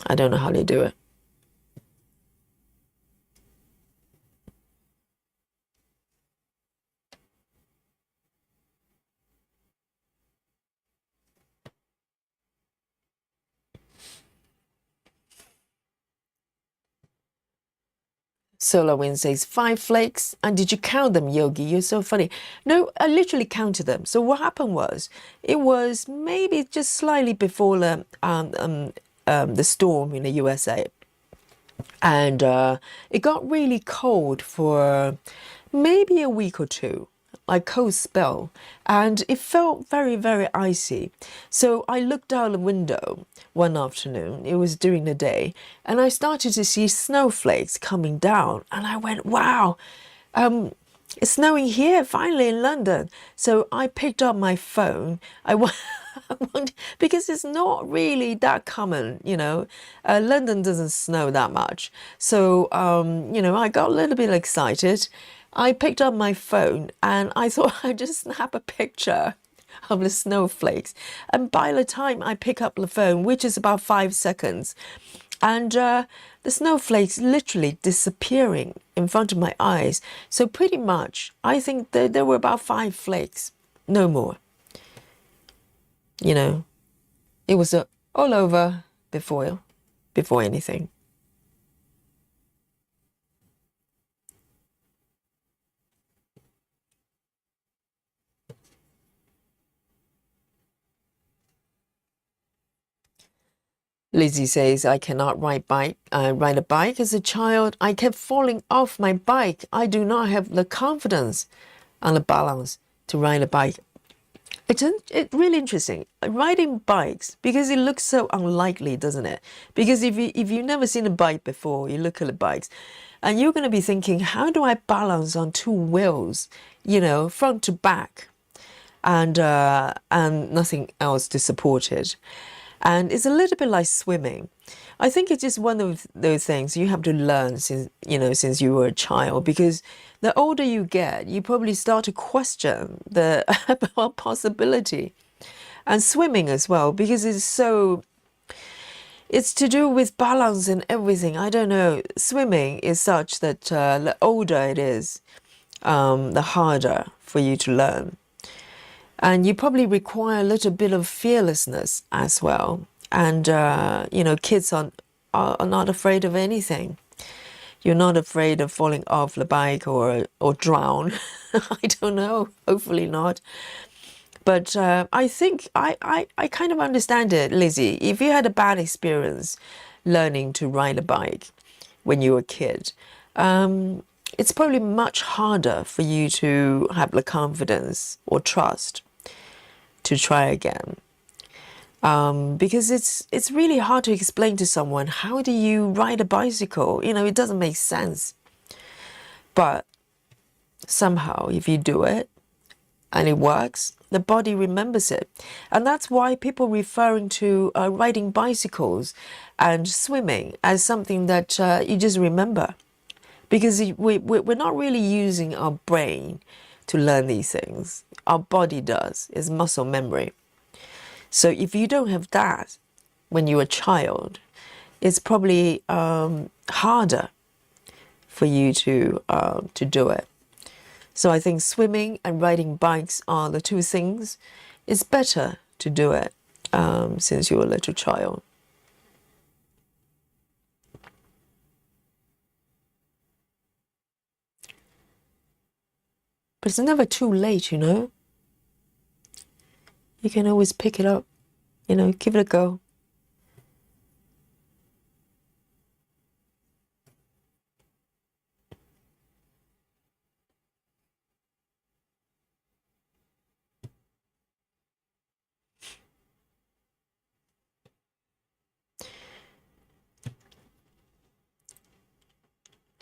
I don't know how they do it. Solar Wind says 5 flakes. And did you count them, Yogi? You're so funny. No, I literally counted them. So what happened was, it was maybe just slightly before the storm in the USA. And it got really cold for maybe a week or two, like cold spell, and it felt very, very icy. So I looked out the window one afternoon, it was during the day, and I started to see snowflakes coming down, and I went, wow, it's snowing here finally in London. So I picked up my phone. I want, because it's not really that common, you know. London doesn't snow that much. So, you know, I got a little bit excited. I picked up my phone and I thought I'd just snap a picture of the snowflakes. And by the time I pick up the phone, which is about 5 seconds, and the snowflakes literally disappearing in front of my eyes. So pretty much, I think there were about 5 flakes, no more. You know, it was all over before anything. Lizzie says, I cannot ride a bike. As a child, I kept falling off my bike. I do not have the confidence and the balance to ride a bike. It's really interesting, riding bikes, because it looks so unlikely, doesn't it? Because if you've never seen a bike before, you look at the bikes, and you're going to be thinking, how do I balance on 2 wheels, you know, front to back, and nothing else to support it? And it's a little bit like swimming. I think it's just one of those things you have to learn since you were a child, because the older you get, you probably start to question the possibility. And swimming as well, because it's to do with balance and everything. I don't know. Swimming is such that the older it is, the harder for you to learn. And you probably require a little bit of fearlessness as well. And, you know, kids are not afraid of anything. You're not afraid of falling off the bike or drown. I don't know. Hopefully not. But I think I kind of understand it, Lizzie. If you had a bad experience learning to ride a bike when you were a kid, it's probably much harder for you to have the confidence or trust to try again. Because it's really hard to explain to someone, how do you ride a bicycle? You know, it doesn't make sense. But somehow, if you do it and it works, The body remembers it. And that's why people referring to riding bicycles and swimming as something that you just remember. Because we're not really using our brain to learn these things. Our body does. It's muscle memory. So if you don't have that when you're a child, it's probably harder for you to do it. So I think swimming and riding bikes are the two things. It's better to do it since you're a little child. But it's never too late, you know. You can always pick it up, you know, give it a go.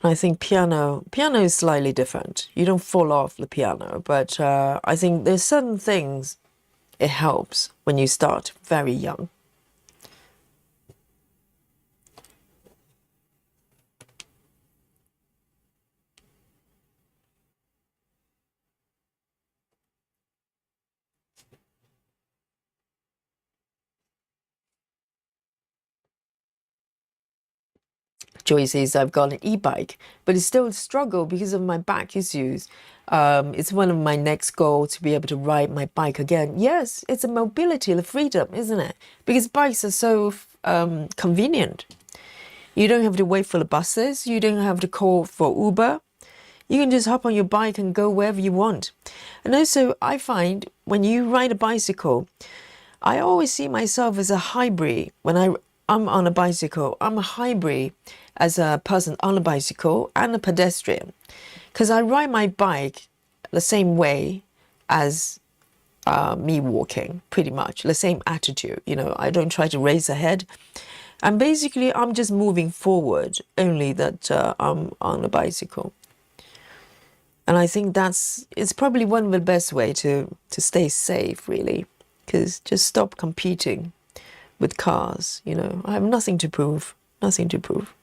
I think piano is slightly different. You don't fall off the piano, but I think there's certain things it helps when you start very young. Joy says, I've got an e-bike, but it's still a struggle because of my back issues. It's one of my next goals to be able to ride my bike again. Yes, it's a mobility, the freedom, isn't it? Because bikes are so convenient. You don't have to wait for the buses. You don't have to call for Uber. You can just hop on your bike and go wherever you want. And also, I find when you ride a bicycle, I always see myself as a hybrid. When I'm on a bicycle, I'm a hybrid as a person on a bicycle and a pedestrian. Because I ride my bike the same way as me walking, pretty much. The same attitude, you know. I don't try to raise ahead. And basically, I'm just moving forward, only that I'm on a bicycle. And I think it's probably one of the best way to stay safe, really. Because just stop competing with cars, you know. I have nothing to prove, nothing to prove.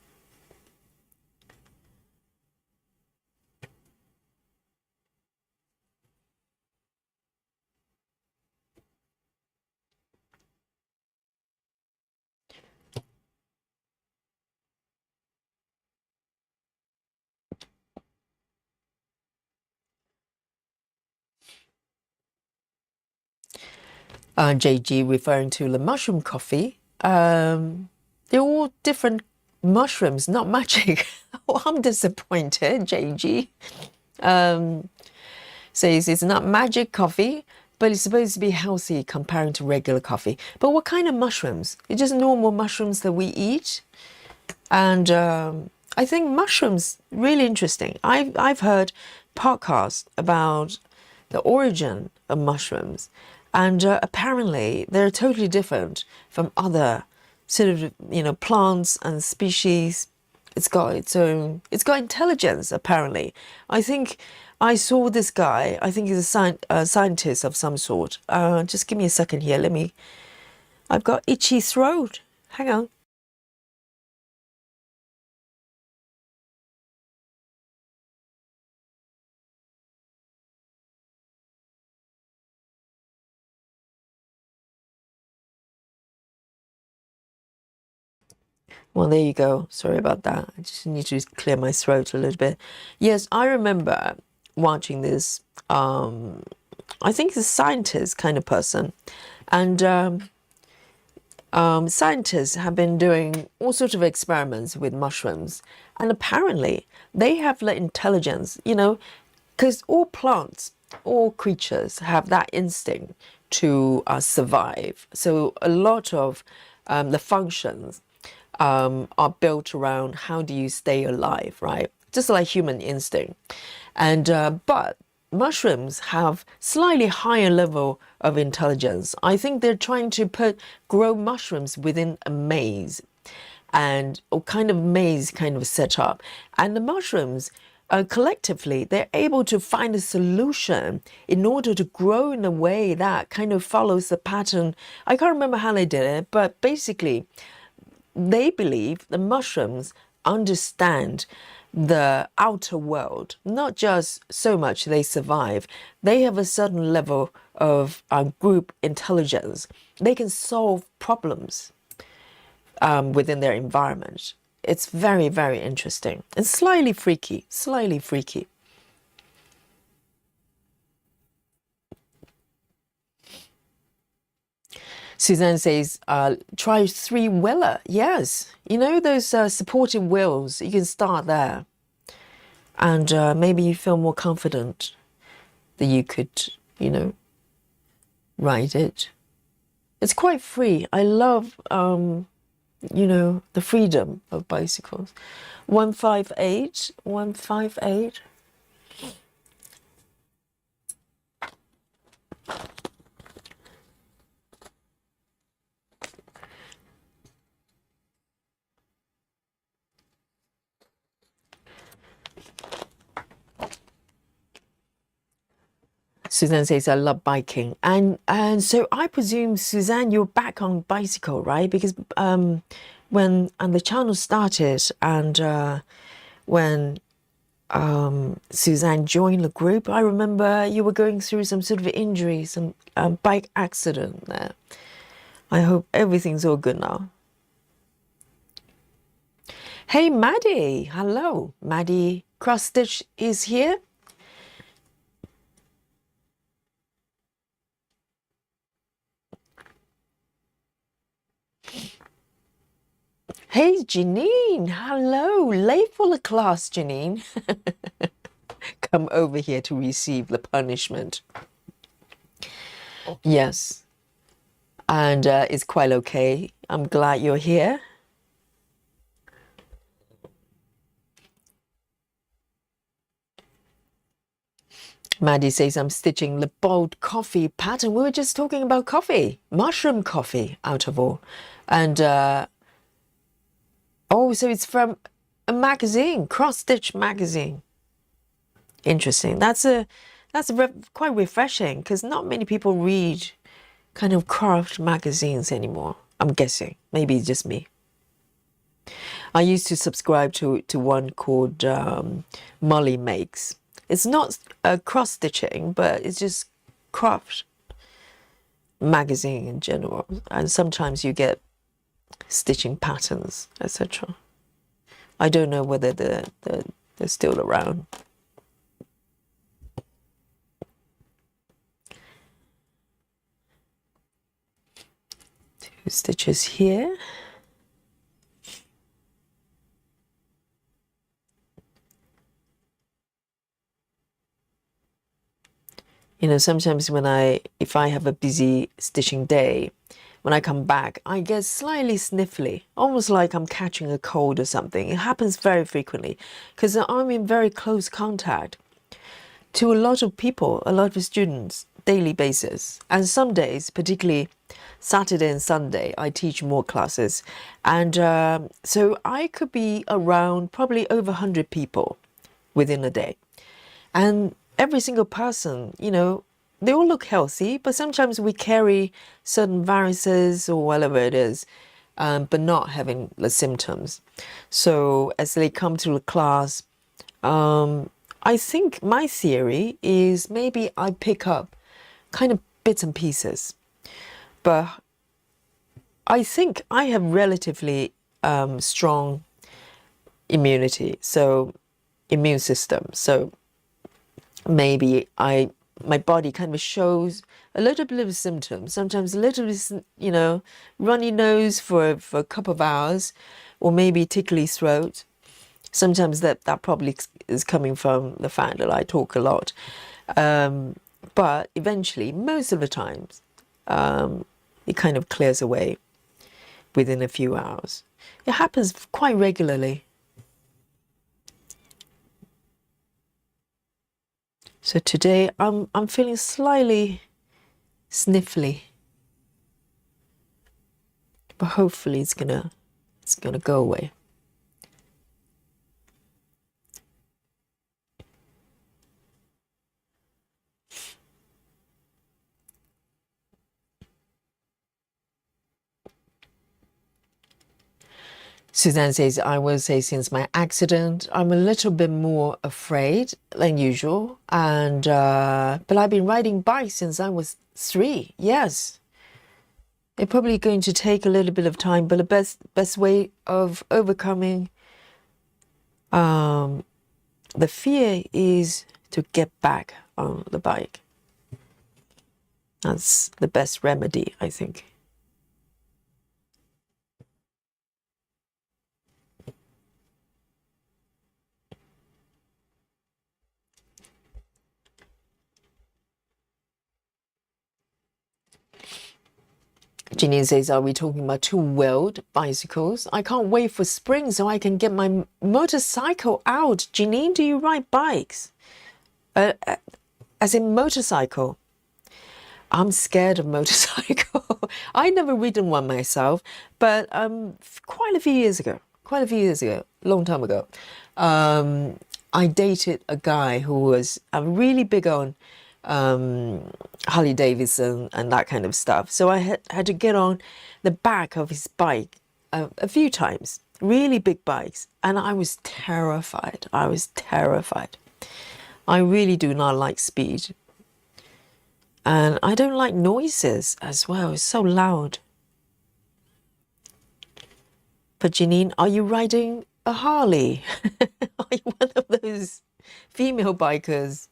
JG referring to the mushroom coffee. They're all different mushrooms, not magic. Oh, I'm disappointed, JG. Says it's not magic coffee, but it's supposed to be healthy comparing to regular coffee. But what kind of mushrooms? It's just normal mushrooms that we eat. And I think mushrooms, really interesting. I've heard podcasts about the origin of mushrooms. And apparently they're totally different from other sort of, you know, plants and species. It's got its own, it's got intelligence, apparently. I think I saw this guy, I think he's a scientist of some sort. Just give me a second here. I've got itchy throat. Hang on. Well, there you go. Sorry about that. I just need to clear my throat a little bit. Yes, I remember watching this. I think he's a scientist kind of person. And scientists have been doing all sorts of experiments with mushrooms. And apparently they have the intelligence, you know, because all plants, all creatures have that instinct to survive. So a lot of the functions are built around how do you stay alive, right? Just like human instinct. And but mushrooms have slightly higher level of intelligence. I think they're trying to grow mushrooms within a maze, and or kind of maze kind of setup. And the mushrooms collectively, they're able to find a solution in order to grow in a way that kind of follows the pattern. I can't remember how they did it, but basically, they believe the mushrooms understand the outer world, not just so much they survive. They have a certain level of group intelligence. They can solve problems within their environment. It's very, very interesting and slightly freaky, slightly freaky. Suzanne says, try three-wheeler. Yes, you know those supportive wheels, you can start there. And maybe you feel more confident that you could, you know, ride it. It's quite free. I love, you know, the freedom of bicycles. 158, 158. Suzanne says, I love biking. And so I presume, Suzanne, you're back on bicycle, right? Because when the channel started and when Suzanne joined the group, I remember you were going through some sort of injury, some bike accident there. I hope everything's all good now. Hey, Maddie. Hello. Maddie Cross Stitch is here. Hey, Janine. Hello. Late for the class, Janine. Come over here to receive the punishment. Yes. And it's quite okay. I'm glad you're here. Maddie says, I'm stitching the bold coffee pattern. We were just talking about coffee, mushroom coffee, out of all. And, oh, so it's from a magazine, Cross Stitch magazine. Interesting. That's quite refreshing because not many people read kind of craft magazines anymore. I'm guessing. Maybe it's just me. I used to subscribe to one called Molly Makes. It's not cross stitching, but it's just craft magazine in general. And sometimes you get stitching patterns, etc. I don't know whether they're still around. 2 stitches here. You know, sometimes if I have a busy stitching day, when I come back, I get slightly sniffly, almost like I'm catching a cold or something. It happens very frequently because I'm in very close contact to a lot of people, a lot of students, daily basis. And some days, particularly Saturday and Sunday, I teach more classes. And so I could be around probably over 100 people within a day. And every single person, you know, they all look healthy, but sometimes we carry certain viruses or whatever it is, but not having the symptoms. So as they come to the class, I think my theory is maybe I pick up kind of bits and pieces, but I think I have relatively strong immunity, so immune system. So maybe my body kind of shows a little bit of symptoms, sometimes a little bit, you know, runny nose for a couple of hours, or maybe tickly throat. Sometimes that probably is coming from the fact that I talk a lot. But eventually, most of the times, it kind of clears away within a few hours. It happens quite regularly. So today I'm feeling slightly sniffly, but hopefully it's gonna go away. Suzanne says, I will say since my accident, I'm a little bit more afraid than usual. And but I've been riding bikes since I was 3. Yes. It's probably going to take a little bit of time, but the best way of overcoming the fear is to get back on the bike. That's the best remedy, I think. Janine says, are we talking about 2-wheeled bicycles? I can't wait for spring so I can get my motorcycle out. Janine, do you ride bikes? As in motorcycle? I'm scared of motorcycle. I never ridden one myself, but quite a few years ago, long time ago, I dated a guy who was really big on Harley Davidson and that kind of stuff. So I had to get on the back of his bike a few times, really big bikes, and I was terrified. I really do not like speed. And I don't like noises as well. It's so loud. But Janine, are you riding a Harley? Are you one of those female bikers?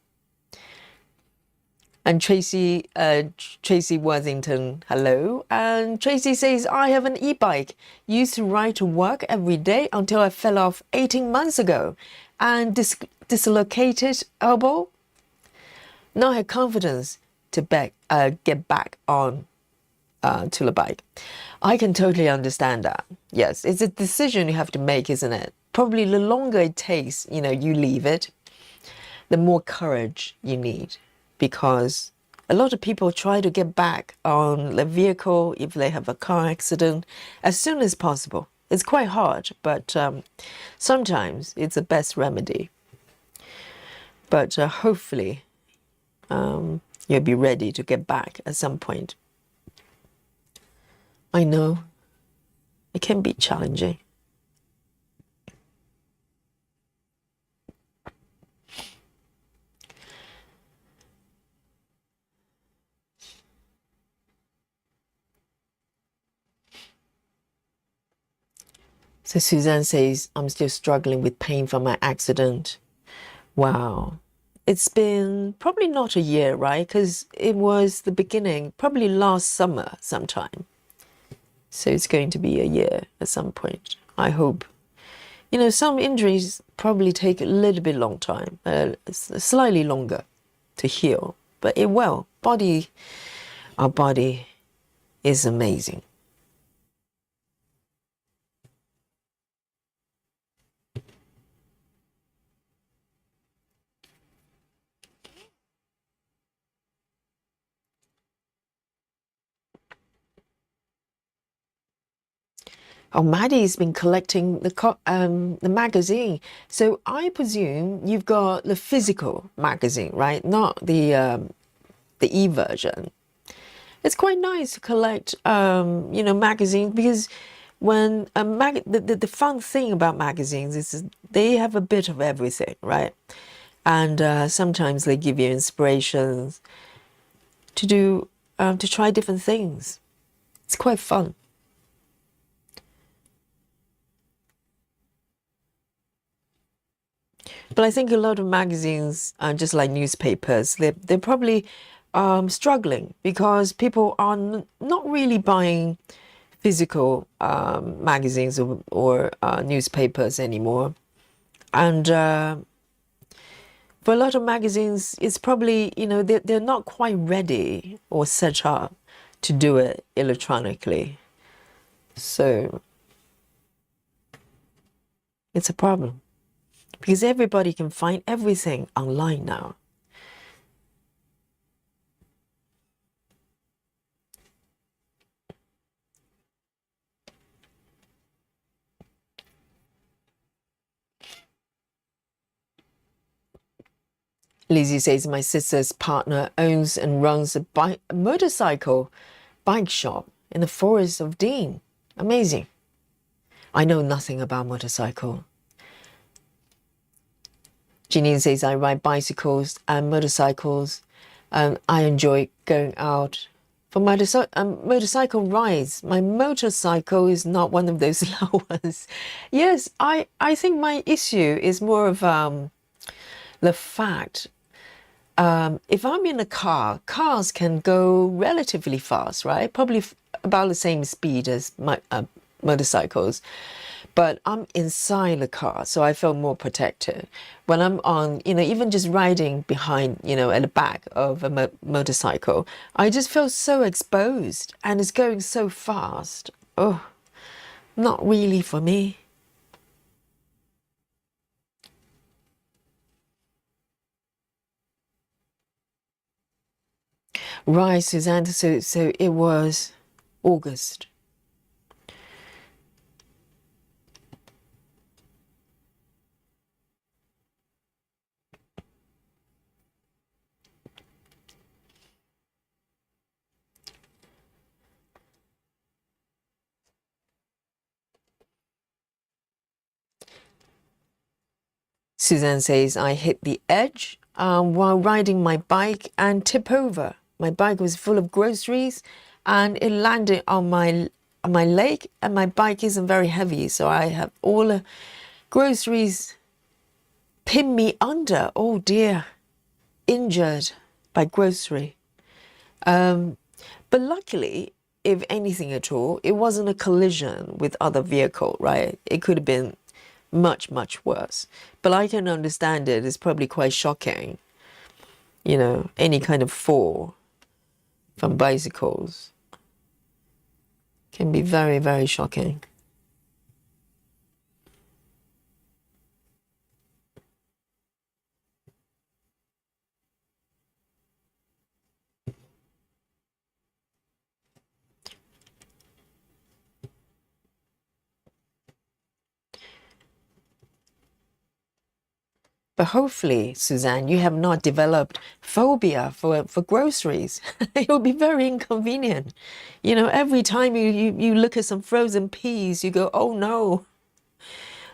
And Tracy Worthington, hello. And Tracy says, I have an e-bike. Used to ride to work every day until I fell off 18 months ago and dislocated elbow. Now I have confidence to get back on to the bike. I can totally understand that. Yes, it's a decision you have to make, isn't it? Probably the longer it takes, you leave it, the more courage you need. Because a lot of people try to get back on the vehicle if they have a car accident as soon as possible. It's quite hard, but sometimes it's the best remedy. But hopefully you'll be ready to get back at some point. I know it can be challenging. So Suzanne says, I'm still struggling with pain from my accident. Wow. It's been probably not a year, right? Because it was the beginning, probably last summer sometime. So it's going to be a year at some point, I hope. Some injuries probably take a little bit long time, slightly longer to heal. But it will. Our body is amazing. Oh, Maddie's been collecting the magazine. So I presume you've got the physical magazine, right? Not the e-version. It's quite nice to collect, magazines, because when the fun thing about magazines is they have a bit of everything, right? And sometimes they give you inspirations to try different things. It's quite fun. But I think a lot of magazines, just like newspapers, they're probably struggling because people are not really buying physical magazines or newspapers anymore. And for a lot of magazines, it's probably, they're not quite ready or set up to do it electronically. So it's a problem. Because everybody can find everything online now. Lizzie says, my sister's partner owns and runs a motorcycle bike shop in the forest of Dean. Amazing. I know nothing about motorcycle. Janine says I ride bicycles and motorcycles. I enjoy going out for motorcycle rides. My motorcycle is not one of those low ones. Yes, I think my issue is more of the fact if I'm in a car, cars can go relatively fast, right? Probably about the same speed as my motorcycles. But I'm inside the car, so I feel more protected. When I'm on, even just riding behind, at the back of a motorcycle, I just feel so exposed and it's going so fast. Oh, not really for me. Right, Suzanne, so it was August. Suzanne says, I hit the edge while riding my bike and tip over. My bike was full of groceries and it landed on my leg, and my bike isn't very heavy, so I have all the groceries pin me under. Oh dear, injured by grocery. But luckily, if anything at all, it wasn't a collision with other vehicle, right? It could have been much, much worse. But I can understand it. It's probably quite shocking. Any kind of fall from bicycles can be very, very shocking. But hopefully, Suzanne, you have not developed phobia for groceries. It will be very inconvenient. Every time you look at some frozen peas, you go, oh no,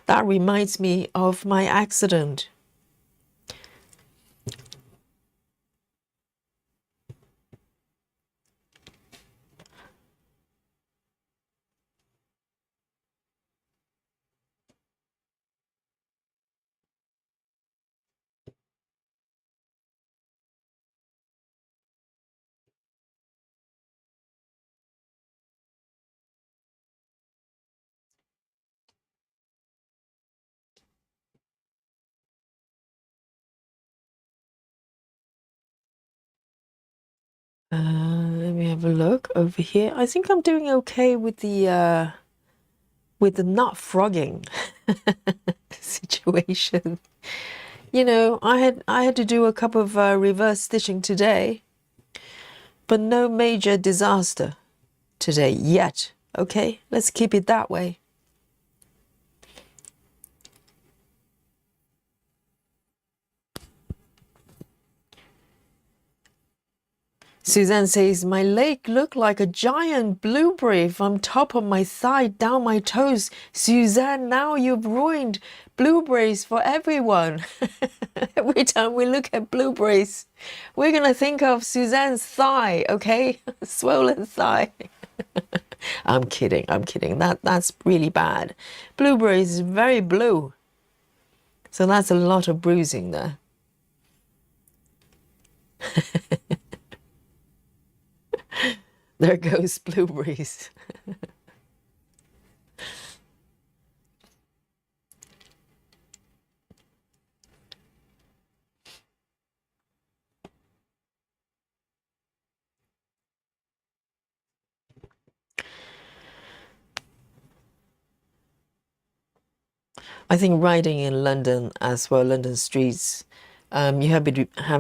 that reminds me of my accident. Let me have a look over here. I think I'm doing okay with the not frogging situation. I had to do a couple of reverse stitching today, but no major disaster today yet. Okay, let's keep it that way. Suzanne says, my leg looked like a giant blueberry from top of my thigh down my toes. Suzanne, now you've ruined blueberries for everyone. Every time we look at blueberries, we're going to think of Suzanne's thigh, okay? Swollen thigh. I'm kidding. That's really bad. Blueberries is very blue. So that's a lot of bruising there. There goes blueberries. I think riding in London as well, London streets, you have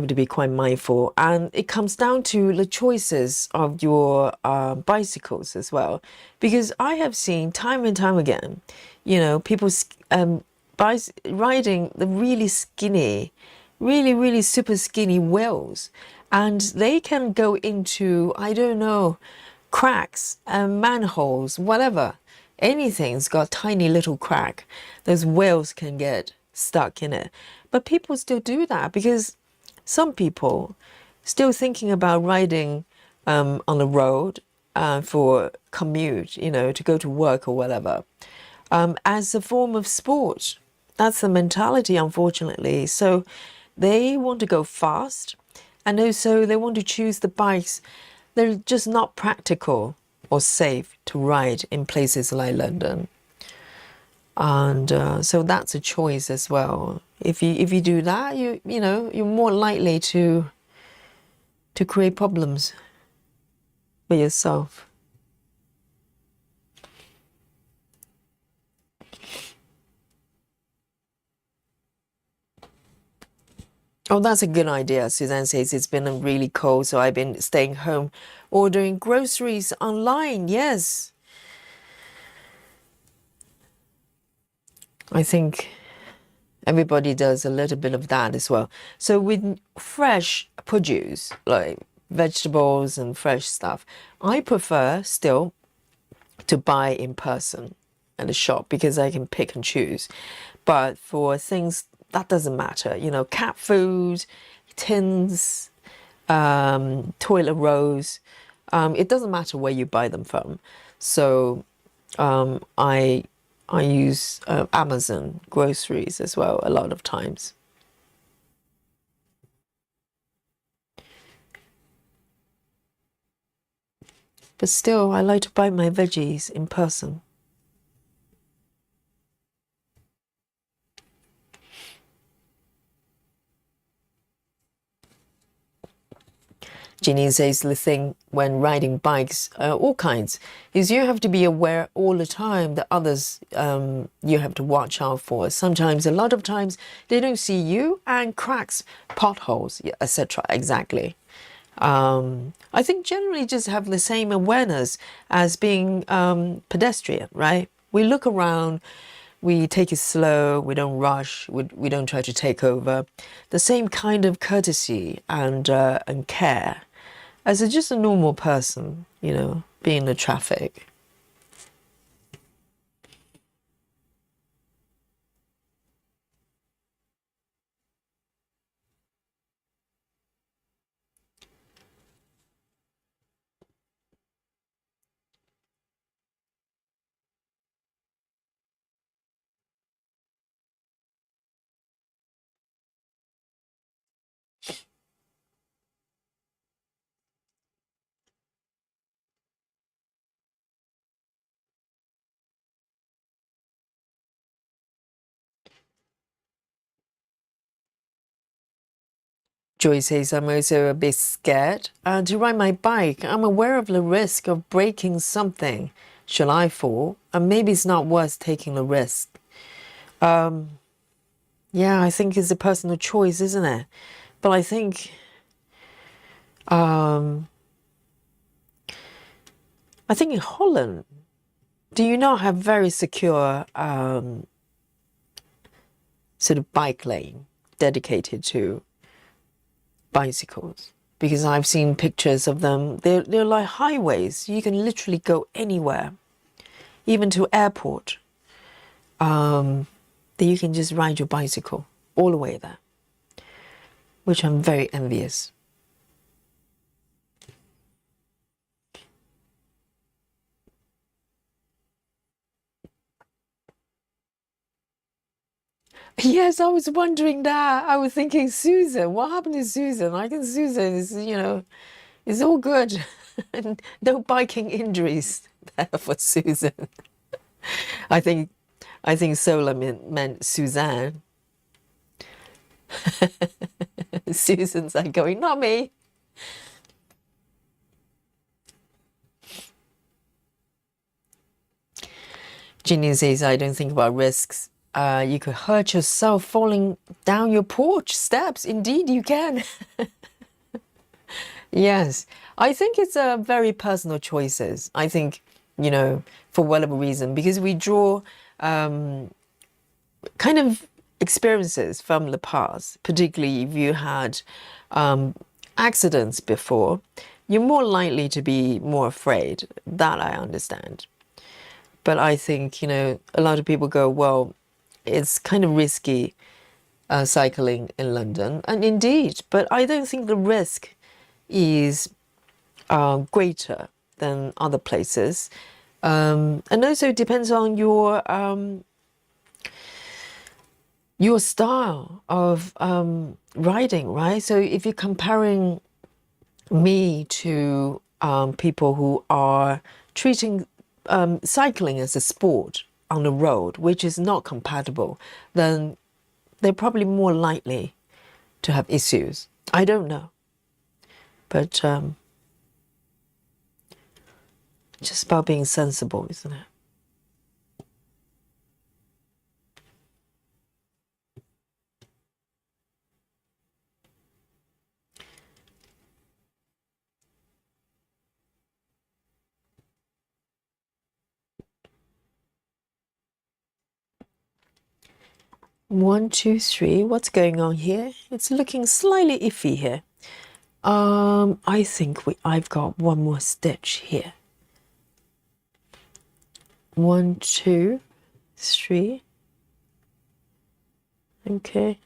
to be quite mindful, and it comes down to the choices of your bicycles as well, because I have seen time and time again, people riding the really skinny, really super skinny wheels, and they can go into, I don't know, cracks and manholes, whatever. anything's got tiny little crack, those wheels can get stuck in it. But people still do that because some people still thinking about riding on the road for commute, you know, to go to work or whatever, as a form of sport. That's the mentality, unfortunately. So they want to go fast, and also they want to choose the bikes. They're just not practical or safe to ride in places like London. And so that's a choice as well. If you do that, you know, you're more likely to create problems for yourself. Oh, that's a good idea. Suzanne says it's been really cold, so I've been staying home, ordering groceries online. Yes. I think everybody does a little bit of that as well. So with fresh produce, like vegetables and fresh stuff, I prefer still to buy in person at a shop because I can pick and choose. But for things that doesn't matter, you know, cat food, tins, toilet rolls, it doesn't matter where you buy them from. So I use Amazon groceries as well a lot of times. But still, I like to buy my veggies in person. Ginny says the thing when riding bikes, all kinds, is you have to be aware all the time that others you have to watch out for. Sometimes, a lot of times, they don't see you and cracks, potholes, etc. Exactly. I think generally just have the same awareness as being pedestrian, right? We look around, we take it slow, we don't rush, we don't try to take over. The same kind of courtesy and care as just a normal person, you know, being in the traffic. Joy says, I'm also a bit scared to ride my bike. I'm aware of the risk of breaking something. Shall I fall? And maybe it's not worth taking the risk. Yeah, I think it's a personal choice, isn't it? But I think in Holland, do you not have very secure sort of bike lane dedicated to bicycles? Because I've seen pictures of them. They're like highways. You can literally go anywhere, even to airport. That you can just ride your bicycle all the way there, which I'm very envious. Yes, I was wondering that. I was thinking, Susan, what happened to Susan? I think Susan is, you know, it's all good. And no biking injuries there for Susan. I think Sola meant Suzanne. Susan's like going, not me. Ginny says, I don't think about risks. You could hurt yourself falling down your porch steps. Indeed, you can. Yes, I think it's a very personal choices. I think, you know, for whatever reason, because we draw kind of experiences from the past, particularly if you had accidents before, you're more likely to be more afraid. That I understand. But I think, you know, a lot of people go, well, it's kind of risky cycling in London. And indeed, but I don't think the risk is greater than other places. And also it depends on your style of riding, right? So if you're comparing me to people who are treating cycling as a sport on the road, which is not compatible, then they're probably more likely to have issues. I don't know. But just about being sensible, isn't it? One, two, three. What's going on here? It's looking slightly iffy here. I think I've got one more stitch here. 1, 2, 3. Okay.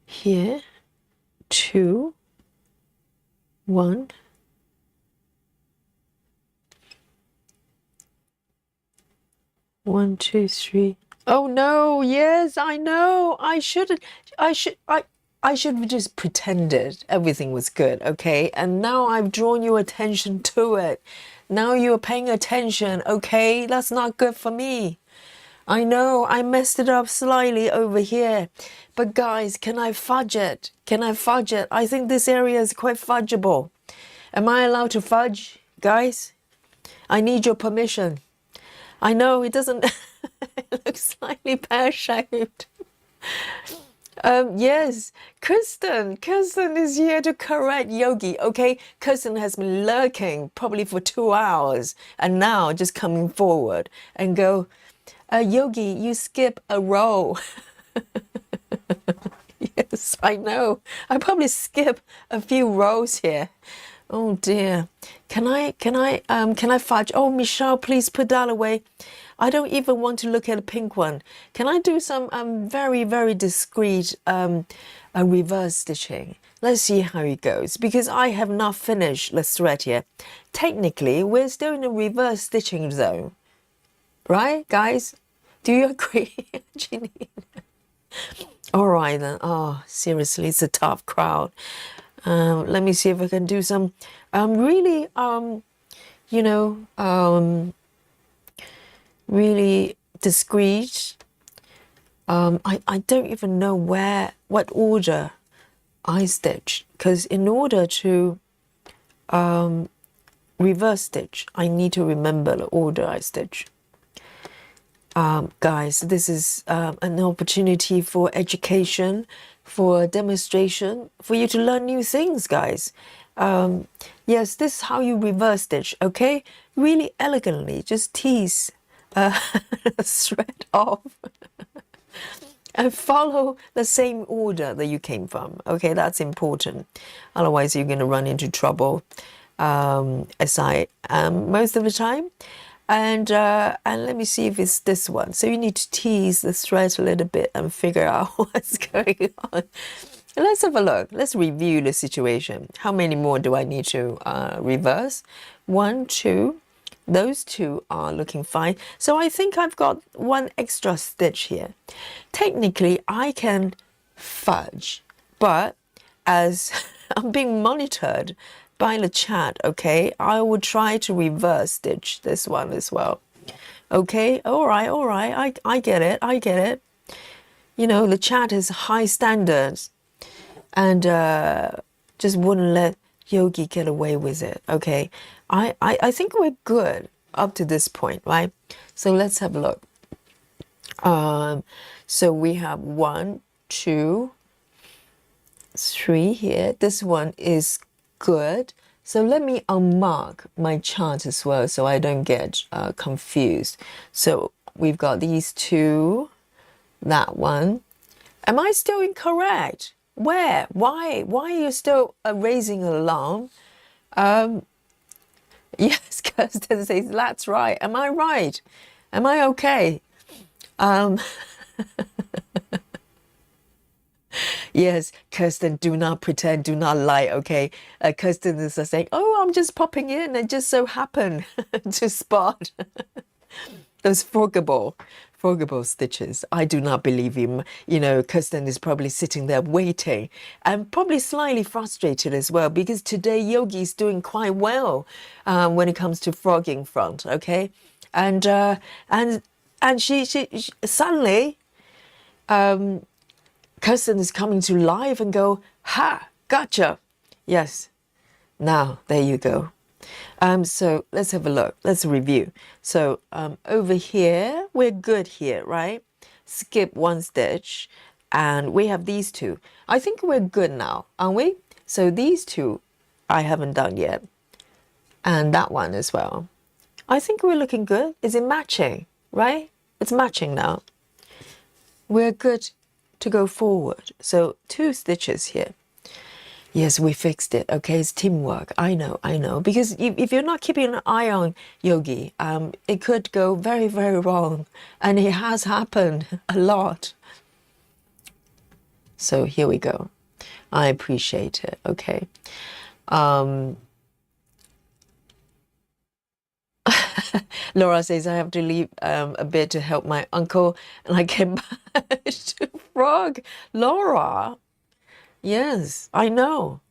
Here, 2, 1. One, two, three. Oh no, yes, I know. I should have just pretended everything was good, okay? And now I've drawn your attention to it. Now you're paying attention, okay? That's not good for me. I know, I messed it up slightly over here. But guys, can I fudge it? Can I fudge it? I think this area is quite fudgeable. Am I allowed to fudge, guys? I need your permission. I know it doesn't it looks slightly pear-shaped. Yes, Kirsten is here to correct Yogi. Okay, Kirsten has been lurking probably for 2 hours and now just coming forward and go, Yogi, you skip a row. Yes, I know. I probably skip a few rows here. Oh dear. Can I fudge? Oh, Michelle, please put that away. I don't even want to look at a pink one. Can I do some very, very discreet reverse stitching? Let's see how it goes, because I have not finished the thread here. Technically, we're still in a reverse stitching zone. Right, guys? Do you agree, Jeanine? All right, then. Oh, seriously, it's a tough crowd. Let me see if I can do some really, you know, really discreet. I don't even know what order I stitch, because in order to reverse stitch, I need to remember the order I stitch. Guys, this is an opportunity for education, for demonstration, for you to learn new things, guys. Yes, this is how you reverse stitch, okay? Really elegantly, just tease a thread off and follow the same order that you came from, okay? That's important. Otherwise, you're going to run into trouble, as I am most of the time. And let me see if it's this one. So you need to tease the thread a little bit and figure out what's going on. Let's have a look. Let's review the situation. How many more do I need to reverse? 1, 2. Those 2 are looking fine. So I think I've got 1 extra stitch here. Technically, I can fudge, but as I'm being monitored by the chat, okay, I will try to reverse stitch this one as well. Okay, all right, I get it. You know, the chat has high standards and just wouldn't let Yogi get away with it, okay? I think we're good up to this point, right? So let's have a look. So we have 1, 2, 3 here. This one is good. So let me unmark my chart as well so I don't get confused. So we've got these 2, that one. Am I still incorrect? Where? Why are you still raising an alarm? Yes, Kirsten says, that's right. Am I right? Am I okay? Yes, Kirsten, do not pretend, do not lie, okay? Kirsten is saying, oh, I'm just popping in and just so happen to spot those forgivable stitches. I do not believe him. You know, Kirsten is probably sitting there waiting and probably slightly frustrated as well, because today Yogi is doing quite well when it comes to frogging front, okay? And she suddenly Kirsten is coming to life and go, ha, gotcha. Yes, now there you go. So let's have a look. Let's review. So over here, we're good here, right? Skip one stitch, and we have these two. I think we're good now, aren't we? So these two I haven't done yet, and that one as well. I think we're looking good. Is it matching, right? It's matching now. We're good to go forward. So 2 stitches here. Yes, we fixed it. Okay, it's teamwork. I know. Because if you're not keeping an eye on Yogi, it could go very, very wrong. And it has happened a lot. So here we go. I appreciate it. Okay. Laura says, I have to leave a bit to help my uncle. And I came back to frog. Laura. Yes, I know.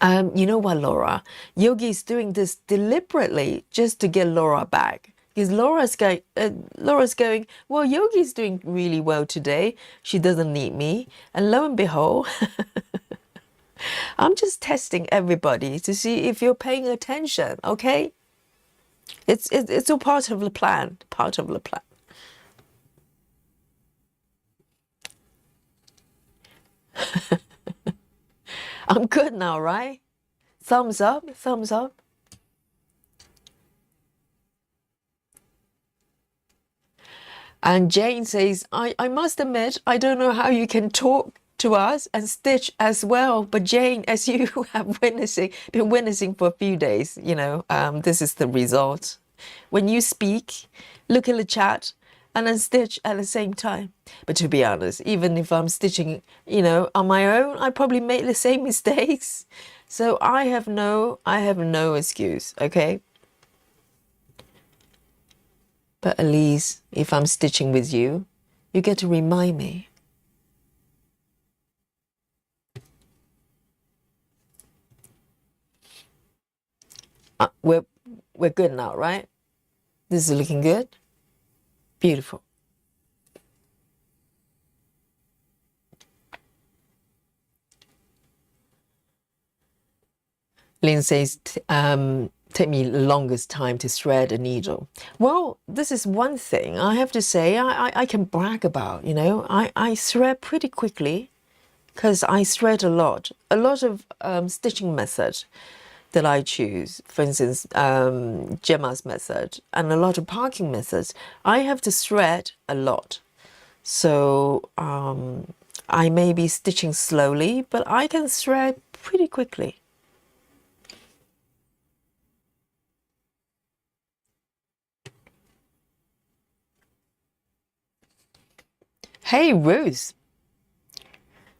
You know what, Laura? Yogi is doing this deliberately just to get Laura back. Because Laura's going, well, Yogi's doing really well today. She doesn't need me. And lo and behold, I'm just testing everybody to see if you're paying attention, okay? It's all part of the plan, part of the plan. I'm good now, right? Thumbs up, thumbs up. And Jane says, I must admit, I don't know how you can talk to us and stitch as well. But Jane, as you have been witnessing for a few days, you know, this is the result. When you speak, look in the chat, and then stitch at the same time. But to be honest, even if I'm stitching, you know, on my own, I probably make the same mistakes. So I have no excuse, okay? But at least if I'm stitching with you, you get to remind me. We're good now, right? This is looking good. Beautiful. Lynn says, take me the longest time to thread a needle. Well, this is one thing I have to say I can brag about, you know. I thread pretty quickly because I thread a lot of stitching method that I choose. For instance, Gemma's method and a lot of parking methods. I have to thread a lot. So I may be stitching slowly, but I can thread pretty quickly. Hey, Ruth.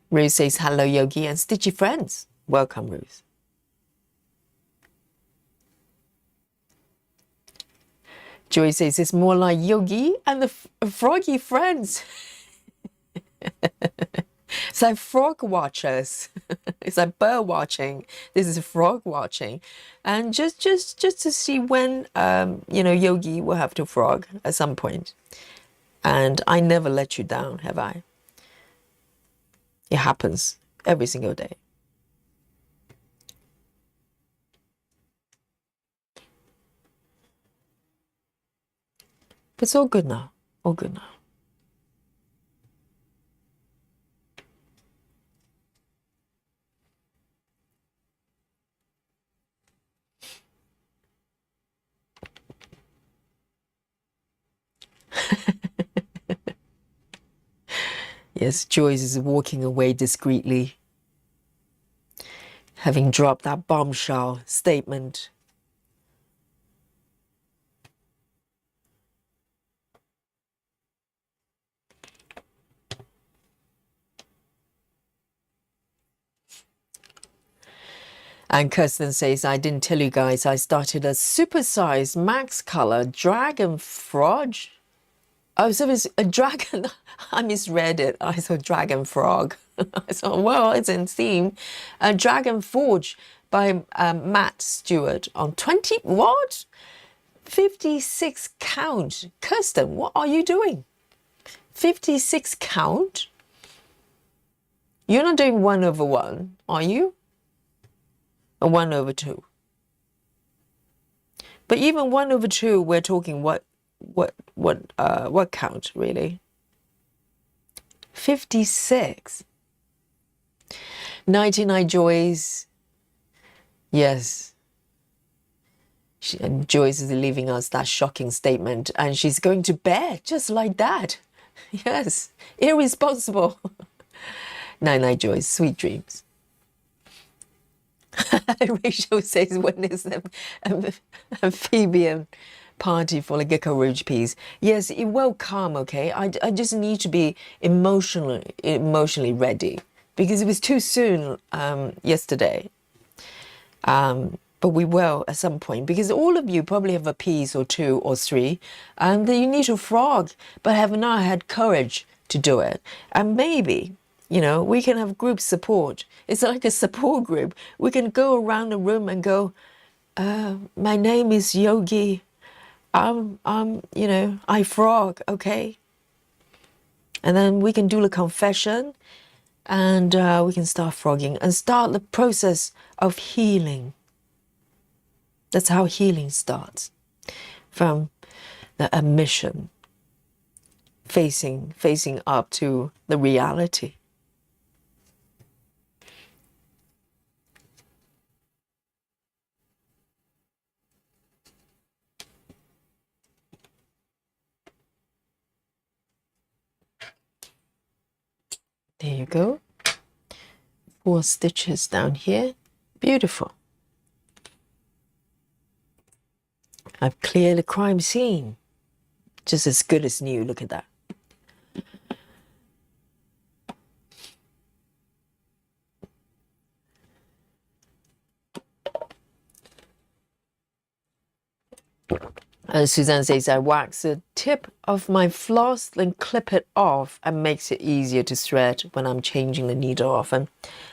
Ruth says, hello, Yogi and Stitchy friends. Welcome, Ruth. Joy says, it's more like Yogi and the froggy friends. It's like frog watchers. It's like bird watching. This is frog watching. And just to see when, you know, Yogi will have to frog at some point. And I never let you down, have I? It happens every single day. But it's all good now. All good now. Yes, Joyce is walking away discreetly, having dropped that bombshell statement. And Kirsten says, I didn't tell you guys, I started a supersized max color dragon frog. Oh, so it's a dragon. I misread it. I saw dragon frog. I thought, well, it's in theme. Dragon Forge by Matt Stewart on 20, what? 56 count. Kirsten, what are you doing? 56 count? You're not doing 1/1, are you? Or 1/2? But even 1/2, we're talking what count really? 56. 99 Joys. Yes. And Joyce is leaving us that shocking statement, and she's going to bed just like that. Yes, irresponsible. 99 Joyce, sweet dreams. Rachel says, when is the amphibian party for the Gecko Rouge piece? Yes, it will come, okay? I just need to be emotionally ready, because it was too soon yesterday. But we will at some point, because all of you probably have a piece or 2 or 3 and you need to frog, but have not had courage to do it. And maybe, you know, we can have group support. It's like a support group. We can go around the room and go, my name is Yogi. You know, I frog, okay? And then we can do the confession, and we can start frogging and start the process of healing. That's how healing starts, from the admission, facing up to the reality. There you go. 4 stitches down here. Beautiful. I've cleared the crime scene. Just as good as new. Look at that. And Suzanne says, I wax the tip of my floss, then clip it off, and makes it easier to thread when I'm changing the needle often.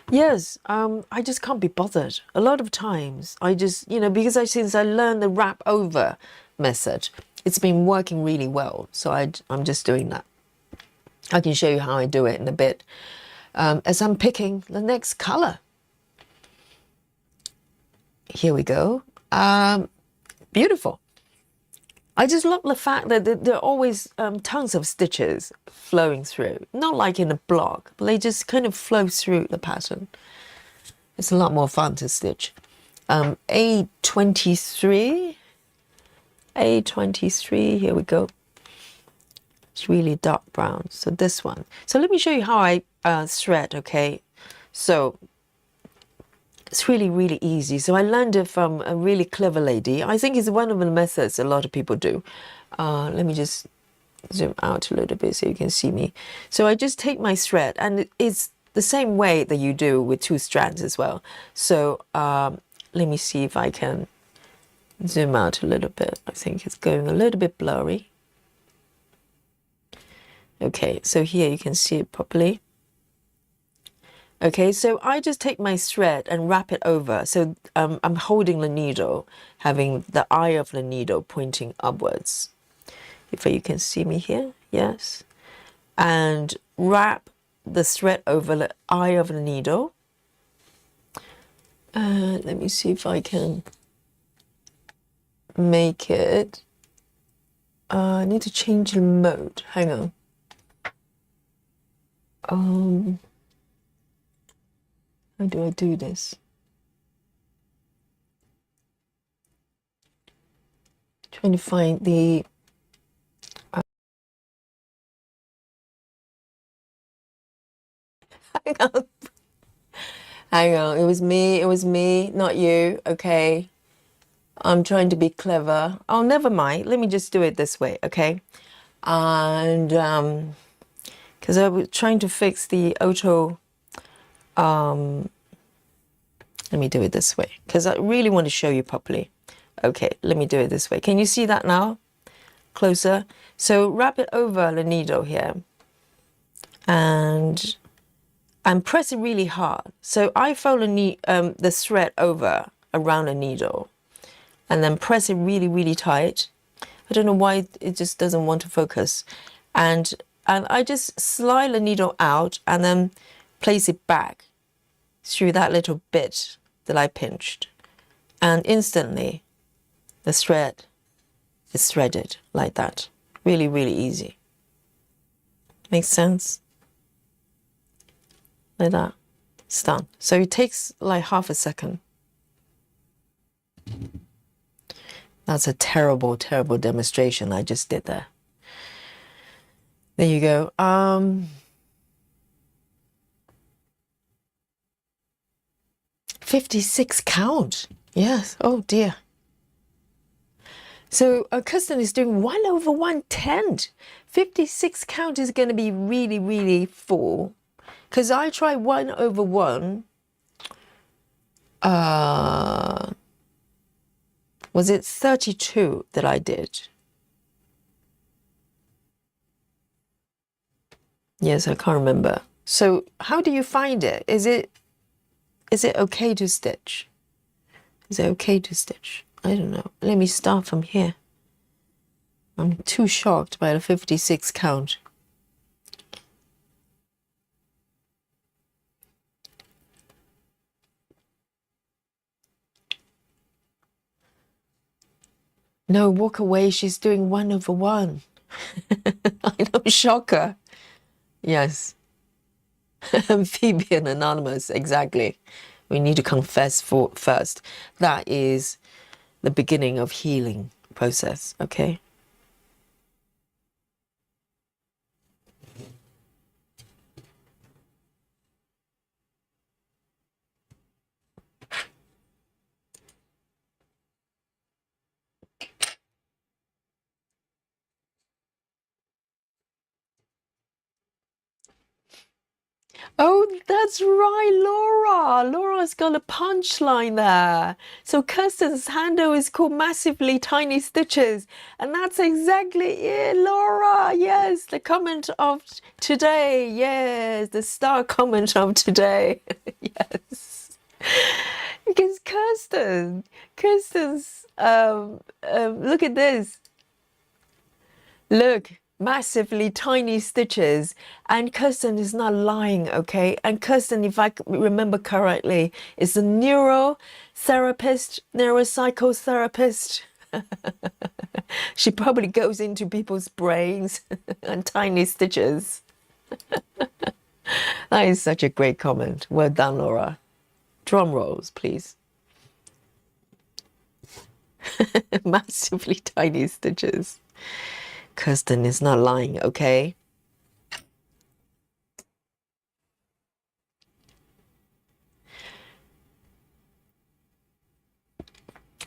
Yes, I just can't be bothered. A lot of times, I just, you know, because since I learned the wrap over method, it's been working really well. So I'm just doing that. I can show you how I do it in a bit as I'm picking the next color. Here we go. Beautiful. I just love the fact that there are always tons of stitches flowing through. Not like in a block, but they just kind of flow through the pattern. It's a lot more fun to stitch. A23, here we go. It's really dark brown, so this one. So let me show you how I thread, okay? So it's really, really easy. So I learned it from a really clever lady. I think it's one of the methods a lot of people do. Let me just zoom out a little bit so you can see me. So I just take my thread, and it's the same way that you do with 2 strands as well. So let me see if I can zoom out a little bit. I think it's going a little bit blurry. Okay, so here you can see it properly. Okay, so I just take my thread and wrap it over. So I'm holding the needle, having the eye of the needle pointing upwards. If you can see me here, yes. And wrap the thread over the eye of the needle. Let me see if I can make it. I need to change the mode. Hang on. How do I do this? Trying to find the hang on, it was me, not you, okay? I'm trying to be clever. Oh, never mind. Let me just do it this way, okay? And because I was trying to fix the auto, let Let me do it this way because I really want to show you properly. Okay, let me do it this way. Can you see that now? Closer. So wrap it over the needle here and press it really hard. So I fold the thread over around the needle and then press it really, really tight. I don't know why it just doesn't want to focus. And I just slide the needle out and then place it back through that little bit that I pinched. And instantly the thread is threaded like that. Really, really easy. Makes sense? Like that. It's done. So it takes like half a second. That's a terrible, terrible demonstration I just did there. There you go. 56 count. Yes. Oh dear. So Kirsten is doing 1/110. 56 count is going to be really, really full. Because I tried 1/1. Was it 32 that I did? Yes, I can't remember. So how do you find it? Is it okay to stitch? Is it okay to stitch? I don't know. Let me start from here. I'm too shocked by the 56 count. No, walk away. She's doing 1/1. I know, shocker. Yes. Amphibian Anonymous, exactly. We need to confess first. That is the beginning of healing process, okay? Oh, that's right, Laura. Laura's got a punchline there. So Kirsten's handle is called Massively Tiny Stitches. And that's exactly it, Laura. Yes, the comment of today. Yes, the star comment of today. Yes. Because Kirsten's, look at this. Look. Massively tiny stitches, and Kirsten is not lying, okay? And Kirsten, if I remember correctly, is a neuropsychotherapist. She probably goes into people's brains and tiny stitches. That is such a great comment. Well done, Laura. Drum rolls, please. Massively tiny stitches. Kirsten is not lying, okay?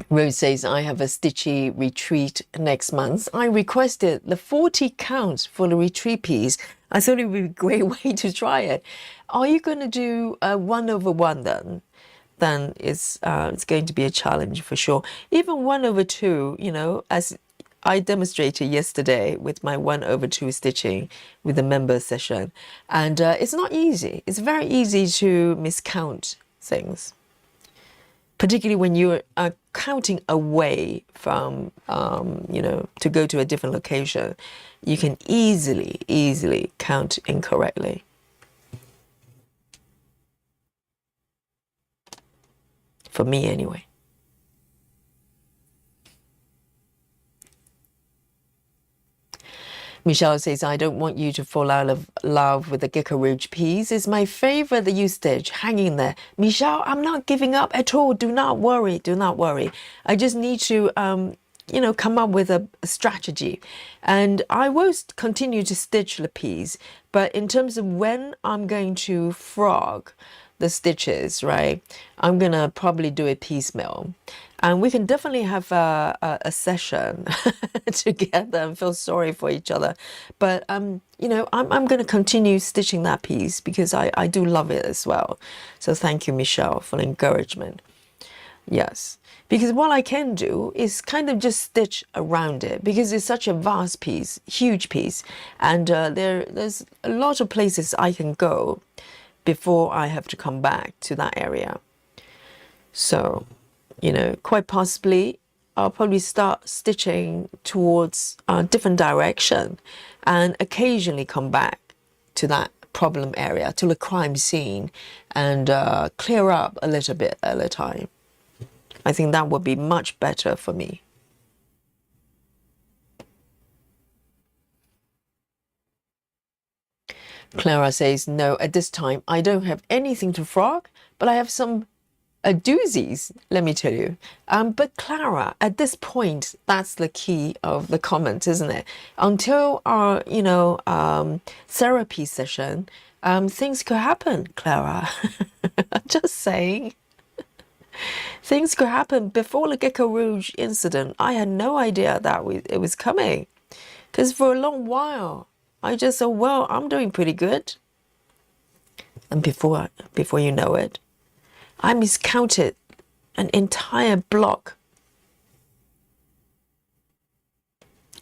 Rose says, I have a stitchy retreat next month. I requested the 40 counts for the retreat piece. I thought it would be a great way to try it. Are you going to do 1/1 then? Then it's going to be a challenge for sure. Even 1/2, you know, as I demonstrated yesterday with my 1/2 stitching with the member session. And it's not easy. It's very easy to miscount things, particularly when you are counting away from, you know, to go to a different location. You can easily count incorrectly. For me, anyway. Michelle says, I don't want you to fall out of love with the Gecko Rouge piece. It's my favorite that you stitch, hanging there. Michelle, I'm not giving up at all. Do not worry. Do not worry. I just need to, you know, come up with a strategy. And I will continue to stitch the piece. But in terms of when I'm going to frog, the stitches, right, I'm gonna probably do it piecemeal, and we can definitely have a session together and feel sorry for each other. But you know, I'm gonna continue stitching that piece because I do love it as well. So thank you, Michelle, for the encouragement. Yes, because what I can do is kind of just stitch around it because it's such a vast piece, huge piece, and there's a lot of places I can go before I have to come back to that area. So, you know, quite possibly I'll probably start stitching towards a different direction and occasionally come back to that problem area, to the crime scene, and clear up a little bit at a time. I think that would be much better for me. Clara says, no, at this time, I don't have anything to frog, but I have some doozies, let me tell you. But Clara, at this point, that's the key of the comment, isn't it? Until our, you know, therapy session, things could happen, Clara. Just saying. Things could happen. Before the Gecko Rouge incident, I had no idea that it was coming. Because for a long while, I just said, well, I'm doing pretty good. And before you know it, I miscounted an entire block.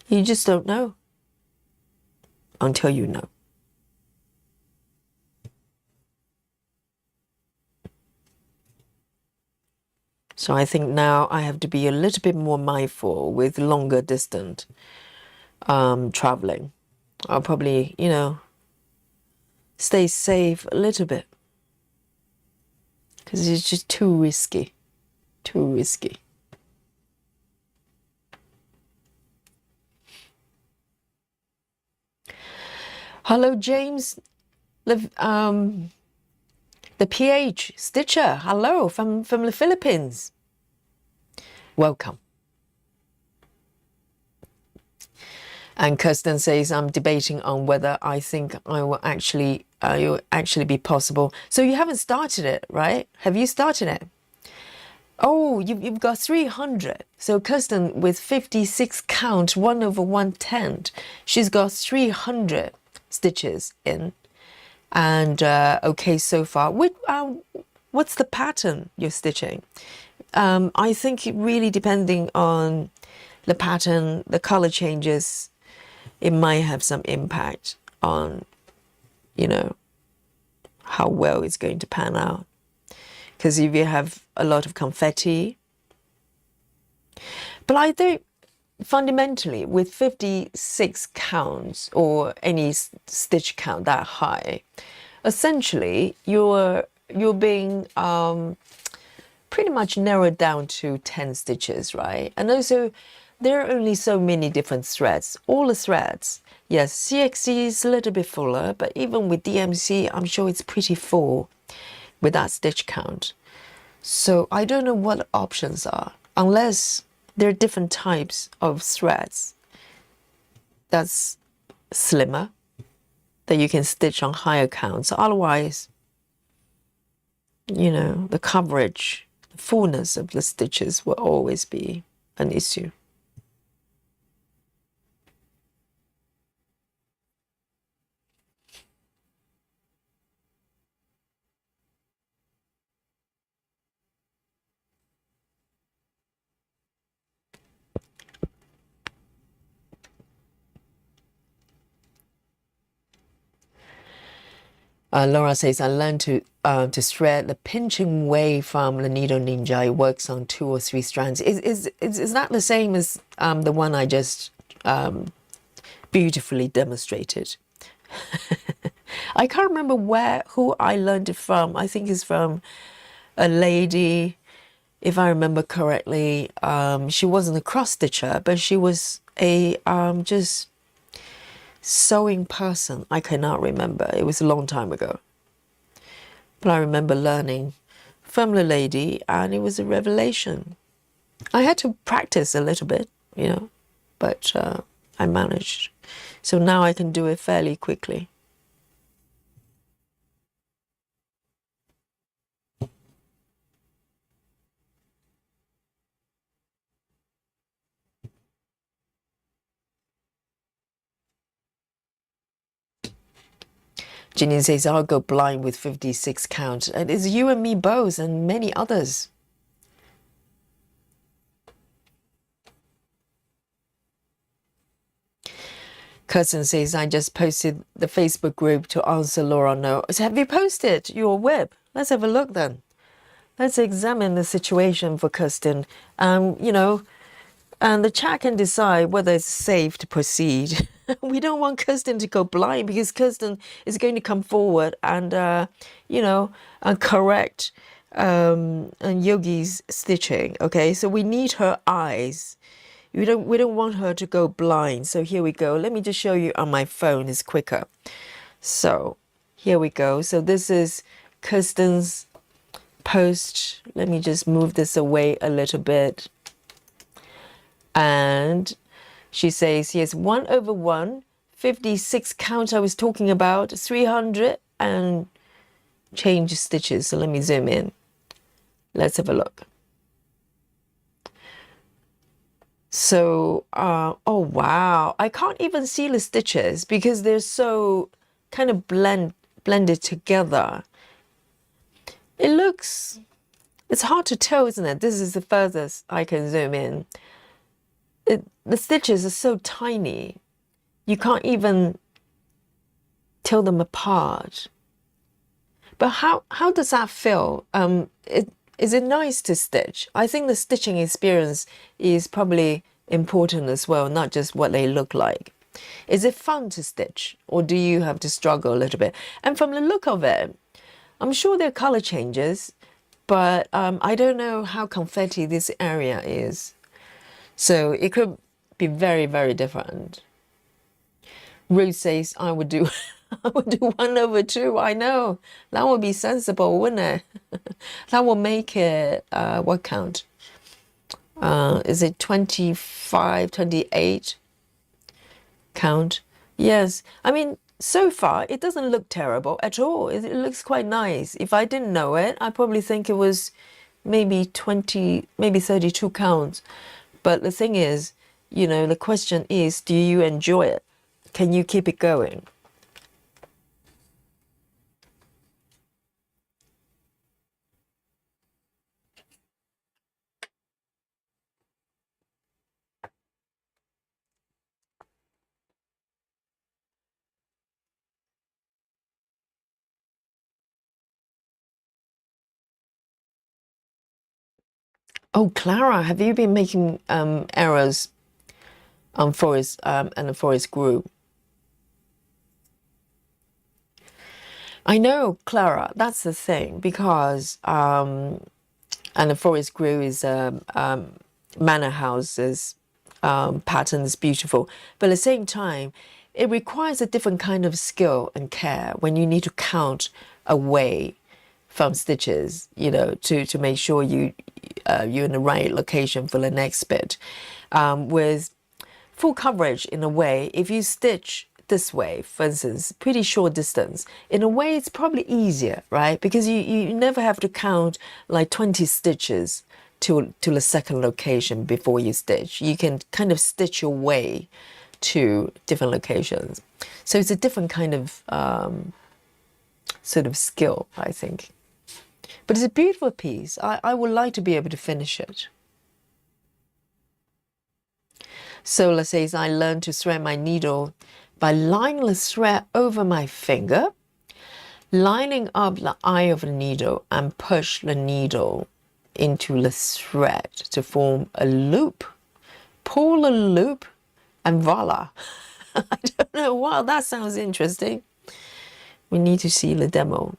You just don't know until you know. So I think now I have to be a little bit more mindful with longer distance traveling. I'll probably, you know, stay safe a little bit because it's just too risky, too risky. Hello, James, the PH Stitcher. Hello from the Philippines. Welcome. And Kirsten says, I'm debating on whether I think I will actually, you'll actually be possible. So you haven't started it, right? Have you started it? Oh, you've got 300. So Kirsten with 56 count, 1/110. She's got 300 stitches in. And okay, so far. What's the pattern you're stitching? I think it really depending on the pattern, the color changes, it might have some impact on, you know, how well it's going to pan out. Because if you have a lot of confetti, but I think fundamentally with 56 counts or any stitch count that high, essentially you're being pretty much narrowed down to 10 stitches, right? And also there are only so many different threads. All the threads, yes, CXC is a little bit fuller, but even with DMC, I'm sure it's pretty full with that stitch count. So I don't know what options are, unless there are different types of threads that's slimmer, that you can stitch on higher counts. Otherwise, you know, the coverage, the fullness of the stitches will always be an issue. Laura says, I learned to thread the pinching way from the Needle Ninja. It works on 2 or 3 strands. Is that the same as the one I just beautifully demonstrated? I can't remember who I learned it from. I think it's from a lady, if I remember correctly. She wasn't a cross stitcher, but she was a just sewing person. I cannot remember. It was a long time ago. But I remember learning from the lady, and it was a revelation. I had to practice a little bit, you know, but I managed. So now I can do it fairly quickly. Janine says, I'll go blind with 56 count. And it's you and me both and many others. Kirsten says, I just posted the Facebook group to answer Laura no. So have you posted your web? Let's have a look then. Let's examine the situation for Kirsten. You know, and the chat can decide whether it's safe to proceed. We don't want Kirsten to go blind because Kirsten is going to come forward and, you know, and correct and Yogi's stitching. Okay, so we need her eyes. We don't want her to go blind. So here we go. Let me just show you on my phone. It's quicker. So here we go. So this is Kirsten's post. Let me just move this away a little bit. And she says, yes, 1/1, 56 count I was talking about, 300 and change stitches. So let me zoom in. Let's have a look. So, oh wow, I can't even see the stitches because they're so kind of blended together. It looks, it's hard to tell, isn't it? This is the furthest I can zoom in. The stitches are so tiny, you can't even tell them apart. But how does that feel? Is it nice to stitch? I think the stitching experience is probably important as well, not just what they look like. Is it fun to stitch, or do you have to struggle a little bit? And from the look of it, I'm sure there are color changes, but I don't know how confetti this area is. So it could be very, very different. Ruth says, I would do 1/2. I know. That would be sensible, wouldn't it? That will make it, what count? Is it 25, 28 count? Yes. I mean, so far, it doesn't look terrible at all. It looks quite nice. If I didn't know it, I probably think it was maybe 20, maybe 32 counts. But the thing is, you know, the question is, do you enjoy it? Can you keep it going? Oh, Clara, have you been making errors on Forest and the Forest group? I know, Clara, that's the thing, because and the Forest group is manor houses pattern is beautiful, but at the same time, it requires a different kind of skill and care when you need to count away from stitches, you know, to make sure you're in the right location for the next bit. With full coverage, in a way, if you stitch this way, for instance, pretty short distance, in a way it's probably easier, right? Because you never have to count like 20 stitches to the second location before you stitch. You can kind of stitch your way to different locations. So it's a different kind of sort of skill, I think. But it's a beautiful piece. I would like to be able to finish it. Sola says, I learned to thread my needle by lining the thread over my finger, lining up the eye of the needle, and push the needle into the thread to form a loop. Pull the loop and voila. I don't know. Wow, that sounds interesting. We need to see the demo.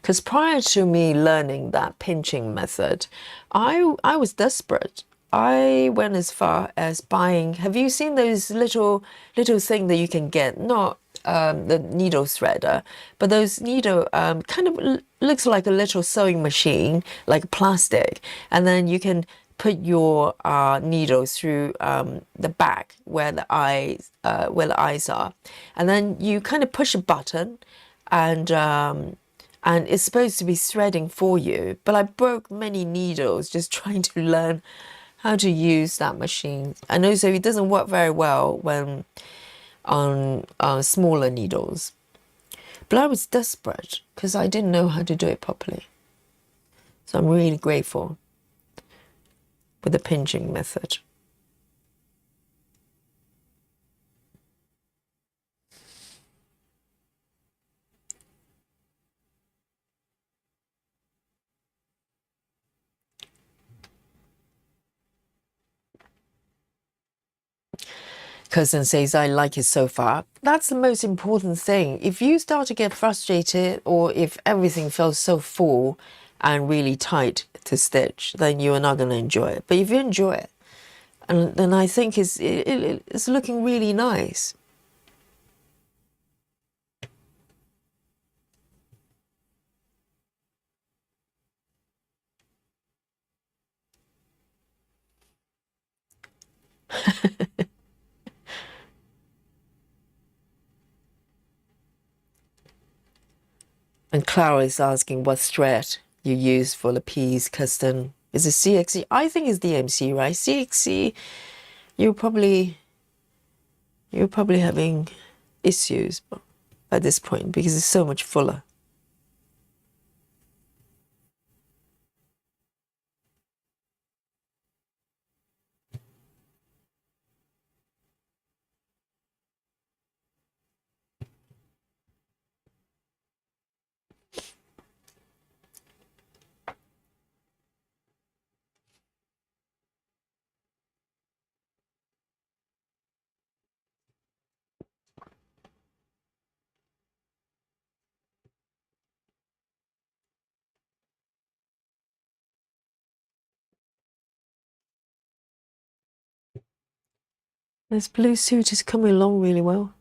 Because prior to me learning that pinching method, I was desperate. I went as far as buying, have you seen those little thing that you can get? Not the needle threader, but those needle kind of looks like a little sewing machine, like plastic. And then you can put your needle through the back where the eyes are. And then you kind of push a button and it's supposed to be threading for you. But I broke many needles just trying to learn how to use that machine. And also it doesn't work very well when on smaller needles. But I was desperate because I didn't know how to do it properly. So I'm really grateful for the pinching method. Cousin says, I like it so far. That's the most important thing. If you start to get frustrated or if everything feels so full and really tight to stitch, then you are not going to enjoy it. But if you enjoy it, and then I think it's looking really nice. And Clara is asking what thread you use for the piece custom. Is it CXC? I think it's DMC, right? CXC, you're probably having issues at this point because it's so much fuller. This blue suit is coming along really well.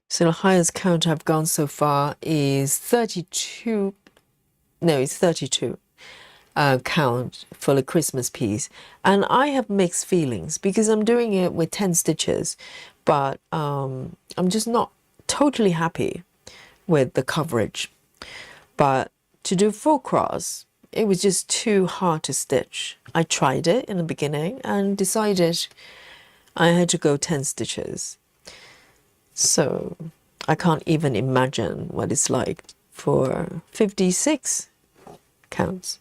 So the highest count I've gone so far is 32. No, it's 32 count for the Christmas piece. And I have mixed feelings because I'm doing it with 10 stitches, but I'm just not totally happy with the coverage. But to do full cross, it was just too hard to stitch. I tried it in the beginning and decided I had to go 10 stitches. So I can't even imagine what it's like for 56 counts.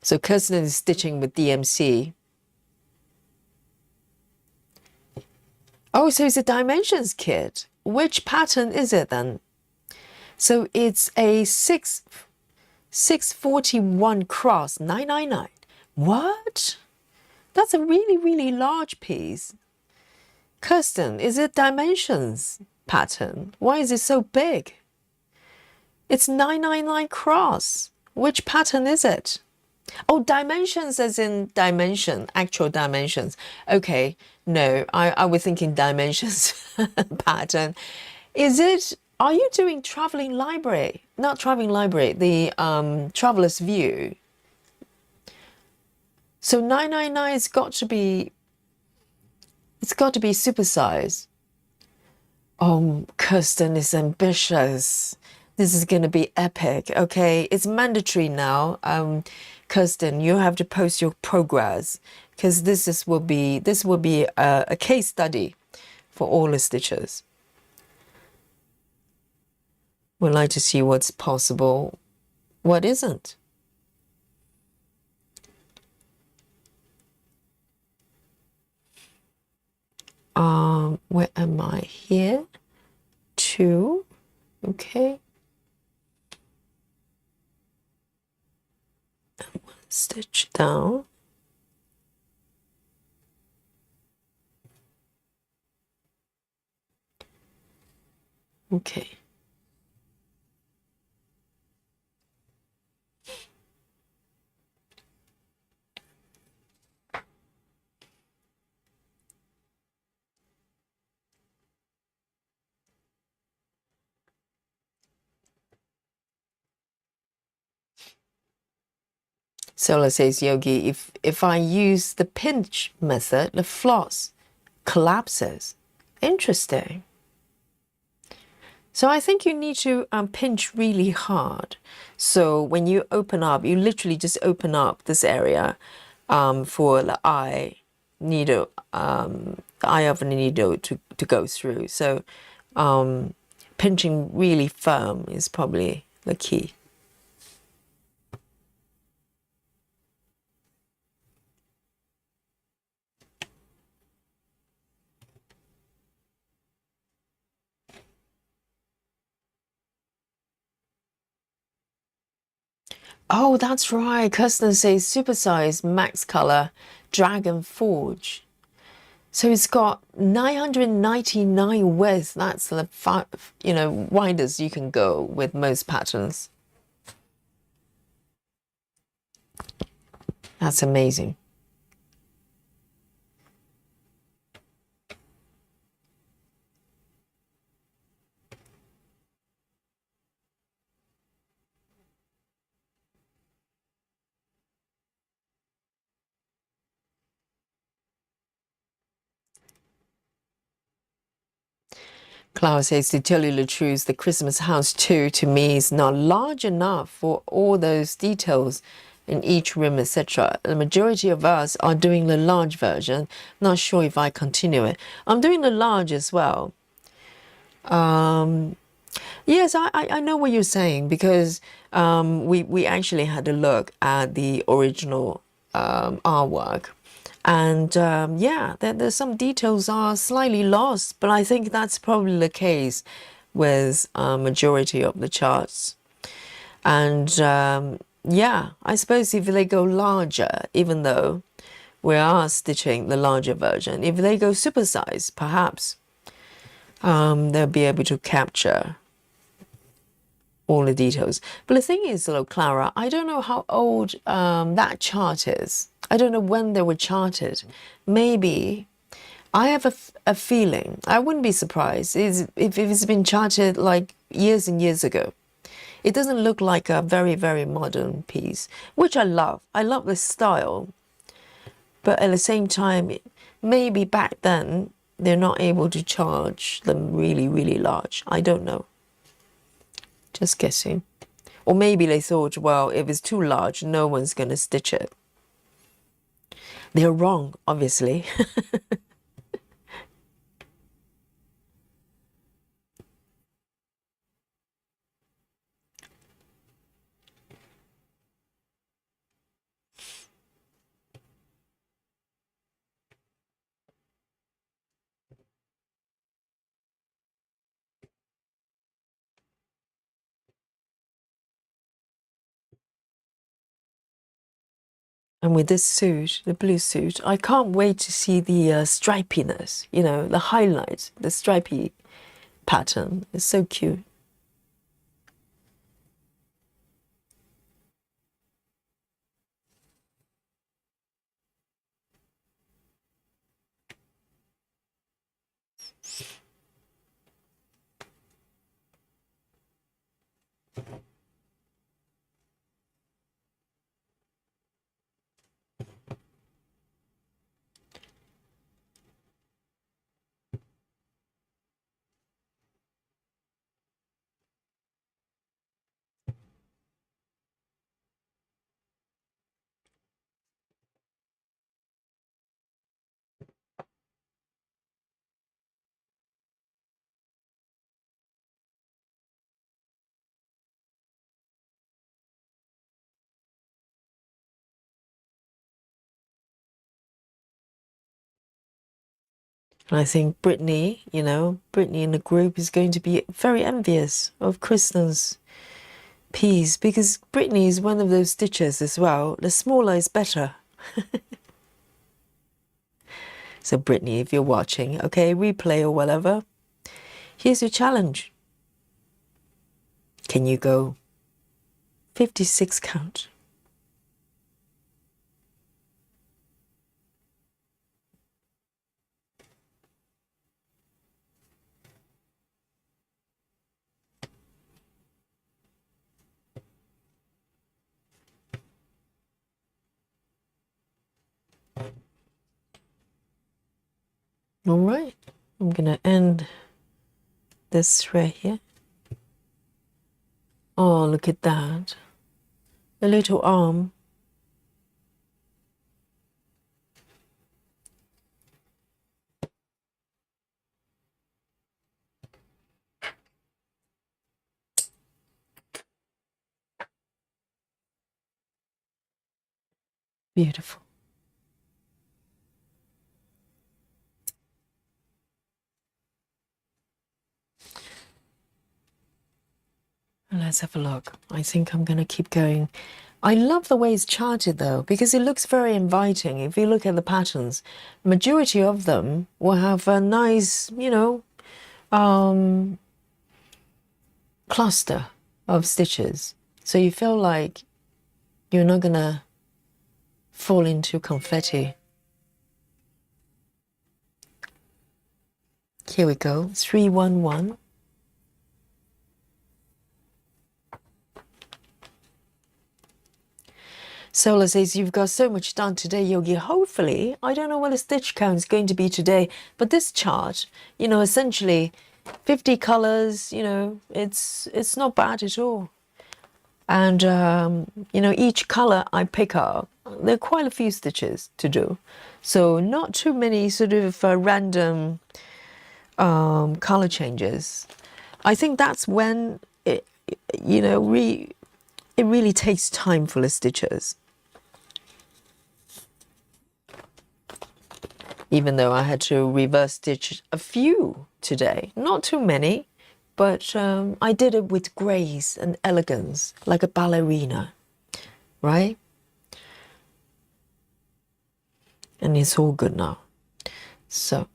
So Kirsten is stitching with DMC. Oh, so it's a dimensions kit. Which pattern is it then? So it's a 641 cross 999. What? That's a really, really large piece. Kirsten, is it dimensions pattern? Why is it so big? It's 999 cross. Which pattern is it? Oh, dimensions as in dimension, actual dimensions. Okay, no, I was thinking dimensions pattern. Is it, are you doing traveling library? Not traveling library, the traveler's view. So 999 has got to be, it's got to be supersized. Oh, Kirsten is ambitious. This is going to be epic. Okay, it's mandatory now. Kirsten, you have to post your progress because this will be a case study for all the stitchers. We'd like to see what's possible, what isn't. Where am I? Here, 2, okay. And 1 stitch down. Okay. Solar says, Yogi, if I use the pinch method, the floss collapses. Interesting. So I think you need to pinch really hard. So when you open up, you literally just open up this area for the eye needle, the eye of the needle to go through. So pinching really firm is probably the key. Oh, that's right. Kirsten says supersize max color Dragon Forge. So it's got 999 width. That's the widest you can go with most patterns. That's amazing. Clara says, to tell you the truth, the Christmas house too, to me, is not large enough for all those details in each room, etc. The majority of us are doing the large version. Not sure if I continue it. I'm doing the large as well. Yes, I know what you're saying, because we actually had a look at the original artwork. And yeah, there's some details are slightly lost, but I think that's probably the case with majority of the charts. And yeah, I suppose if they go larger, even though we are stitching the larger version, if they go supersize, perhaps they'll be able to capture all the details. But the thing is, though, Clara, I don't know how old that chart is. I don't know when they were charted. Maybe, I have a feeling, I wouldn't be surprised if it's been charted like years and years ago. It doesn't look like a very, very modern piece, which I love. I love the style. But at the same time, maybe back then, they're not able to charge them really, really large. I don't know. Just guessing. Or maybe they thought, well, if it's too large, no one's going to stitch it. They're wrong, obviously. And with this suit, the blue suit, I can't wait to see the stripiness, the highlights, the stripy pattern. It's so cute. And I think Brittany, Brittany in the group is going to be very envious of Kristen's piece, because Brittany is one of those stitchers as well. The smaller is better. So Brittany, if you're watching, okay, replay or whatever, here's your challenge. Can you go 56 count? All right, I'm gonna end this thread here. Oh, look at that. The little arm. Beautiful. Let's have a look. I think I'm going to keep going. I love the way it's charted though, because it looks very inviting. If you look at the patterns, majority of them will have a nice, you know, cluster of stitches. So you feel like you're not going to fall into confetti. Here we go, 311. Sola says, you've got so much done today, Yogi. Hopefully, I don't know what the stitch count is going to be today, but this chart, you know, essentially 50 colors, you know, it's not bad at all. And, you know, each color I pick up, there are quite a few stitches to do. So not too many sort of random color changes. I think that's when, it, you know, it really takes time for the stitches. Even though I had to reverse stitch a few today, not too many, but I did it with grace and elegance, like a ballerina, right? And it's all good now. So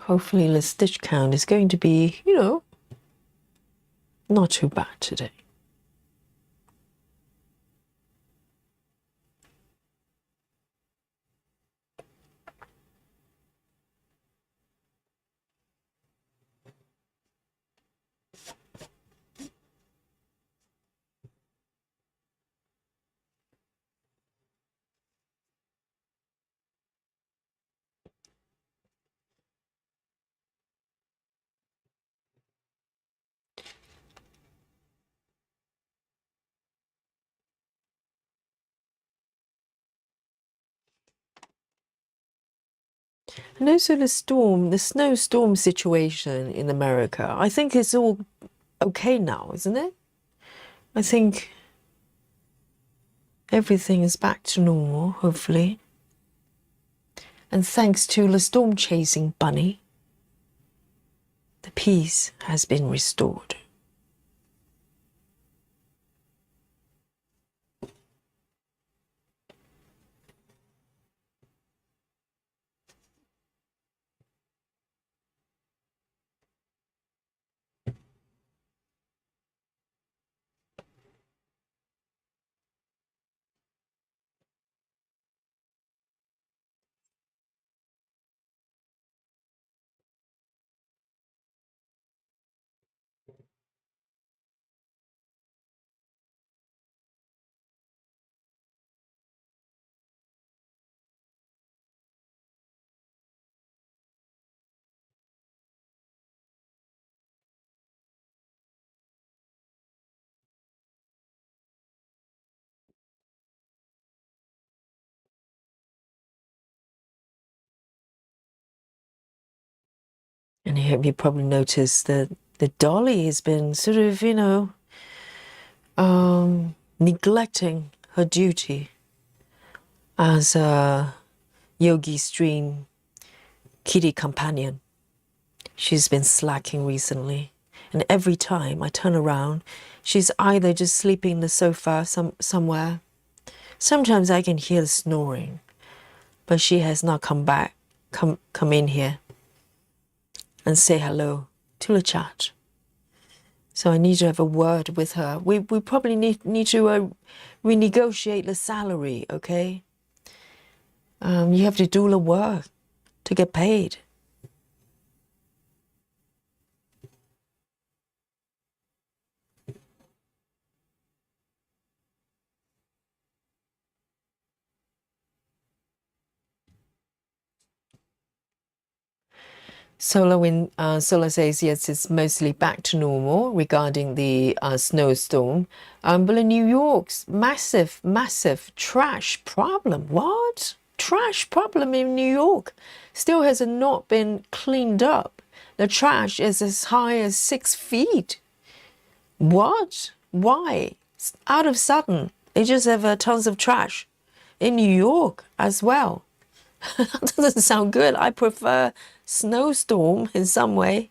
hopefully the stitch count is going to be, you know, not too bad today. And also the snowstorm situation in America, I think it's all okay now, isn't it? I think everything is back to normal, hopefully. And thanks to the Stormchasing bunny, the peace has been restored. And I hope you probably noticed that the dolly has been sort of, you know, neglecting her duty as a Yogi's dream kitty companion. She's been slacking recently. And every time I turn around, she's either just sleeping in the sofa somewhere. Sometimes I can hear the snoring, but she has not come in here and say hello to the chat. So I need to have a word with her. We probably need to renegotiate the salary, okay? You have to do the work to get paid. Solar says yes, it's mostly back to normal regarding the snowstorm. But in New York's massive trash problem. What? Trash problem in New York still has not been cleaned up. The trash is as high as 6 feet. What? Why? Out of sudden, they just have tons of trash in New York as well. That doesn't sound good. I prefer snowstorm in some way.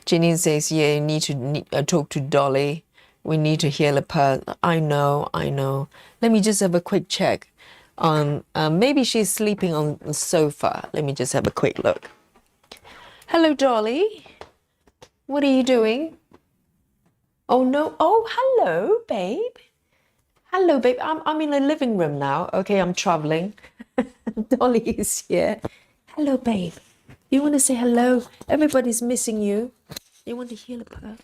Janine says, yeah, you need to talk to Dolly. We need to hear the part. I know. Let me just have a quick check. Maybe she's sleeping on the sofa. Let me just have a quick look. Hello, Dolly. What are you doing? Oh, no. Oh, hello, babe. Hello, babe. I'm in the living room now. Okay, I'm traveling. Dolly is here. Hello, babe. You want to say hello? Everybody's missing you. You want to hear the purr?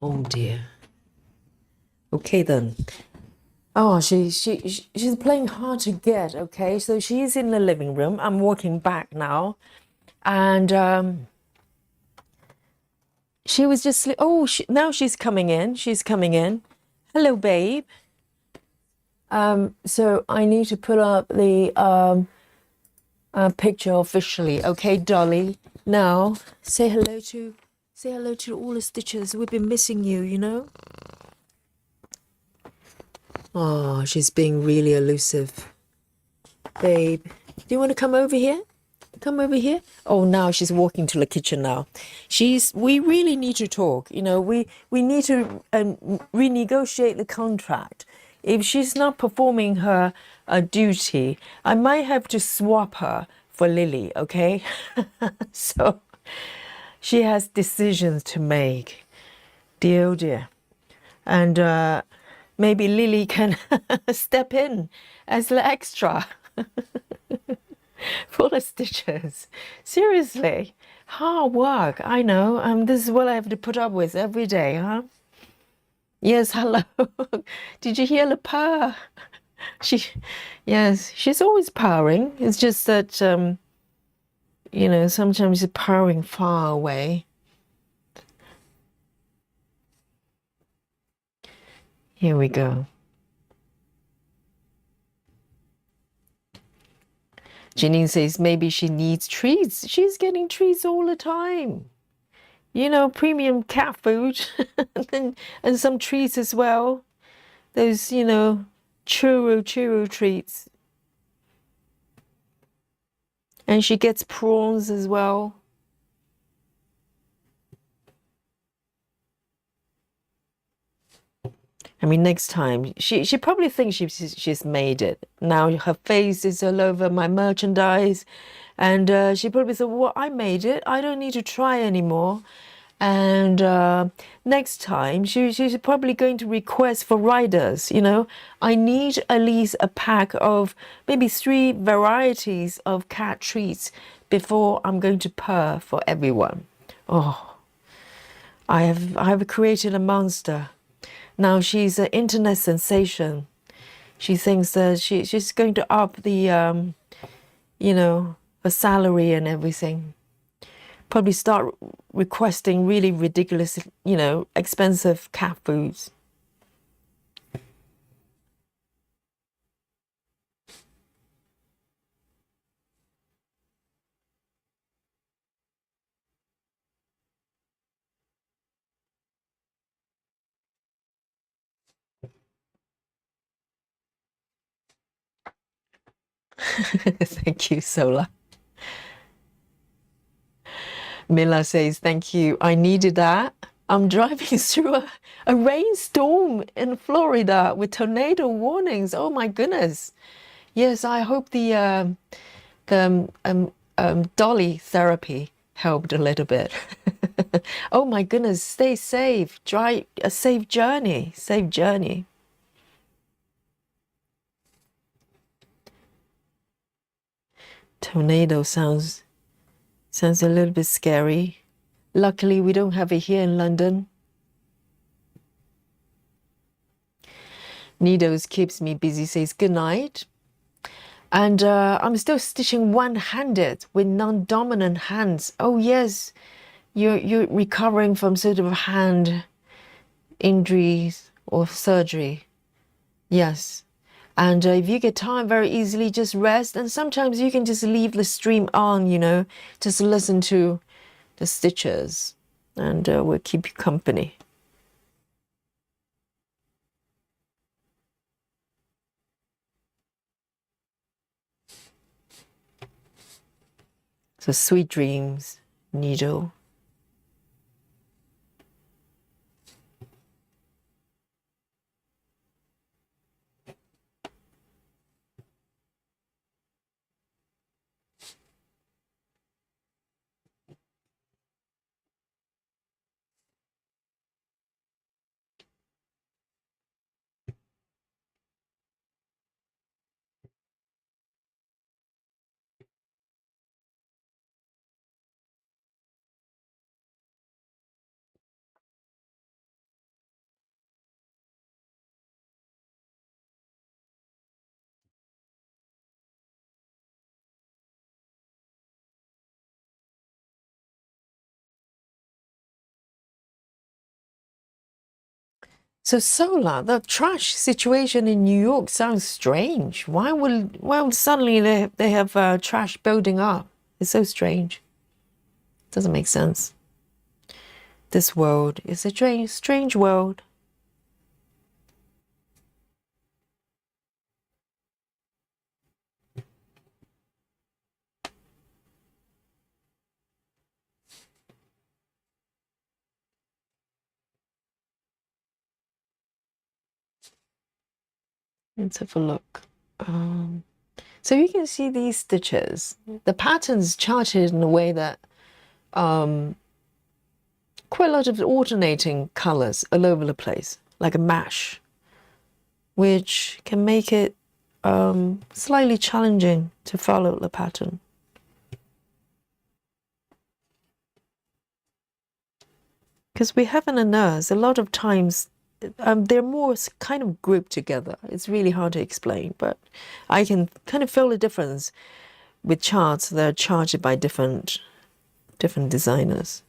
Oh dear. Okay then. Oh, she's playing hard to get. Okay, so she's in the living room. I'm walking back now, and she was just now she's coming in. She's coming in. Hello, babe. So I need to put up the picture officially. Okay, Dolly. Now say hello to all the stitchers. We've been missing you, you know. Oh, she's being really elusive. Babe, do you want to come over here? Come over here. Oh, now she's walking to the kitchen now. We really need to talk. You know, we need to renegotiate the contract. If she's not performing her duty, I might have to swap her for Lily, okay? So she has decisions to make. Dear, oh dear. And maybe Lily can step in as the extra for the stitches. Seriously, hard work. I know. This is what I have to put up with every day, huh? Yes, hello. Did you hear the purr? Yes, she's always purring. It's just that, you know, sometimes she's purring far away. Here we go. Janine says maybe she needs treats. She's getting treats all the time. You know, premium cat food and some treats as well. Those, you know, churro treats. And she gets prawns as well. I mean, next time, she probably thinks she's made it. Now her face is all over my merchandise. And she probably said, well, I made it. I don't need to try anymore. And next time, she's probably going to request for riders, you know. I need at least a pack of maybe 3 varieties of cat treats before I'm going to purr for everyone. Oh, I have created a monster. Now she's an internet sensation. She thinks that she's going to up the, you know, her salary and everything. Probably start requesting really ridiculous, you know, expensive cat foods. Thank you, Sola. Mila says, thank you. I needed that. I'm driving through a rainstorm in Florida with tornado warnings. Oh my goodness. Yes, I hope the dolly therapy helped a little bit. Oh my goodness, stay safe. Try a safe journey. Safe journey. Tornado sounds a little bit scary. Luckily, we don't have it here in London. Needles keeps me busy, says good night. And I'm still stitching one-handed with non-dominant hands. Oh yes, you're recovering from sort of hand injuries or surgery. Yes. And if you get tired very easily, just rest. And sometimes you can just leave the stream on, you know, just listen to the stitches, and we'll keep you company. So sweet dreams, needle. So Solar, the trash situation in New York sounds strange. Why would suddenly they have trash building up? It's so strange. Doesn't make sense. This world is a strange world. Let's have a look. So you can see these stitches. The pattern's charted in a way that quite a lot of alternating colors all over the place, like a mash, which can make it slightly challenging to follow the pattern. Because we have in a nurse, a lot of times they're more kind of grouped together. It's really hard to explain, but I can kind of feel the difference with charts that are charted by different designers.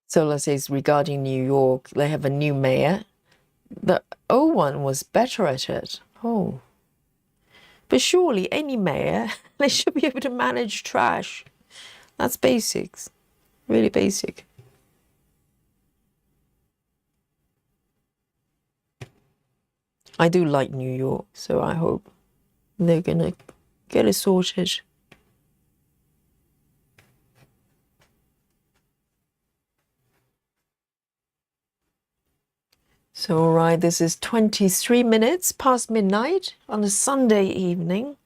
So let's say regarding New York, they have a new mayor. The old one was better at it. Oh. But surely any mayor, they should be able to manage trash. That's basics. Really basic. I do like New York, so I hope they're gonna get it sorted. So, all right, this is 23 minutes past midnight on a Sunday evening.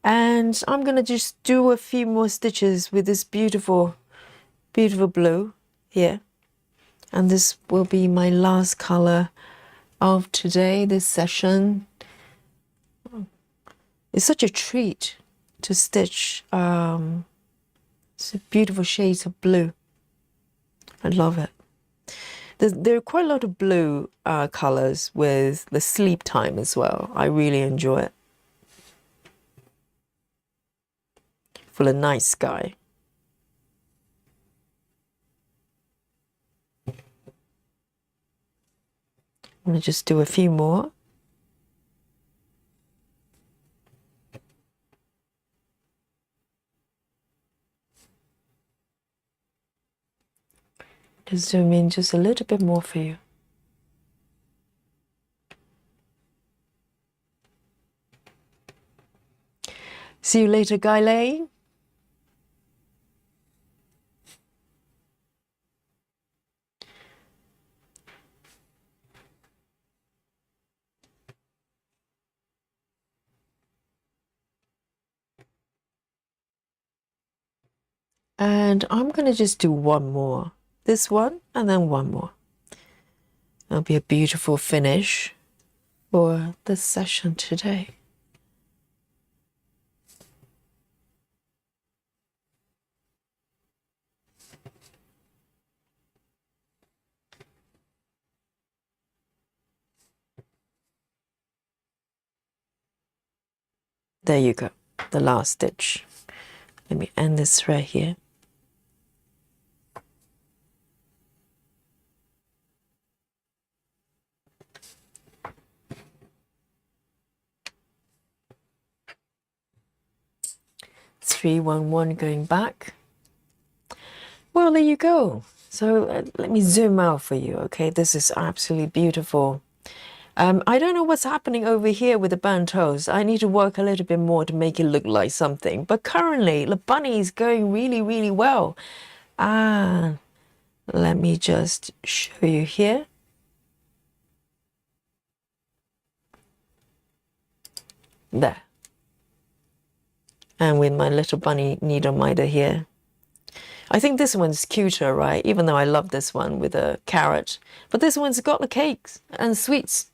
And I'm going to just do a few more stitches with this beautiful, beautiful blue here. And this will be my last color of today, this session. It's such a treat to stitch beautiful shades of blue. I love it. There are quite a lot of blue colors with the sleep time as well. I really enjoy it. For the night sky. I'm going to just do a few more. Just zoom in just a little bit more for you. See you later, Guy Lane. And I'm going to just do one more. This one and then one more. That'll be a beautiful finish for this session today. There you go, the last stitch. Let me end this thread here. Three, 1, 1 going back. Well, there you go. So let me zoom out for you, okay? This is absolutely beautiful. I don't know what's happening over here with the burnt toast. I need to work a little bit more to make it look like something. But currently, the bunny is going really, really well. And let me just show you here. There. And with my little bunny needle minder here. I think this one's cuter, right? Even though I love this one with a carrot. But this one's got the cakes and sweets.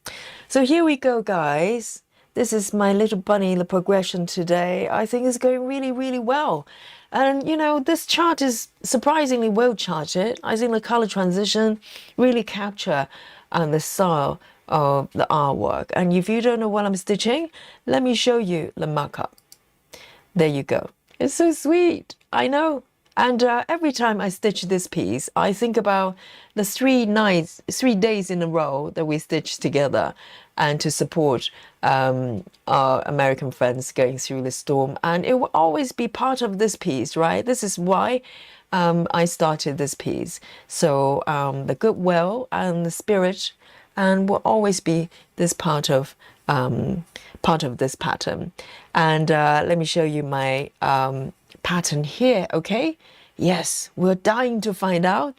So here we go, guys. This is my little bunny, the progression today. I think it's going really, really well. And, you know, this chart is surprisingly well charted. I think the color transition really capture the style of the artwork. And if you don't know what I'm stitching, let me show you the markup. There you go. It's so sweet. I know. And every time I stitch this piece, I think about the 3 days in a row that we stitched together and to support our American friends going through the storm. And it will always be part of this piece, right? This is why I started this piece. So the goodwill and the spirit and will always be this part of this pattern. And let me show you my pattern here, okay? Yes, we're dying to find out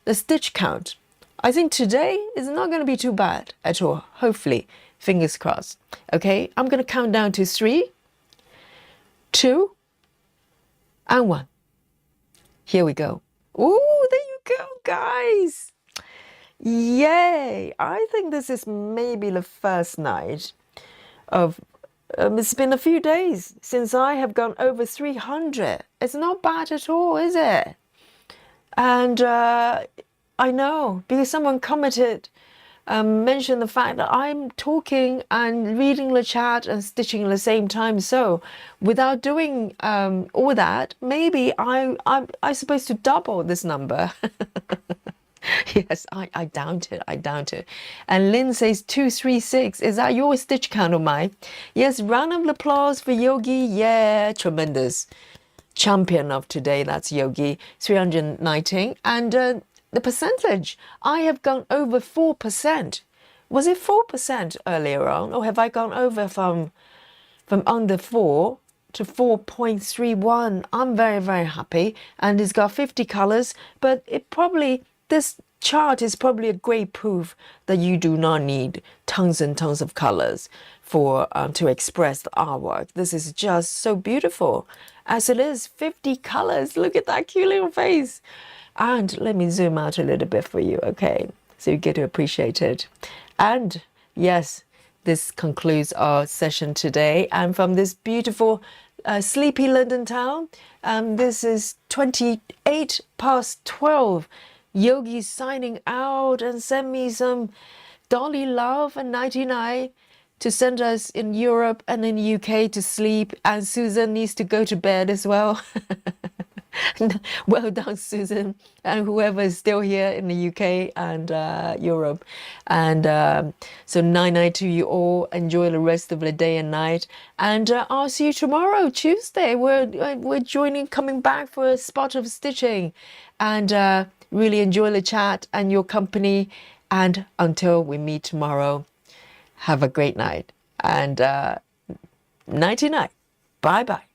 the stitch count. I think today is not going to be too bad at all, hopefully, fingers crossed. Okay, I'm going to count down to 3, 2, and 1. Here we go. Ooh, there you go, guys. Yay! I think this is maybe the first night of it's been a few days since I have gone over 300. It's not bad at all, is it? And I know, because someone commented, mentioned the fact that I'm talking and reading the chat and stitching at the same time. So without doing all that, maybe I'm supposed to double this number. Yes, I doubt it. I doubt it. And Lynn says 236. Is that your stitch count or mine? Yes, round of applause for Yogi. Yeah, tremendous. Champion of today, that's Yogi. 319. And the percentage, I have gone over 4%. Was it 4% earlier on? Or have I gone over from under 4 to 4.31? I'm very, very happy. And it's got 50 colors, but it probably... This chart is probably a great proof that you do not need tons and tons of colors for to express the artwork. This is just so beautiful. As it is, 50 colors. Look at that cute little face. And let me zoom out a little bit for you, okay? So you get to appreciate it. And yes, this concludes our session today. And from this beautiful sleepy London town, this is 28 past 12. Yogi signing out and send me some Dolly love and 99 to send us in Europe and in the UK to sleep. And Susan needs to go to bed as well. Well done, Susan, and whoever is still here in the UK and Europe. And so night to you all. Enjoy the rest of the day and night. And I'll see you tomorrow, Tuesday. We're coming back for a spot of stitching, and really enjoy the chat and your company. And until we meet tomorrow, have a great night and nighty night. Bye bye.